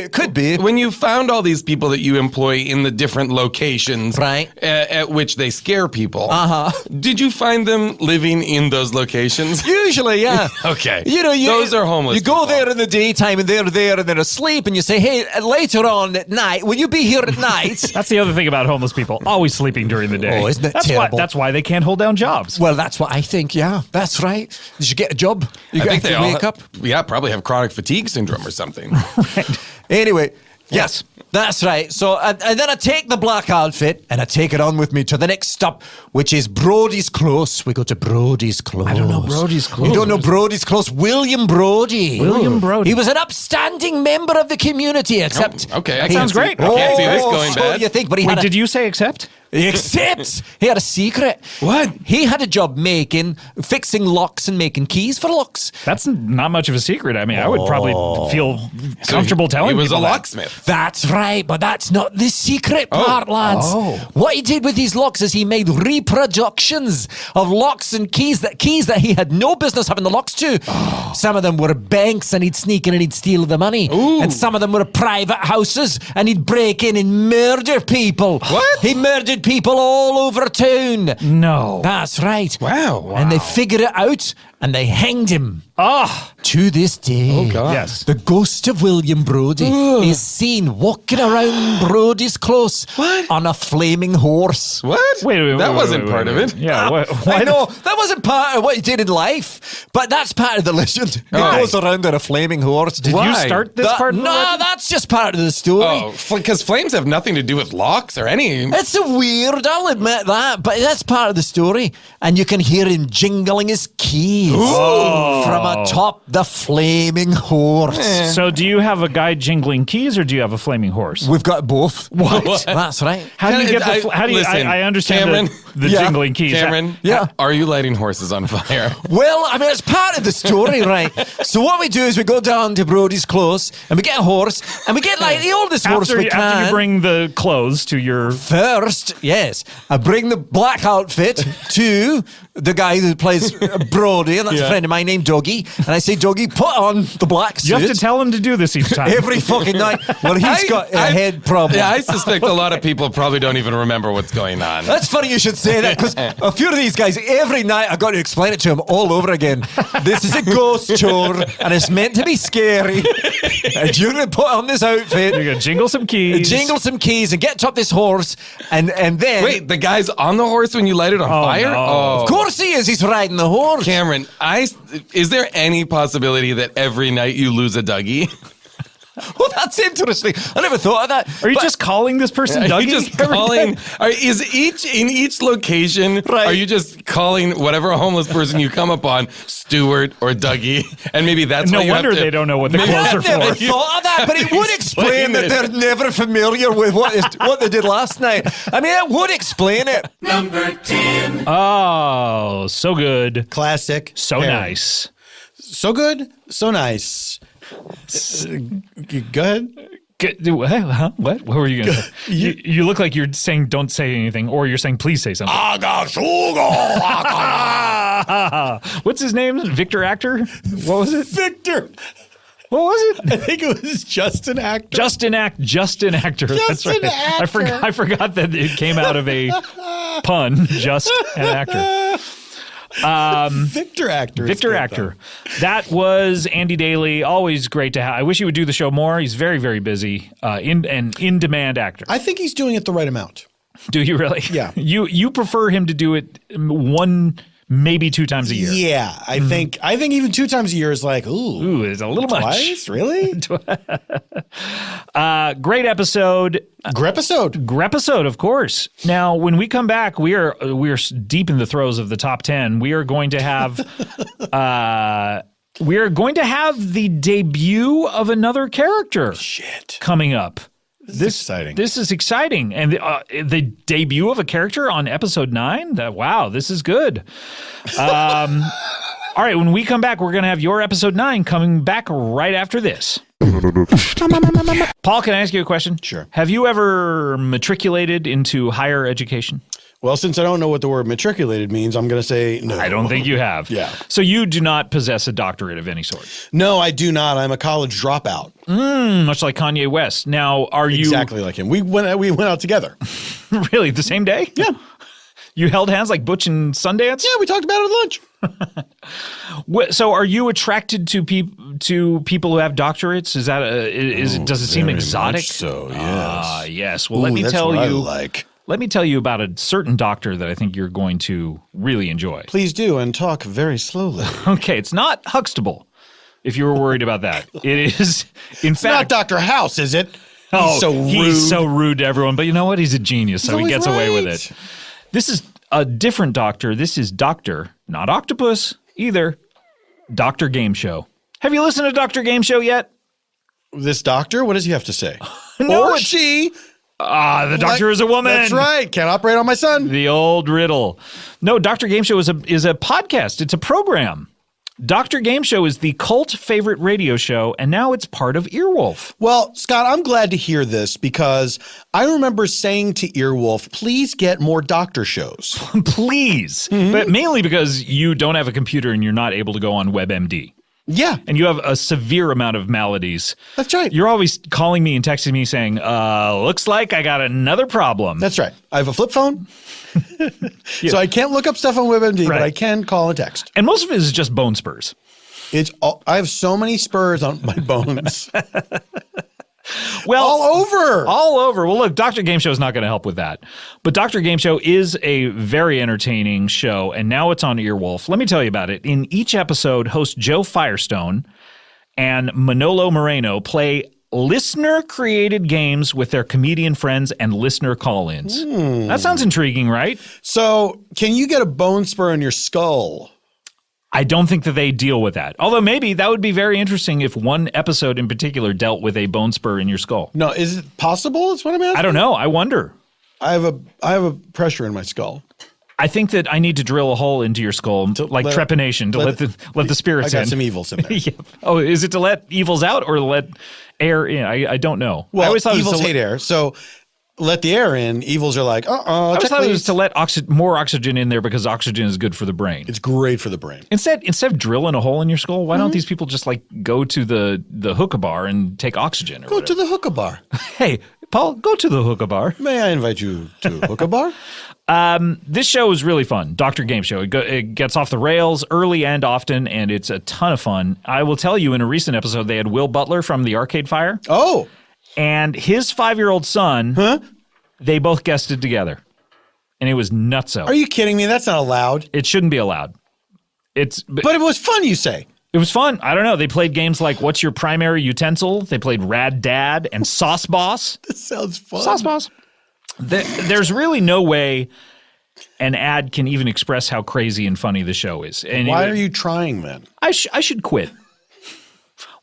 could be. When you found all these people that you employ in the different locations, Right. at which they scare people, Uh-huh. did you find them living in those locations? Usually, yeah. Okay. You know, Those are homeless You go people. there in the daytime and they're there and they're asleep, and you say, "Hey, later on at night, will you be here at night?" That's the other thing about homeless people. Always sleeping during the day. Oh, isn't it that's terrible? That's why they can't hold down jobs. Well, that's what I think. Yeah, that's right. You should get a job. You I think have they to all wake up. probably have chronic fatigue syndrome or something. Anyway, yes, that's right. So, and then I take the black outfit and I take it on with me to the next stop, which is Brody's Close. We go to Brody's Close. I don't know Brody's Close. You don't know Brody's Close? William Brody. William Brody. He was an upstanding member of the community, except. Okay, That sounds great. I can't see this going so bad. you think, but he Wait, had a, did you say accept? Except he had a secret. What? He had a job fixing locks and making keys for locks. That's not much of a secret. I mean, I would probably feel comfortable telling He was a people that. locksmith. That's right, but that's not the secret part, lads. What he did with these locks is he made reproductions of locks and keys that he had no business having the locks to. Some of them were banks and he'd sneak in and he'd steal the money. And some of them were private houses and he'd break in and murder people. What? He murdered people all over town. No. That's right. Wow. And they figured it out and they hanged him. Ah. To this day, Yes. the ghost of William Brodie is seen walking around Brodie's Close on a flaming horse. What? Wait, that wasn't wait, part wait, of wait. it. Yeah. I know, that wasn't part of what he did in life, but that's part of the legend. He goes around on a flaming horse. Did you start this part of the No, legend? that's just part of the story. Oh, because flames have nothing to do with locks or any. It's a weird, I'll admit that, but that's part of the story. And you can hear him jingling his keys from atop the flaming horse. So do you have a guy jingling keys or do you have a flaming horse? We've got both. What? That's right. How do you get the? How do you? Listen, I understand Cameron, the jingling keys. Cameron, are you lighting horses on fire? Well, I mean, it's part of the story, right? So what we do is we go down to Brodie's Close and we get a horse and we get like the oldest horse we can. After you bring the clothes to your... First, yes, I bring the black outfit to the guy who plays Brodie, and that's a friend of mine named Dougie. And I say, Dougie, put on the black suit. You have to tell him to do this each time. Every fucking night. Well, he's got a head problem. Yeah, I suspect a lot of people probably don't even remember what's going on. That's funny you should say that, because a few of these guys, every night I've got to explain it to them all over again. This is a ghost tour, and it's meant to be scary. And you're going to put on this outfit. You're going to jingle some keys. Jingle some keys and get up this horse, and then... Wait, the guy's on the horse when you light it on fire? No. Oh, Of course he is. He's riding the horse. Cameron, is there any possibility that every night you lose a Dougie? Well, that's interesting. I never thought of that. Are you just calling this person Dougie? Are you just calling? Is in each location? Right. Are you just calling whatever homeless person you come upon Stuart or Dougie? And maybe that's No why you wonder have to, they don't know what the maybe clothes are I've never for. thought of that, but it would explain that they're never familiar with what they did last night. I mean, it would explain it. Number 10. Oh, so good. Classic. So Harry. nice. So good. So nice. Go ahead. Huh? What? What were you going to say? You look like you're saying don't say anything, or you're saying please say something. What's his name? Victor Actor? What was it? Victor. What was it? I think it was Justin Actor. Justin Actor. That's right. Actor. I forgot that it came out of a pun. Just an actor. Victor Actor. Victor Actor. That was Andy Daly. Always great to have. I wish he would do the show more. He's very, very busy. In-demand actor. I think he's doing it the right amount. Do you really? Yeah. You prefer him to do it one, maybe 2 times a year. Yeah, I think even 2 times a year is like, ooh, it's a little much. Twice? Really? Great episode. Grepisode, of course. Now, when we come back, we are deep in the throes of the top 10. We are going to have the debut of another character. Coming up. This is exciting. This is exciting, and the debut of a character on episode 9. Wow, this is good. All right, when we come back, we're going to have your episode 9 coming back right after this. Paul, can I ask you a question? Sure. Have you ever matriculated into higher education? Well, since I don't know what the word matriculated means, I'm going to say no. I don't think you have. Yeah. So you do not possess a doctorate of any sort? No, I do not. I'm a college dropout. Much like Kanye West. Now, are you... Exactly like him. We went out together. Really? The same day? Yeah. You held hands like Butch and Sundance? Yeah, we talked about it at lunch. So are you attracted to people who have doctorates? Is that does it seem exotic? So, yes. Yes. Well, let me tell you. Let me tell you about a certain doctor that I think you're going to really enjoy. Please do, and talk very slowly. Okay, it's not Huxtable, if you were worried about that. It is, in It's fact... not Dr. House, is it? He's so rude to everyone. But you know what? He's a genius, so he gets away with it. This is a different doctor. This is Dr. Not Octopus either. Dr. Game Show. Have you listened to Dr. Game Show yet? This doctor? What does he have to say? No, or she... The doctor is a woman. That's right. Can't operate on my son. The old riddle. No, Dr. Game Show is a podcast. It's a program. Dr. Game Show is the cult favorite radio show, and now it's part of Earwolf. Well, Scott, I'm glad to hear this because I remember saying to Earwolf, please get more doctor shows. Please. But mainly because you don't have a computer and you're not able to go on WebMD. Yeah. And you have a severe amount of maladies. That's right. You're always calling me and texting me saying, looks like I got another problem. That's right. I have a flip phone. So I can't look up stuff on WebMD, but I can call and text. And most of it is just bone spurs. I have so many spurs on my bones. Well, all over. Well, look, Dr. Game Show is not going to help with that. But Dr. Game Show is a very entertaining show, and now it's on Earwolf. Let me tell you about it. In each episode, host Joe Firestone and Manolo Moreno play listener-created games with their comedian friends and listener call-ins. That sounds intriguing, right? So can you get a bone spur in your skull? I don't think that they deal with that. Although maybe that would be very interesting if one episode in particular dealt with a bone spur in your skull. No, is it possible? That's what I'm asking. I don't know. I wonder. I have a pressure in my skull. I think that I need to drill a hole into your skull, like trepanation, to let the spirits in. I got some evils in there. Yeah. Oh, is it to let evils out or to let air in? I don't know. Well, I always thought evils hate air, so let the air in. Evils are like, I always thought it was to let more oxygen in there because oxygen is good for the brain. It's great for the brain. Instead of drilling a hole in your skull, why don't these people just like go to the hookah bar and take oxygen? Go to the hookah bar. Hey, Paul, go to the hookah bar. May I invite you to hookah bar? This show is really fun. Dr. Game Show. It gets off the rails early and often, and it's a ton of fun. I will tell you, in a recent episode, they had Will Butler from the Arcade Fire. Oh. And his 5-year-old son, they both guested together. And it was nutso. Are you kidding me? That's not allowed. It shouldn't be allowed. But it was fun, you say. It was fun. I don't know. They played games like What's Your Primary Utensil? They played Rad Dad and Sauce Boss. That sounds fun. Sauce Boss. There's really no way an ad can even express how crazy and funny the show is. And why are you trying then? I should quit.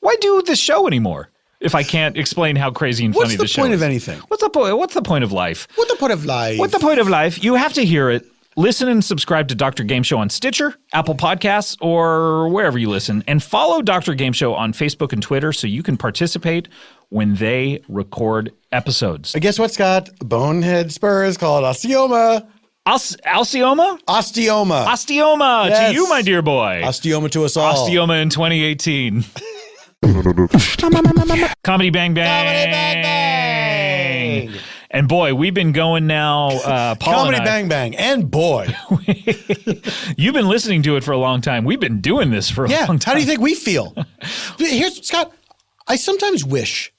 Why do this show anymore if I can't explain how crazy and funny the show is? What's the point of anything? What's the point? What's the point of life? What's the point of life? What's the point of life? You have to hear it. Listen and subscribe to Dr. Game Show on Stitcher, Apple Podcasts, or wherever you listen. And follow Dr. Game Show on Facebook and Twitter so you can participate when they record episodes. And guess what, Scott? Bonehead spur is called osteoma. Osteoma? Osteoma. Osteoma Yes. to you, my dear boy. Osteoma to us all. Osteoma in 2018. Comedy Bang Bang. Comedy Bang Bang. And boy, we've been going now, Paul Comedy and I, Bang Bang. And boy. you've been listening to it for a long time. We've been doing this for a long time. How do you think we feel? Here's, Scott, I sometimes wish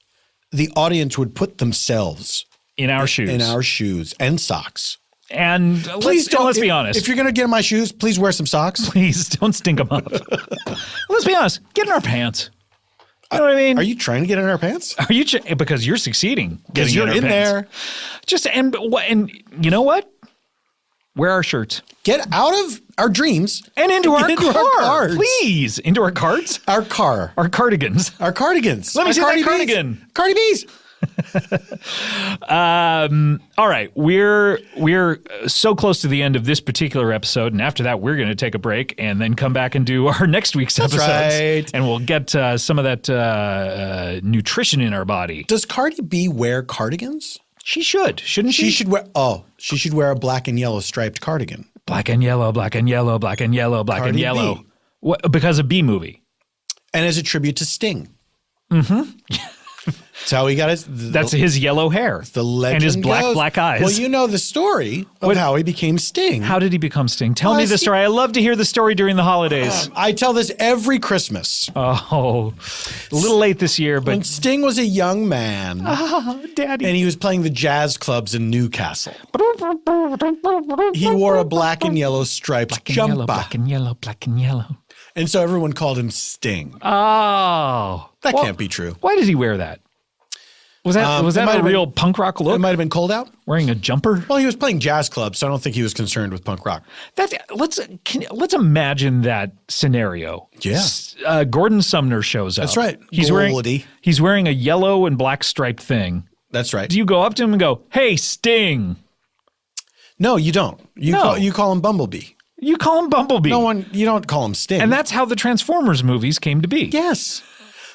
the audience would put themselves in our shoes. In our shoes and socks. And let's be honest. If you're going to get in my shoes, please wear some socks. Please don't stink them up. Let's be honest. Get in our pants. You know what I mean? Are you trying to get in our pants? Are you because you're succeeding? Because you're in there. Just and you know what? Wear our shirts. Get out of our dreams and into our car, cars. Please. Into our carts. Our car. Our cardigans. Our cardigans. Let me see that cardigan. Cardi B's. All right, we're so close to the end of this particular episode, and after that, we're going to take a break and then come back and do our next week's episodes. Right. And we'll get some of that nutrition in our body. Does Cardi B wear cardigans? She should, shouldn't she? She should wear. Oh, she should wear a black and yellow striped cardigan. Black and yellow, black and yellow, black and yellow, black Cardi and yellow. B. What, because of B movie, and as a tribute to Sting. Mm-hmm. That's how he got his. That's his yellow hair. The legend and his black eyes. Well, you know the story of how he became Sting. How did he become Sting? Tell me the story. I love to hear the story during the holidays. I tell this every Christmas. Oh, a little late this year, but when Sting was a young man, Daddy, and he was playing the jazz clubs in Newcastle. He wore a black and yellow striped jumper. Black and yellow, black and yellow. And so everyone called him Sting. Oh, that can't be true. Why did he wear that? Was that a real punk rock look? It might have been cold out. Wearing a jumper? Well, he was playing jazz clubs, so I don't think he was concerned with punk rock. Let's imagine that scenario. Yeah. Gordon Sumner shows up. That's right. He's wearing a yellow and black striped thing, That's right. Do you go up to him and go, "Hey, Sting"? No, you don't. You call him Bumblebee. You call him Bumblebee. You don't call him Sting. And that's how the Transformers movies came to be. Yes.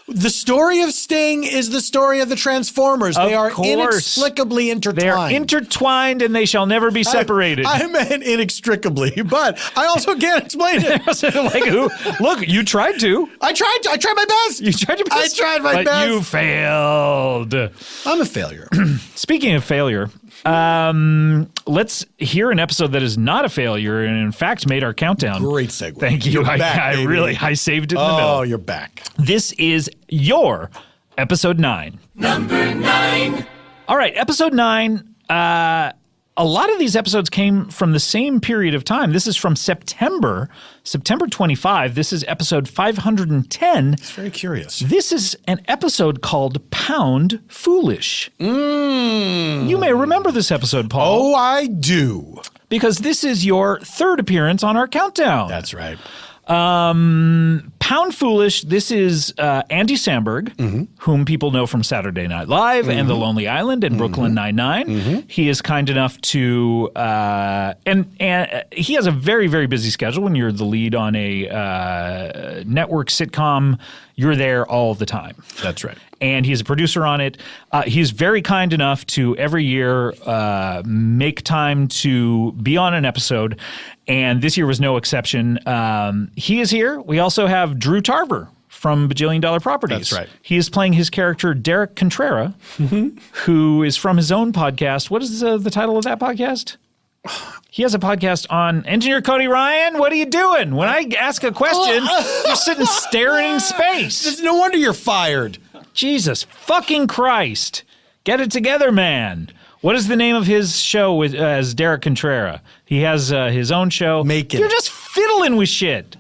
The story of Sting is the story of the Transformers. They are inexplicably intertwined. They are intertwined and they shall never be separated. I meant inextricably, but I also can't explain it. Look, you tried to. I tried my best. You tried your best. I tried my but best. You failed. I'm a failure. Speaking of failure, let's hear an episode that is not a failure and in fact made our countdown. Great segue. Thank you. You're back, I saved it in the middle. Oh, you're back. This is your episode 9. Number 9. All right, episode 9. A lot of these episodes came from the same period of time. This is from September 25. This is episode 510. It's very curious. This is an episode called Pound Foolish. You may remember this episode, Paul. Oh, I do. Because this is your third appearance on our countdown. That's right. Pound Foolish, this is Andy Samberg, whom people know from Saturday Night Live and The Lonely Island and Brooklyn Nine-Nine. He is kind enough to, and he has a very, very busy schedule. When you're the lead on a network sitcom, you're there all the time. That's right. And he's a producer on it. He's very kind enough to every year make time to be on an episode. And this year was no exception. He is here. We also have Drew Tarver from Bajillion Dollar Properties. That's right. He is playing his character, Derek Contrera, who is from his own podcast. What is the title of that podcast? He has a podcast on Engineer Cody Ryan. What are you doing? When I ask a question, you're sitting staring in space. No wonder you're fired. Jesus fucking Christ. Get it together, man. What is the name of his show as Derek Contrera? He has his own show. You're just fiddling with shit.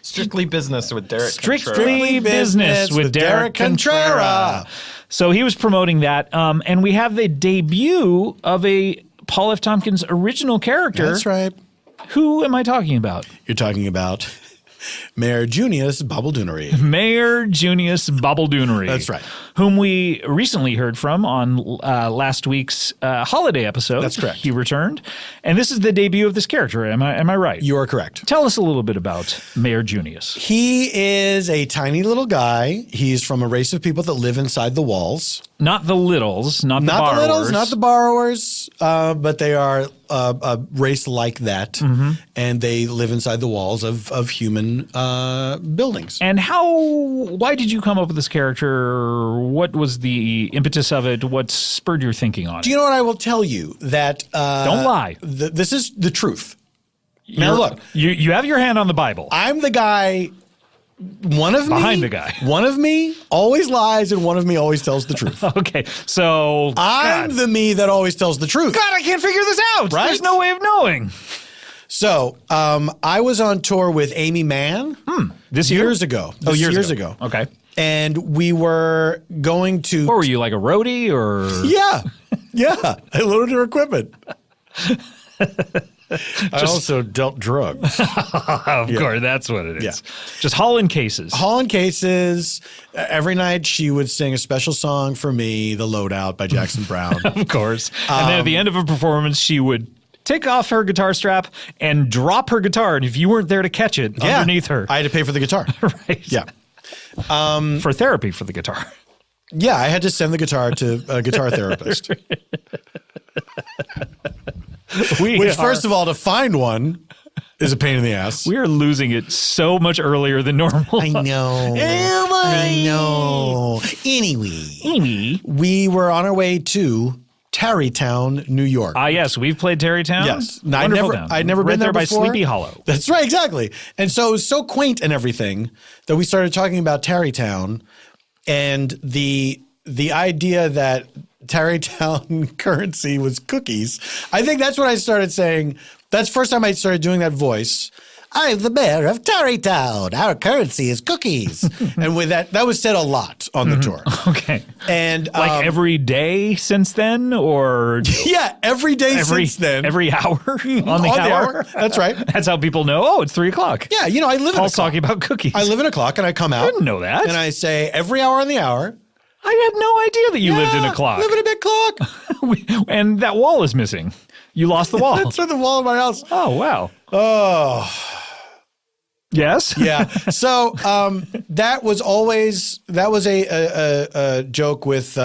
Strictly Business with Derek Strictly Business with Derek Contrera. So he was promoting that. And we have the debut of a Paul F. Tompkins original character. That's right. Who am I talking about? You're talking about Mayor Junius Bobbledoonery. Mayor Junius Bobbledoonery. That's right. Whom we recently heard from on last week's holiday episode. That's correct. He returned. And this is the debut of this character. Am I right? You are correct. Tell us a little bit about Mayor Junius. He is a tiny little guy. He's from a race of people that live inside the walls. Not the littles, not the borrowers. Not the littles, not the borrowers, but they are a race like that, and they live inside the walls of human buildings. And why did you come up with this character? What was the impetus of it? What spurred your thinking on it? Do you know what I will tell you? That don't lie. This is the truth. Now look, you have your hand on the Bible. I'm the guy. One of me always lies, and one of me always tells the truth. Okay, so I'm the me that always tells the truth. God, I can't figure this out. Right? There's no way of knowing. So I was on tour with Amy Mann this year? years ago. Oh, years ago. Okay. And we were going to. What were you, like a roadie or? Yeah. I loaded her equipment. I also dealt drugs. Of course, that's what it is. Yeah. Just hauling cases. Every night she would sing a special song for me, The Loadout by Jackson Browne. Of course. And then at the end of a performance, she would take off her guitar strap and drop her guitar. And if you weren't there to catch it underneath her. I had to pay for the guitar. Right. Yeah. For therapy for the guitar. Yeah, I had to send the guitar to a guitar therapist. First of all, to find one is a pain in the ass. We are losing it so much earlier than normal. I know. I know. Anyway, we were on our way to Tarrytown, New York. Yes, we've played Tarrytown. Yes. I'd never been there before. By Sleepy Hollow. That's right, exactly. And so it was so quaint and everything that we started talking about Tarrytown and the idea that Tarrytown currency was cookies. I think that's what I started saying. That's the first time I started doing that voice. I'm the mayor of Tarrytown. Our currency is cookies. And with that was said a lot on the tour. Okay. And like every day since then, or yeah, every day since then. Every hour on the hour. That's right. That's how people know. Oh, it's 3:00. Yeah, I live in a clock. Talking about cookies. I live in a clock, and I come out. I didn't know that. And I say every hour on the hour. I had no idea that you lived in a clock. Live in a big clock. And that wall is missing. You lost the wall. That's on the wall of my house. Oh, wow. Oh. Yes? Yeah. So that was a joke with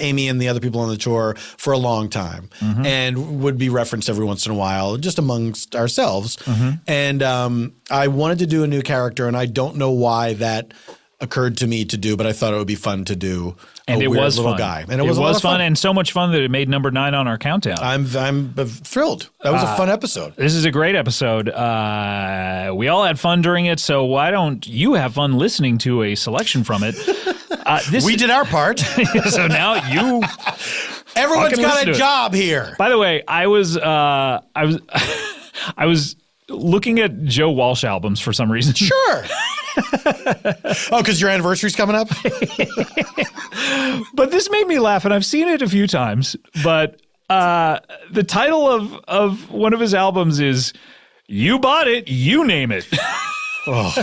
Amy and the other people on the tour for a long time, and would be referenced every once in a while, just amongst ourselves. And I wanted to do a new character, and I don't know why that occurred to me to do, but I thought it would be fun to do. And it was little fun. guy, and it was a lot of fun, and so much fun that it made number 9 on our countdown. I'm thrilled. That was a fun episode. This is a great episode. We all had fun during it, so why don't you have fun listening to a selection from it? We did our part. So now you. Everyone's got a job here. By the way, I was looking at Joe Walsh albums for some reason. Sure. Oh, because your anniversary's coming up? But this made me laugh, and I've seen it a few times. But the title of one of his albums is "You Bought It, You Name It." Oh.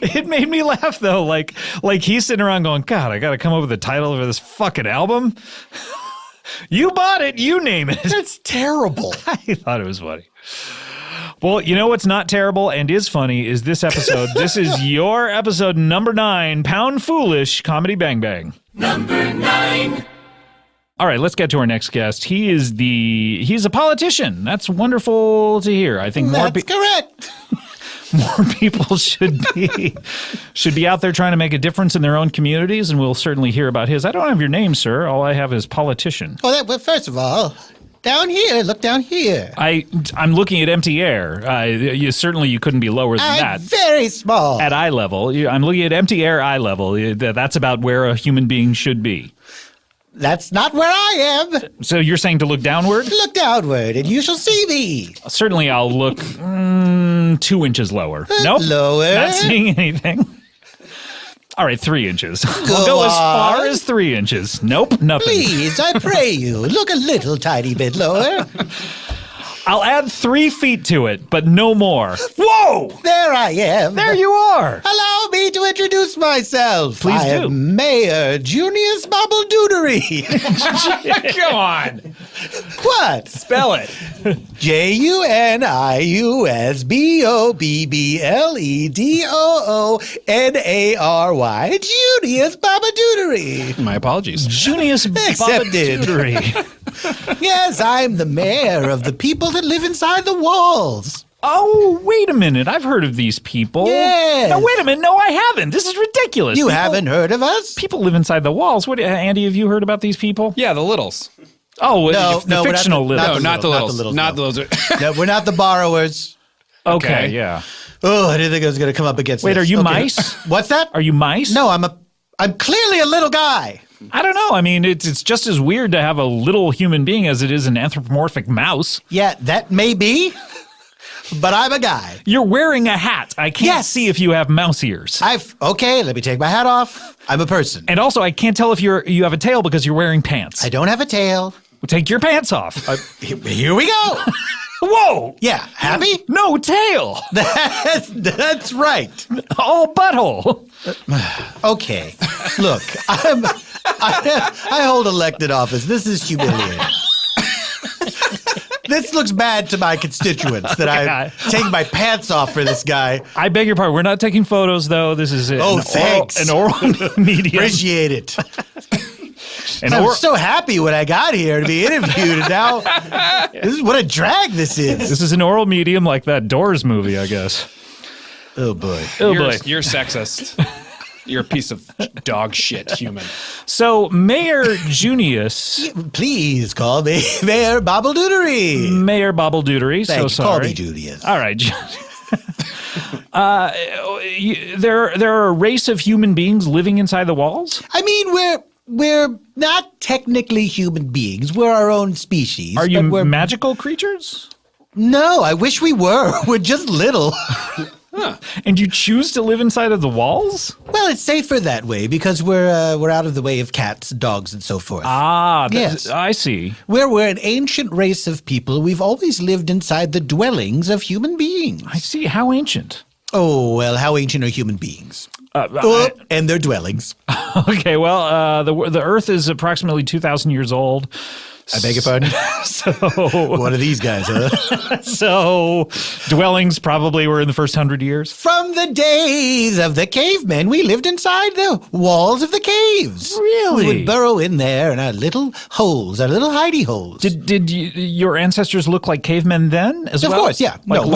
It made me laugh though, like he's sitting around going, "God, I got to come up with a title for this fucking album." You bought it, you name it. That's terrible. I thought it was funny. Well, you know what's not terrible and is funny is this episode. This is your episode number 9, Pound Foolish Comedy Bang Bang. Number 9. All right, let's get to our next guest. He's a politician. That's wonderful to hear. I think that's correct. More people should be out there trying to make a difference in their own communities, and we'll certainly hear about his. I don't have your name, sir. All I have is politician. Well, first of all, down here. Look down here. I'm looking at empty air. You couldn't be lower than that. Very small. At eye level. I'm looking at empty air eye level. That's about where a human being should be. That's not where I am. So you're saying to look downward? Look downward, and you shall see me. Certainly I'll look 2 inches lower. Nope. Lower. Not seeing anything. All right, 3 inches. We'll go as far as 3 inches. Nope, nothing. Please, I pray you, look a little tiny bit lower. I'll add 3 feet to it, but no more. Whoa! There I am. There you are. Allow me to introduce myself. Please I do. am Mayor Junius Bobbledoodery. Come on. What? Spell it. JUNIUSBOBBLEDOONARY. Junius Bobbledoodery. My apologies. Junius Accepted. Bobbledoodery. Yes, I'm the mayor of the people that live inside the walls. Oh, wait a minute. I've heard of these people. Yes. No, wait a minute. No, I haven't. This is ridiculous. You haven't heard of us? People live inside the walls. What, Andy, have you heard about these people? Yeah, the Littles. Oh, No, the fictional we're not Littles. No, not the Littles. Littles, Not no. the Littles. No, we're not the borrowers. Okay, yeah. Oh, I didn't think I was going to come up against Wait, this. are you Okay. mice? What's that? Are you mice? No, I'm clearly a little guy. I don't know. I mean, it's just as weird to have a little human being as it is an anthropomorphic mouse. Yeah, that may be, but I'm a guy. You're wearing a hat. I can't Yes. see if you have mouse ears. Okay, let me take my hat off. I'm a person. And also, I can't tell if you have a tail because you're wearing pants. I don't have a tail. Well, take your pants off. Here we go. Whoa! Yeah, happy? No tail. That's right. All butthole. Okay, look, I hold elected office. This is humiliating. This looks bad to my constituents that I take my pants off for this guy. I beg your pardon. We're not taking photos, though. This is thanks. An oral medium. Appreciate it. I was so happy when I got here to be interviewed, and now this is what a drag this is. This is an oral medium like that Doors movie, I guess. Oh boy. Oh boy. You're sexist. You're a piece of dog shit human. So Mayor Junius. Please call me Mayor Bobbledoodery. Mayor Bobbledoodery. Thank So you. sorry. Call me Junius. All right. There are a race of human beings living inside the walls? I mean, we're not technically human beings. We're our own species. Are you but we're magical creatures? No, I wish we were. We're just little. And you choose to live inside of the walls? Well, it's safer that way because we're out of the way of cats, dogs, and so forth. Ah, yes. I see. We're an ancient race of people. We've always lived inside the dwellings of human beings. I see. How ancient? Oh, well, how ancient are human beings? And their dwellings. Okay, well, the Earth is approximately 2,000 years old. I beg your pardon? So, what are these guys, huh? So, dwellings probably were in the first 100 years. From the days of the cavemen, we lived inside the walls of the caves. Really? We would burrow in there in our little holes, our little hidey holes. Did your ancestors look like cavemen then as Of well? course, yeah. Like No,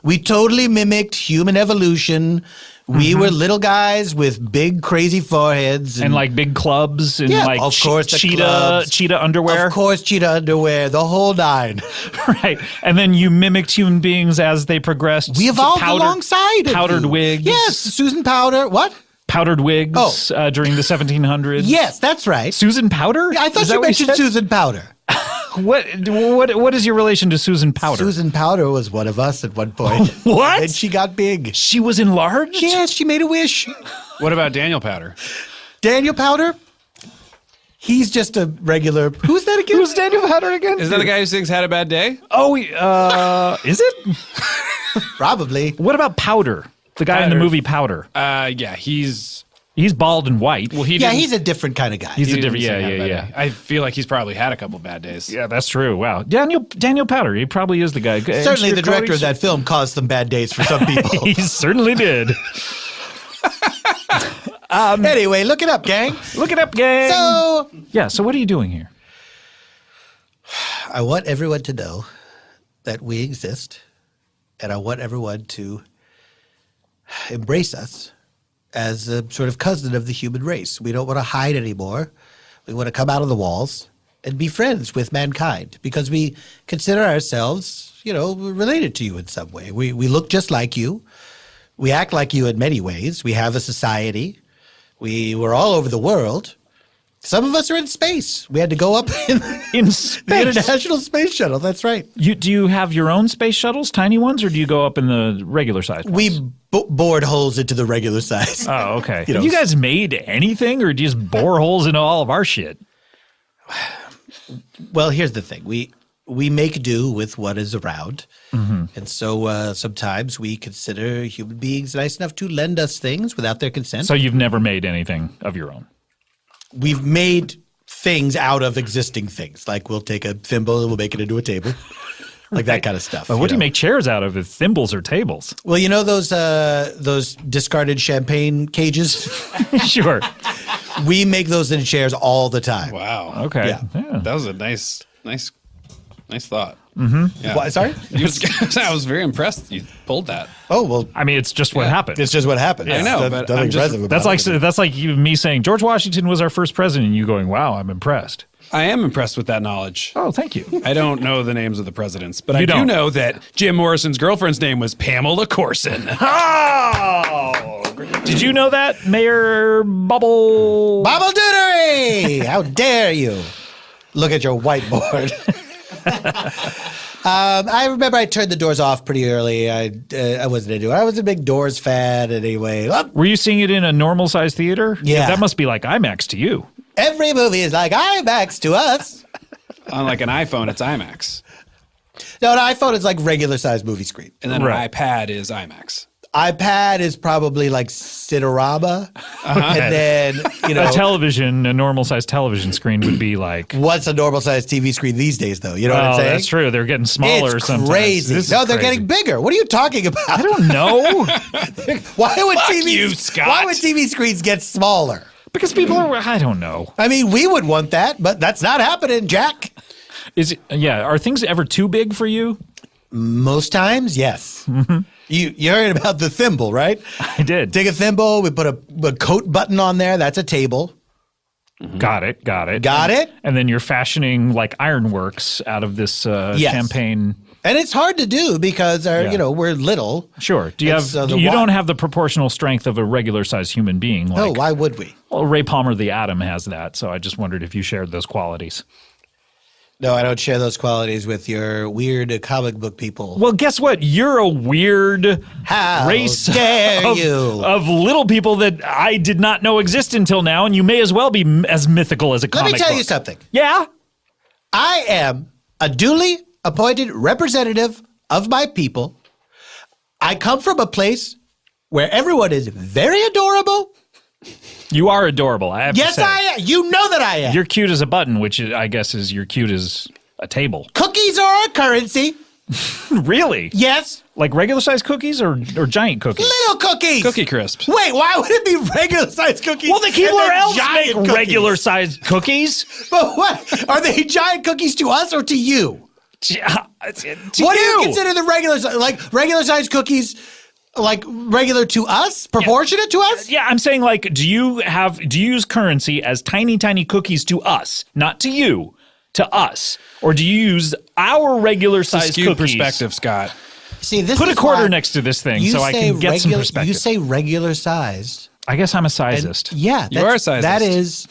we totally mimicked human evolution. We were little guys with big, crazy foreheads. and like big clubs and Yeah, like of course, the clubs. cheetah underwear. Of course, cheetah underwear, the whole nine. Right. And then you mimicked human beings as they progressed. We evolved alongside of powdered you. wigs. Yes, Susan Powder. What? Powdered wigs during the 1700s. Yes, that's right. Susan Powder? I thought Is that you what mentioned said? Susan Powder. What is your relation to Susan Powder? Susan Powder was one of us at one point. What? And she got big. She was enlarged? Yes, she made a wish. What about Daniel Powder? Daniel Powder? He's just a regular. Who's that again? Who's Daniel Powder again? Is that the guy who sings "Had a Bad Day"? Oh, is it? Probably. What about Powder? The guy in the Powder. movie Powder. Yeah, he's bald and white. well. He Yeah, didn't- he's a different kind of guy. He's he a didn't different. sing Yeah, "Had a yeah, Bad yeah. Day." I feel like he's probably had a couple bad days. Yeah, that's true. Wow, Daniel Powder. He probably is the guy. Certainly, the director of that film caused some bad days for some people. He certainly did. Anyway, look it up, gang. Look it up, gang. So, Yeah. So what are you doing here? I want everyone to know that we exist, and I want everyone to embrace us as a sort of cousin of the human race. We don't want to hide anymore. We want to come out of the walls and be friends with mankind because we consider ourselves, related to you in some way. We look just like you. We act like you in many ways. We have a society. We're all over the world. Some of us are in space. We had to go up In the space. International Space Shuttle. That's right. Do you have your own space shuttles, tiny ones, or do you go up in the regular size ones? We bored holes into the regular size. Oh, okay. You know, Have you guys made anything, or do you just bore holes into all of our shit? Well, here's the thing. We make do with what is around. And so sometimes we consider human beings nice enough to lend us things without their consent. So you've never made anything of your own? We've made things out of existing things. Like we'll take a thimble and we'll make it into a table. Like that kind of stuff. But what do you make chairs out of? If thimbles or tables? Well, you know those discarded champagne cages? Sure. We make those into chairs all the time. Wow. Okay. Yeah. That was a nice thought. Yeah. What, sorry? I was very impressed. You pulled that. Oh, well, I mean, it's just what happened. it's just what happened. I know, That's but nothing I'm just- impressive about That's like me saying George Washington was our first president, and you going, "Wow, I'm impressed." I am impressed with that knowledge. Oh, thank you. I don't know the names of the presidents, but You I don't. do know that Jim Morrison's girlfriend's name was Pamela Corson. Oh, did you know that, Mayor Bubble? Bobble Doonery! How dare you? Look at your whiteboard. I remember I turned the doors off pretty early. I wasn't into it. I was a big Doors fan anyway. Oh, Were you seeing it in a normal size theater? Yeah. That must be like IMAX to you. every movie is like IMAX to us. Unlike an iPhone, it's IMAX. No, an iPhone is like regular size movie screen. And then Right. an iPad is IMAX. iPad is probably like Cinerama. And then, A television, a normal size television screen would be like. what's a normal size TV screen these days, though? You know what I'm Oh, saying? that's true. They're getting smaller It's sometimes. crazy. This is No, they're crazy. getting bigger. What are you talking about? I don't know. Why would Fuck TV you, Scott. Why would TV screens get smaller? Because people are. I don't know. I mean, we would want that, but that's not happening, Jack. Is it? Yeah. Are things ever too big for you? Most times, yes. You heard about the thimble, right? I did. Take a thimble, we put a coat button on there. That's a table. Got it. Got it? And then you're fashioning like ironworks out of this Yes. champagne. And it's hard to do because we're little. Sure. Do you It's, have? the You wa- don't have the proportional strength of a regular sized human being. No, Like, why would we? well, Ray Palmer, the Atom, has that. So I just wondered if you shared those qualities. No, I don't share those qualities with your weird comic book people. Well, guess what? You're a weird How race dare of, you? of little people that I did not know exist until now, and you may as well be as mythical as a Let comic me tell book. you something. Yeah? I am a duly appointed representative of my people. I come from a place where everyone is very adorable. You are adorable, I have to Yes, say. I am. You know that I am. You're cute as a button, which I guess is you're cute as a table. Cookies are a currency. Really? Yes. Like regular sized cookies or giant cookies? Little cookies. Cookie Crisps. Wait, why would it be regular sized cookies? Well, the Keebler and then elves giant make cookies? regular sized cookies. But what? Are they giant cookies to us or to you? What do you consider the regular sized cookies? Like regular to us, proportionate to us? Yeah, I'm saying like, do you use currency as tiny cookies to us, not to you, to us, or do you use our regular sized Skewed cookies? perspective, Scott. See, this Put a is quarter why next to this thing you so I say can get some regular- perspective. You say regular sized. I guess I'm a sizist. Yeah, You are a sizist. That is,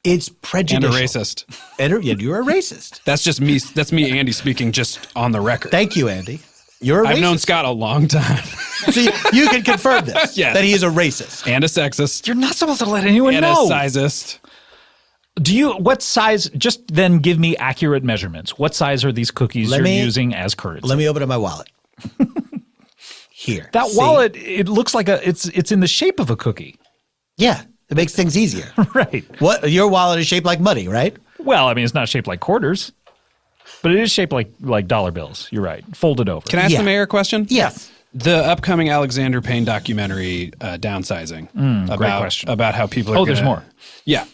it's prejudicial. And a racist. Yeah, you're a racist. That's just me. That's me, Andy, speaking just on the record. Thank you, Andy. You're a racist. I've known Scott a long time. So you can confirm this, Yes. that he is a racist. And a sexist. You're not supposed to let anyone And know. a sizist. What size, just then give me accurate measurements. What size are these cookies you're using as currency? Let me open up my wallet. Here. That See? wallet, it looks like it's in the shape of a cookie. Yeah, it makes things easier. Right. What your wallet is shaped like money, right? Well, I mean, it's not shaped like quarters, but it is shaped like dollar bills. You're right. Folded over. Can I ask the mayor a question? Yes. The upcoming Alexander Payne documentary, Downsizing. great question. About how people are Oh, there's gonna- more. Yeah.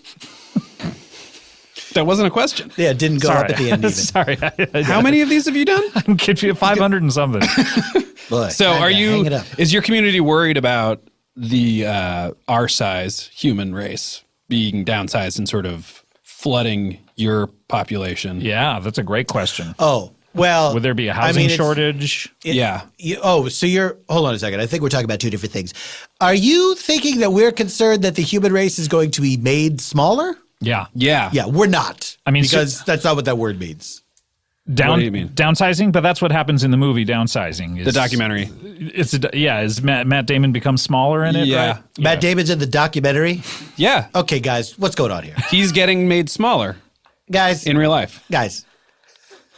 That wasn't a question. Yeah, it didn't go up at the end even. Sorry. How many of these have you done? I'm confused. 500 and something. Boy, So hang are on, you, hang it up. is your community worried about the our size human race being downsized and sort of flooding your population? Yeah, that's a great question. Oh, well. Would there be a housing it's- shortage? Yeah. So you're, hold on a second. I think we're talking about two different things. Are you thinking that we're concerned that the human race is going to be made smaller? Yeah. Yeah. Yeah, we're not. I mean, because that's not what that word means. What do you mean? Downsizing, but that's what happens in the movie Downsizing. Is, The documentary. Is Matt Damon become smaller in it? Yeah. Right? Matt Damon's in the documentary. Yeah. Okay, guys, what's going on here? He's getting made smaller Guys, in real life. guys,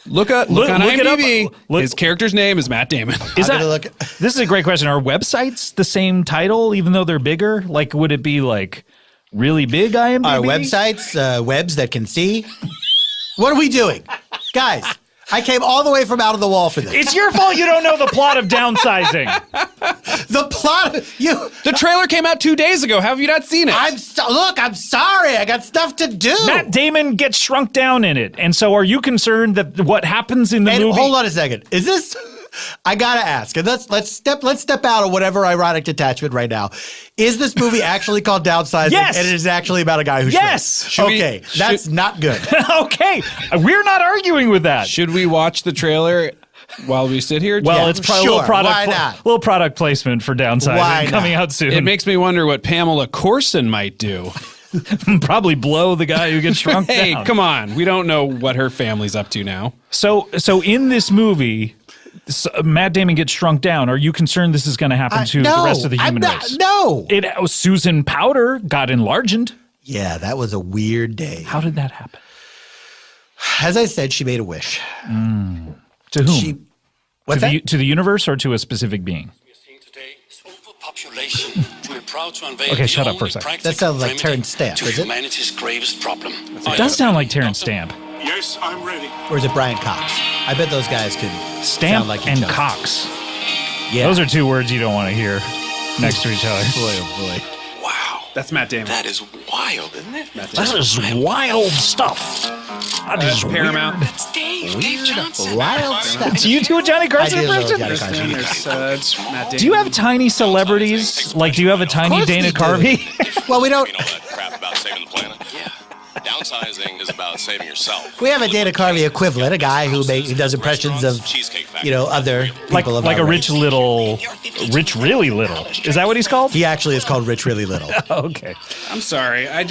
Look on look it up. IMDb. Look- His character's name is Matt Damon. Is I'm that, gonna look. this is a great question. Are websites the same title, even though they're bigger? Like, would it be like really big IMDb? Our websites, webs that can see. What are we doing? Guys, I came all the way from out of the wall for this. It's your fault you don't know the plot of Downsizing. The plot, The trailer came out 2 days ago. How have you not seen it? I'm sorry. I got stuff to do. Matt Damon gets shrunk down in it. And so are you concerned that what happens in the And movie? hold on a second. Is this? I gotta ask, and let's step out of whatever ironic detachment right now. Is this movie actually called Downsizing? Yes. And it is actually about a guy who Yes. shrinks? Okay, that's not good. Okay. We're not arguing with that. Should we watch the trailer while we sit here? Well, Yeah, it's probably sure. a little Why not? little product placement for Downsizing Why not? coming out soon. It makes me wonder what Pamela Corson might do. probably blow the guy who gets shrunk Hey, down. come on. We don't know what her family's up to now. So in this movie, Matt Damon gets shrunk down. Are you concerned this is going to happen to no, the rest of the human I'm not, race? No. Susan Powder got enlarged. Yeah, that was a weird day. How did that happen? As I said, she made a wish. To whom? What's that? To the universe or to a specific being? Population. We're proud to unveil Okay, the shut up for a only second. practical That sounds like remedy Terrence Stamp, to is it? humanity's gravest problem. It does sound like Terrence Stamp. Yes, I'm ready. Or is it Brian Cox? I bet those guys could Stamp sound like and each other. Cox. Yeah. Those are two words you don't want to hear next to each other. Boy, oh boy. Wow. That's Matt Damon. That is wild, isn't it? That is wild stuff. That is Paramount. That's Dave Johnson. Wild stuff. Do you do a Johnny I Carson did a little impression? Johnny Carson. There's Matt Damon. Do you have tiny celebrities? Like, do you have a tiny course Dana we do. Carvey? Well, we don't. all that crap about saving the planet? Yeah. Downsizing is about saving yourself. We have a Dana Carvey equivalent, a guy who does impressions of, other people of like our a race. Rich Really Little. Is that what he's called? He actually is called Rich Really Little. Okay. I'm sorry. I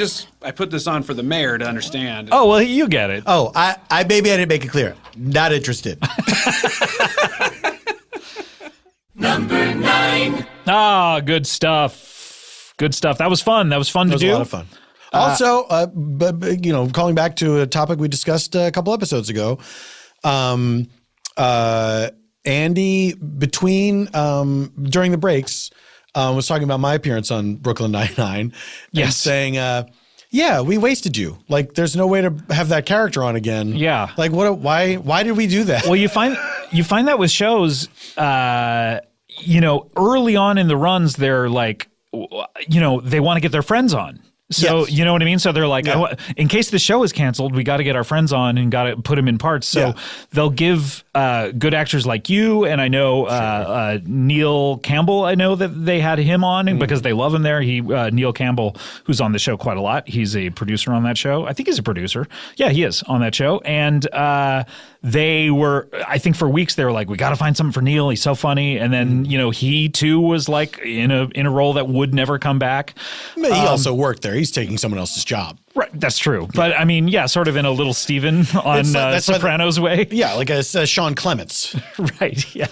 put this on for the mayor to understand. Oh, well, you get it. Oh, I maybe I didn't make it clear. Not interested. Number 9. Ah, good stuff. Good stuff. That was fun. That was fun It to was do. a lot of fun. Also, calling back to a topic we discussed a couple episodes ago, Andy, between during the breaks, was talking about my appearance on Brooklyn Nine-Nine and saying, yeah, we wasted you. Like, there's no way to have that character on again. Yeah. Like, why did we do that? Well, you find that with shows, early on in the runs, they're like, they want to get their friends on. So, you know what I mean? So they're like, in case the show is canceled, we got to get our friends on and got to put them in parts. So they'll give good actors like you, and I know Neil Campbell, I know that they had him on because they love him there. Neil Campbell, who's on the show quite a lot. He's a producer on that show. I think he's a producer. Yeah, he is on that show. And they were, I think for weeks, they were like, we got to find something for Neil. He's so funny. And then, he too was like in a role that would never come back. He also worked there. He's taking someone else's job. Right, that's true. But I mean, sort of in a Little Steven on Sopranos way. Yeah, like a Sean Clements. Right, yeah.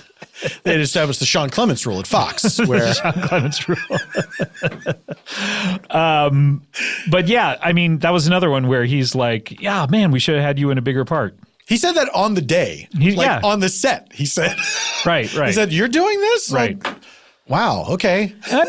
They had established the Sean Clements rule at Fox. Where Sean Clements rule. But yeah, I mean, that was another one where he's like, yeah, man, we should have had you in a bigger part. He said that on the day. On the set, he said. Right. He said, you're doing this? Right. Like, wow. Okay. And I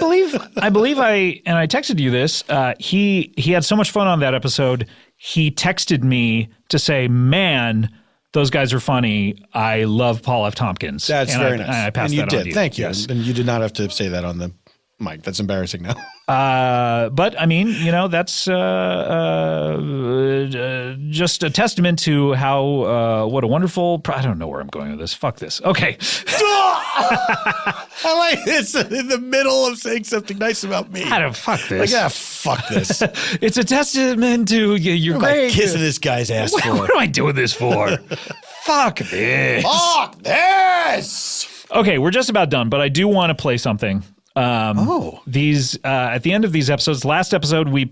believe I texted you this. He had so much fun on that episode. He texted me to say, "Man, those guys are funny. I love Paul F. Tompkins." That's very nice. And I passed and you that did. on to you. Thank you. Yes. And you did not have to say that on the mic. That's embarrassing now. But I mean, that's just a testament to how what a wonderful. I don't know where I'm going with this. Fuck this. Okay. I like this in the middle of saying something nice about me. I don't fuck this. Like, fuck this. It's a testament to you're what am great. I kissing this guy's ass for? What am I doing this for? Fuck this. Fuck this. Okay, we're just about done, but I do want to play something. These at the end of these episodes. Last episode we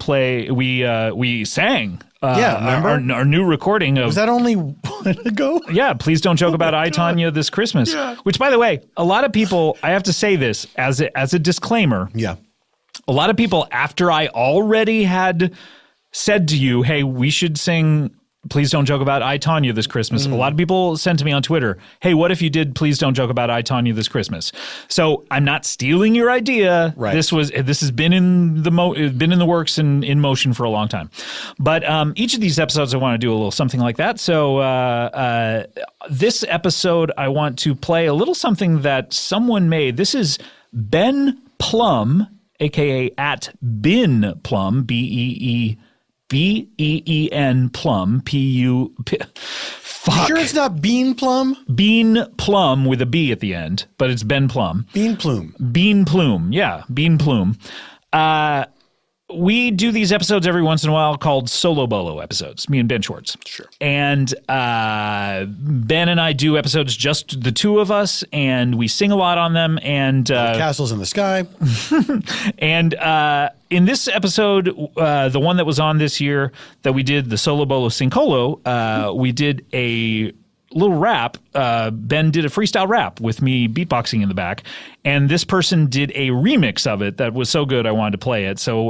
sang. Remember our new recording of. Was that only one ago? Yeah, Please Don't Joke About I, Tonya this Christmas. Yeah. Which, by the way, a lot of people. I have to say this as a disclaimer. Yeah. A lot of people, after I already had said to you, "Hey, we should sing Please Don't Joke About I, Tonya this Christmas." A lot of people sent to me on Twitter, "Hey, what if you did Please Don't Joke About I, Tonya this Christmas?" So I'm not stealing your idea. Right. This has been in the works and in motion for a long time. But each of these episodes, I want to do a little something like that. So this episode, I want to play a little something that someone made. This is Ben Plum, aka @Bin Plum, BEEN Plum, Fuck. Sure it's not Bean Plum? Bean Plum with a B at the end, but it's Ben Plum. Bean Plume. Bean Plume, yeah, Bean Plume. We do these episodes every once in a while called Solo Bolo episodes, me and Ben Schwartz. Sure. And Ben and I do episodes, just the two of us, and we sing a lot on them. And Castles in the Sky. And in this episode, the one that was on this year that we did, the Solo Bolo Sincolo, we did a little rap. Ben did a freestyle rap with me beatboxing in the back, and this person did a remix of it that was so good I wanted to play it. So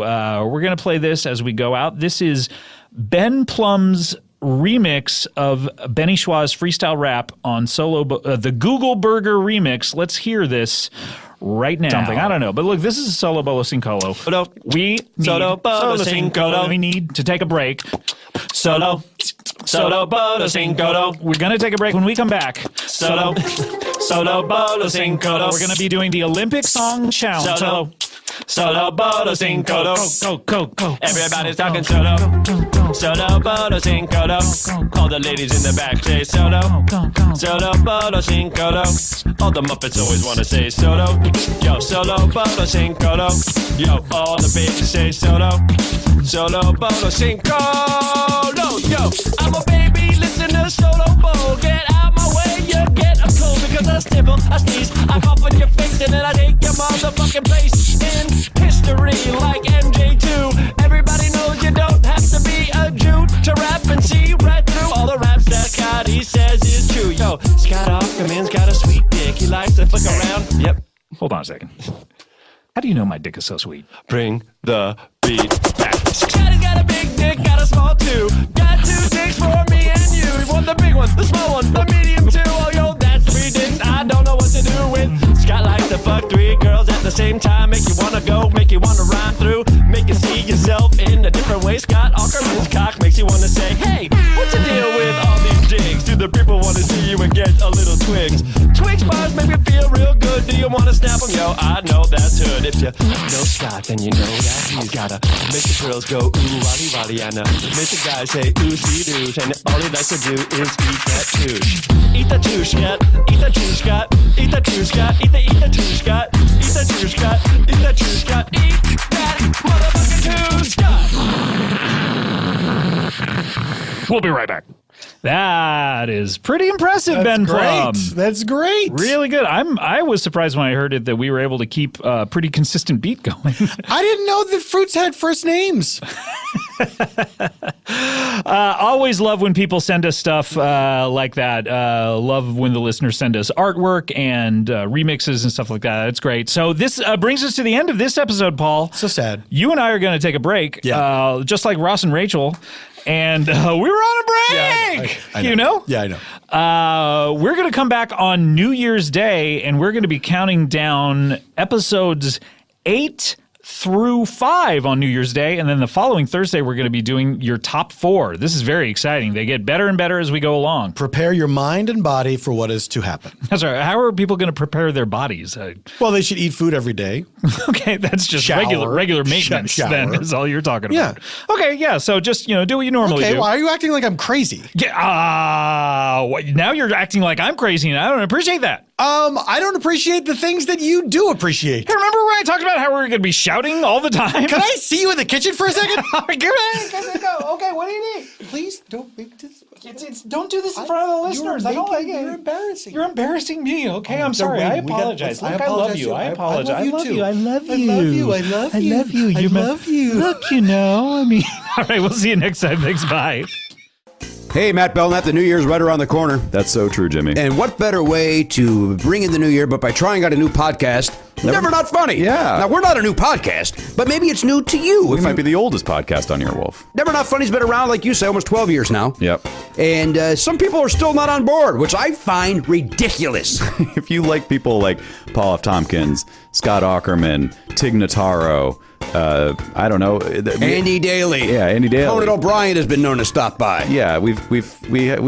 we're going to play this as we go out. This is Ben Plum's remix of Benny Schwa's freestyle rap on the Google Burger remix. Let's hear this right now. Something, I don't know. But look, this is a Solo Bolo Sincolo. We need to take a break. Solo Bolo Sincolo. We're going to take a break. When we come back, Solo Bolo Sincolo. We're going to be doing the Olympic song challenge. Solo Bolo Sincolo. Go. Everybody's talking solo. Solo Bolo Sincolo. All the ladies in the back say solo. Solo Bolo Sincolo. All the Muppets always want to say solo. Yo, Solo Bolo Sincolo. Yo, all the babies say solo. Solo Bolo Sincolo. Yo, I'm a baby, listen to Solo Bolo. Get out my way, you get a cold because I sniffle, I sneeze, I cough on your face, and then I take your motherfucking place in history like MJ2. Everybody knows you don't have to be a Jew to rap and see right through all the raps that Scotty says is true. Yo, Scott Ackerman's got a sweet dick. He likes to flick around. Yep. Hold on a second. How do you know my dick is so sweet? Bring the beat back. Scotty's got a big dick, got a small too. Got two dicks for me and you. You want the big one, the small one, the medium too. Oh, yo, that's 3 dicks. things I don't know what to do with. Scott likes to fuck 3 girls at the same time, make you wanna go, make you wanna rhyme through, make you see yourself in a different way. Scott Ackerman's cock makes you wanna say, hey, what's the deal with all these jigs? Do the people wanna see you and get a little twigs? Twix bars make me feel real good. Do you wanna snap them? Yo, I know that's hood. If you know Scott, then you know that he's gotta make the girls go ooh wally wally and make the guys say ooh see douche, and all he likes to do is eat that touche. Eat the touche, Scott. Eat the touche, Scott. Eat the touche, Scott. Eat the touche, Scott. Eat the touche, Scott. Eat the touche, Scott. Eat that motherfucking touche, Scott. We'll be right back. That is pretty impressive, Ben Plum. That's great. Really good. I was surprised when I heard it that we were able to keep a pretty consistent beat going. I didn't know that fruits had first names. Always love when people send us stuff like that. Love when the listeners send us artwork and remixes and stuff like that. It's great. So this brings us to the end of this episode, Paul. So sad. You and I are going to take a break, just like Ross and Rachel. And we were on a break, I know. Yeah, I know. We're going to come back on New Year's Day, and we're going to be counting down episodes 8 through 5 on New Year's Day. And then the following Thursday, we're going to be doing your top 4. This is very exciting. They get better and better as we go along. Prepare your mind and body for what is to happen. That's right. How are people going to prepare their bodies? Well, they should eat food every day. Okay, that's just regular maintenance then is all you're talking about. Yeah. Okay, yeah, so just, do what you normally do. Okay, why are you acting like I'm crazy? Yeah, now you're acting like I'm crazy, and I don't appreciate that. I don't appreciate the things that you do appreciate. Hey, remember when I talked about how we were going to be shouting all the time? Can I see you in the kitchen for a second? Okay, what do you need? Please don't make this. Don't do this in front of the listeners. I don't like it. You're embarrassing. You're embarrassing me. Okay, I'm sorry. I apologize. I love you. I apologize. I love you too. I love you. I love you. I love you. I love you. I love you. Look, I mean, all right, we'll see you next time. Thanks. Bye. Hey, Matt Belknap, the New Year's right around the corner. That's so true, Jimmy. And what better way to bring in the new year but by trying out a new podcast, Never Not Funny. Yeah. Now, we're not a new podcast, but maybe it's new to you. We might be the oldest podcast on Earwolf. Never Not Funny's been around, like you say, almost 12 years now. Yep. And some people are still not on board, which I find ridiculous. If you like people like Paul F. Tompkins, Scott Ackerman, Tig Notaro, I don't know, Andy Daly. Yeah, Andy Daly. Conan O'Brien has been known to stop by. Yeah, we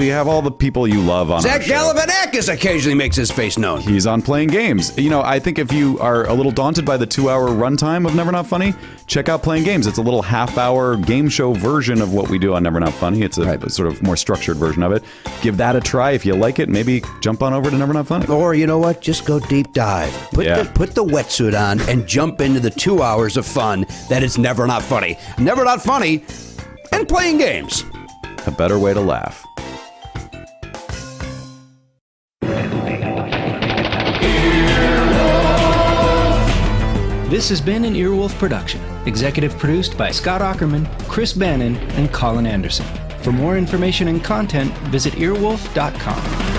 have all the people you love on Zach our show. Galifianakis occasionally makes his face known. He's on Playing Games. I think if you are a little daunted by the 2-hour runtime of Never Not Funny, check out Playing Games. It's a little half-hour game show version of what we do on Never Not Funny. It's a sort of more structured version of it. Give that a try. If you like it, maybe jump on over to Never Not Funny. Or you know what? Just go deep dive. Put the wetsuit on and jump into the 2 hours of fun that is Never Not Funny. Never Not Funny and Playing Games. A better way to laugh. This has been an Earwolf production, executive produced by Scott Ackerman, Chris Bannon, and Colin Anderson. For more information and content, visit earwolf.com.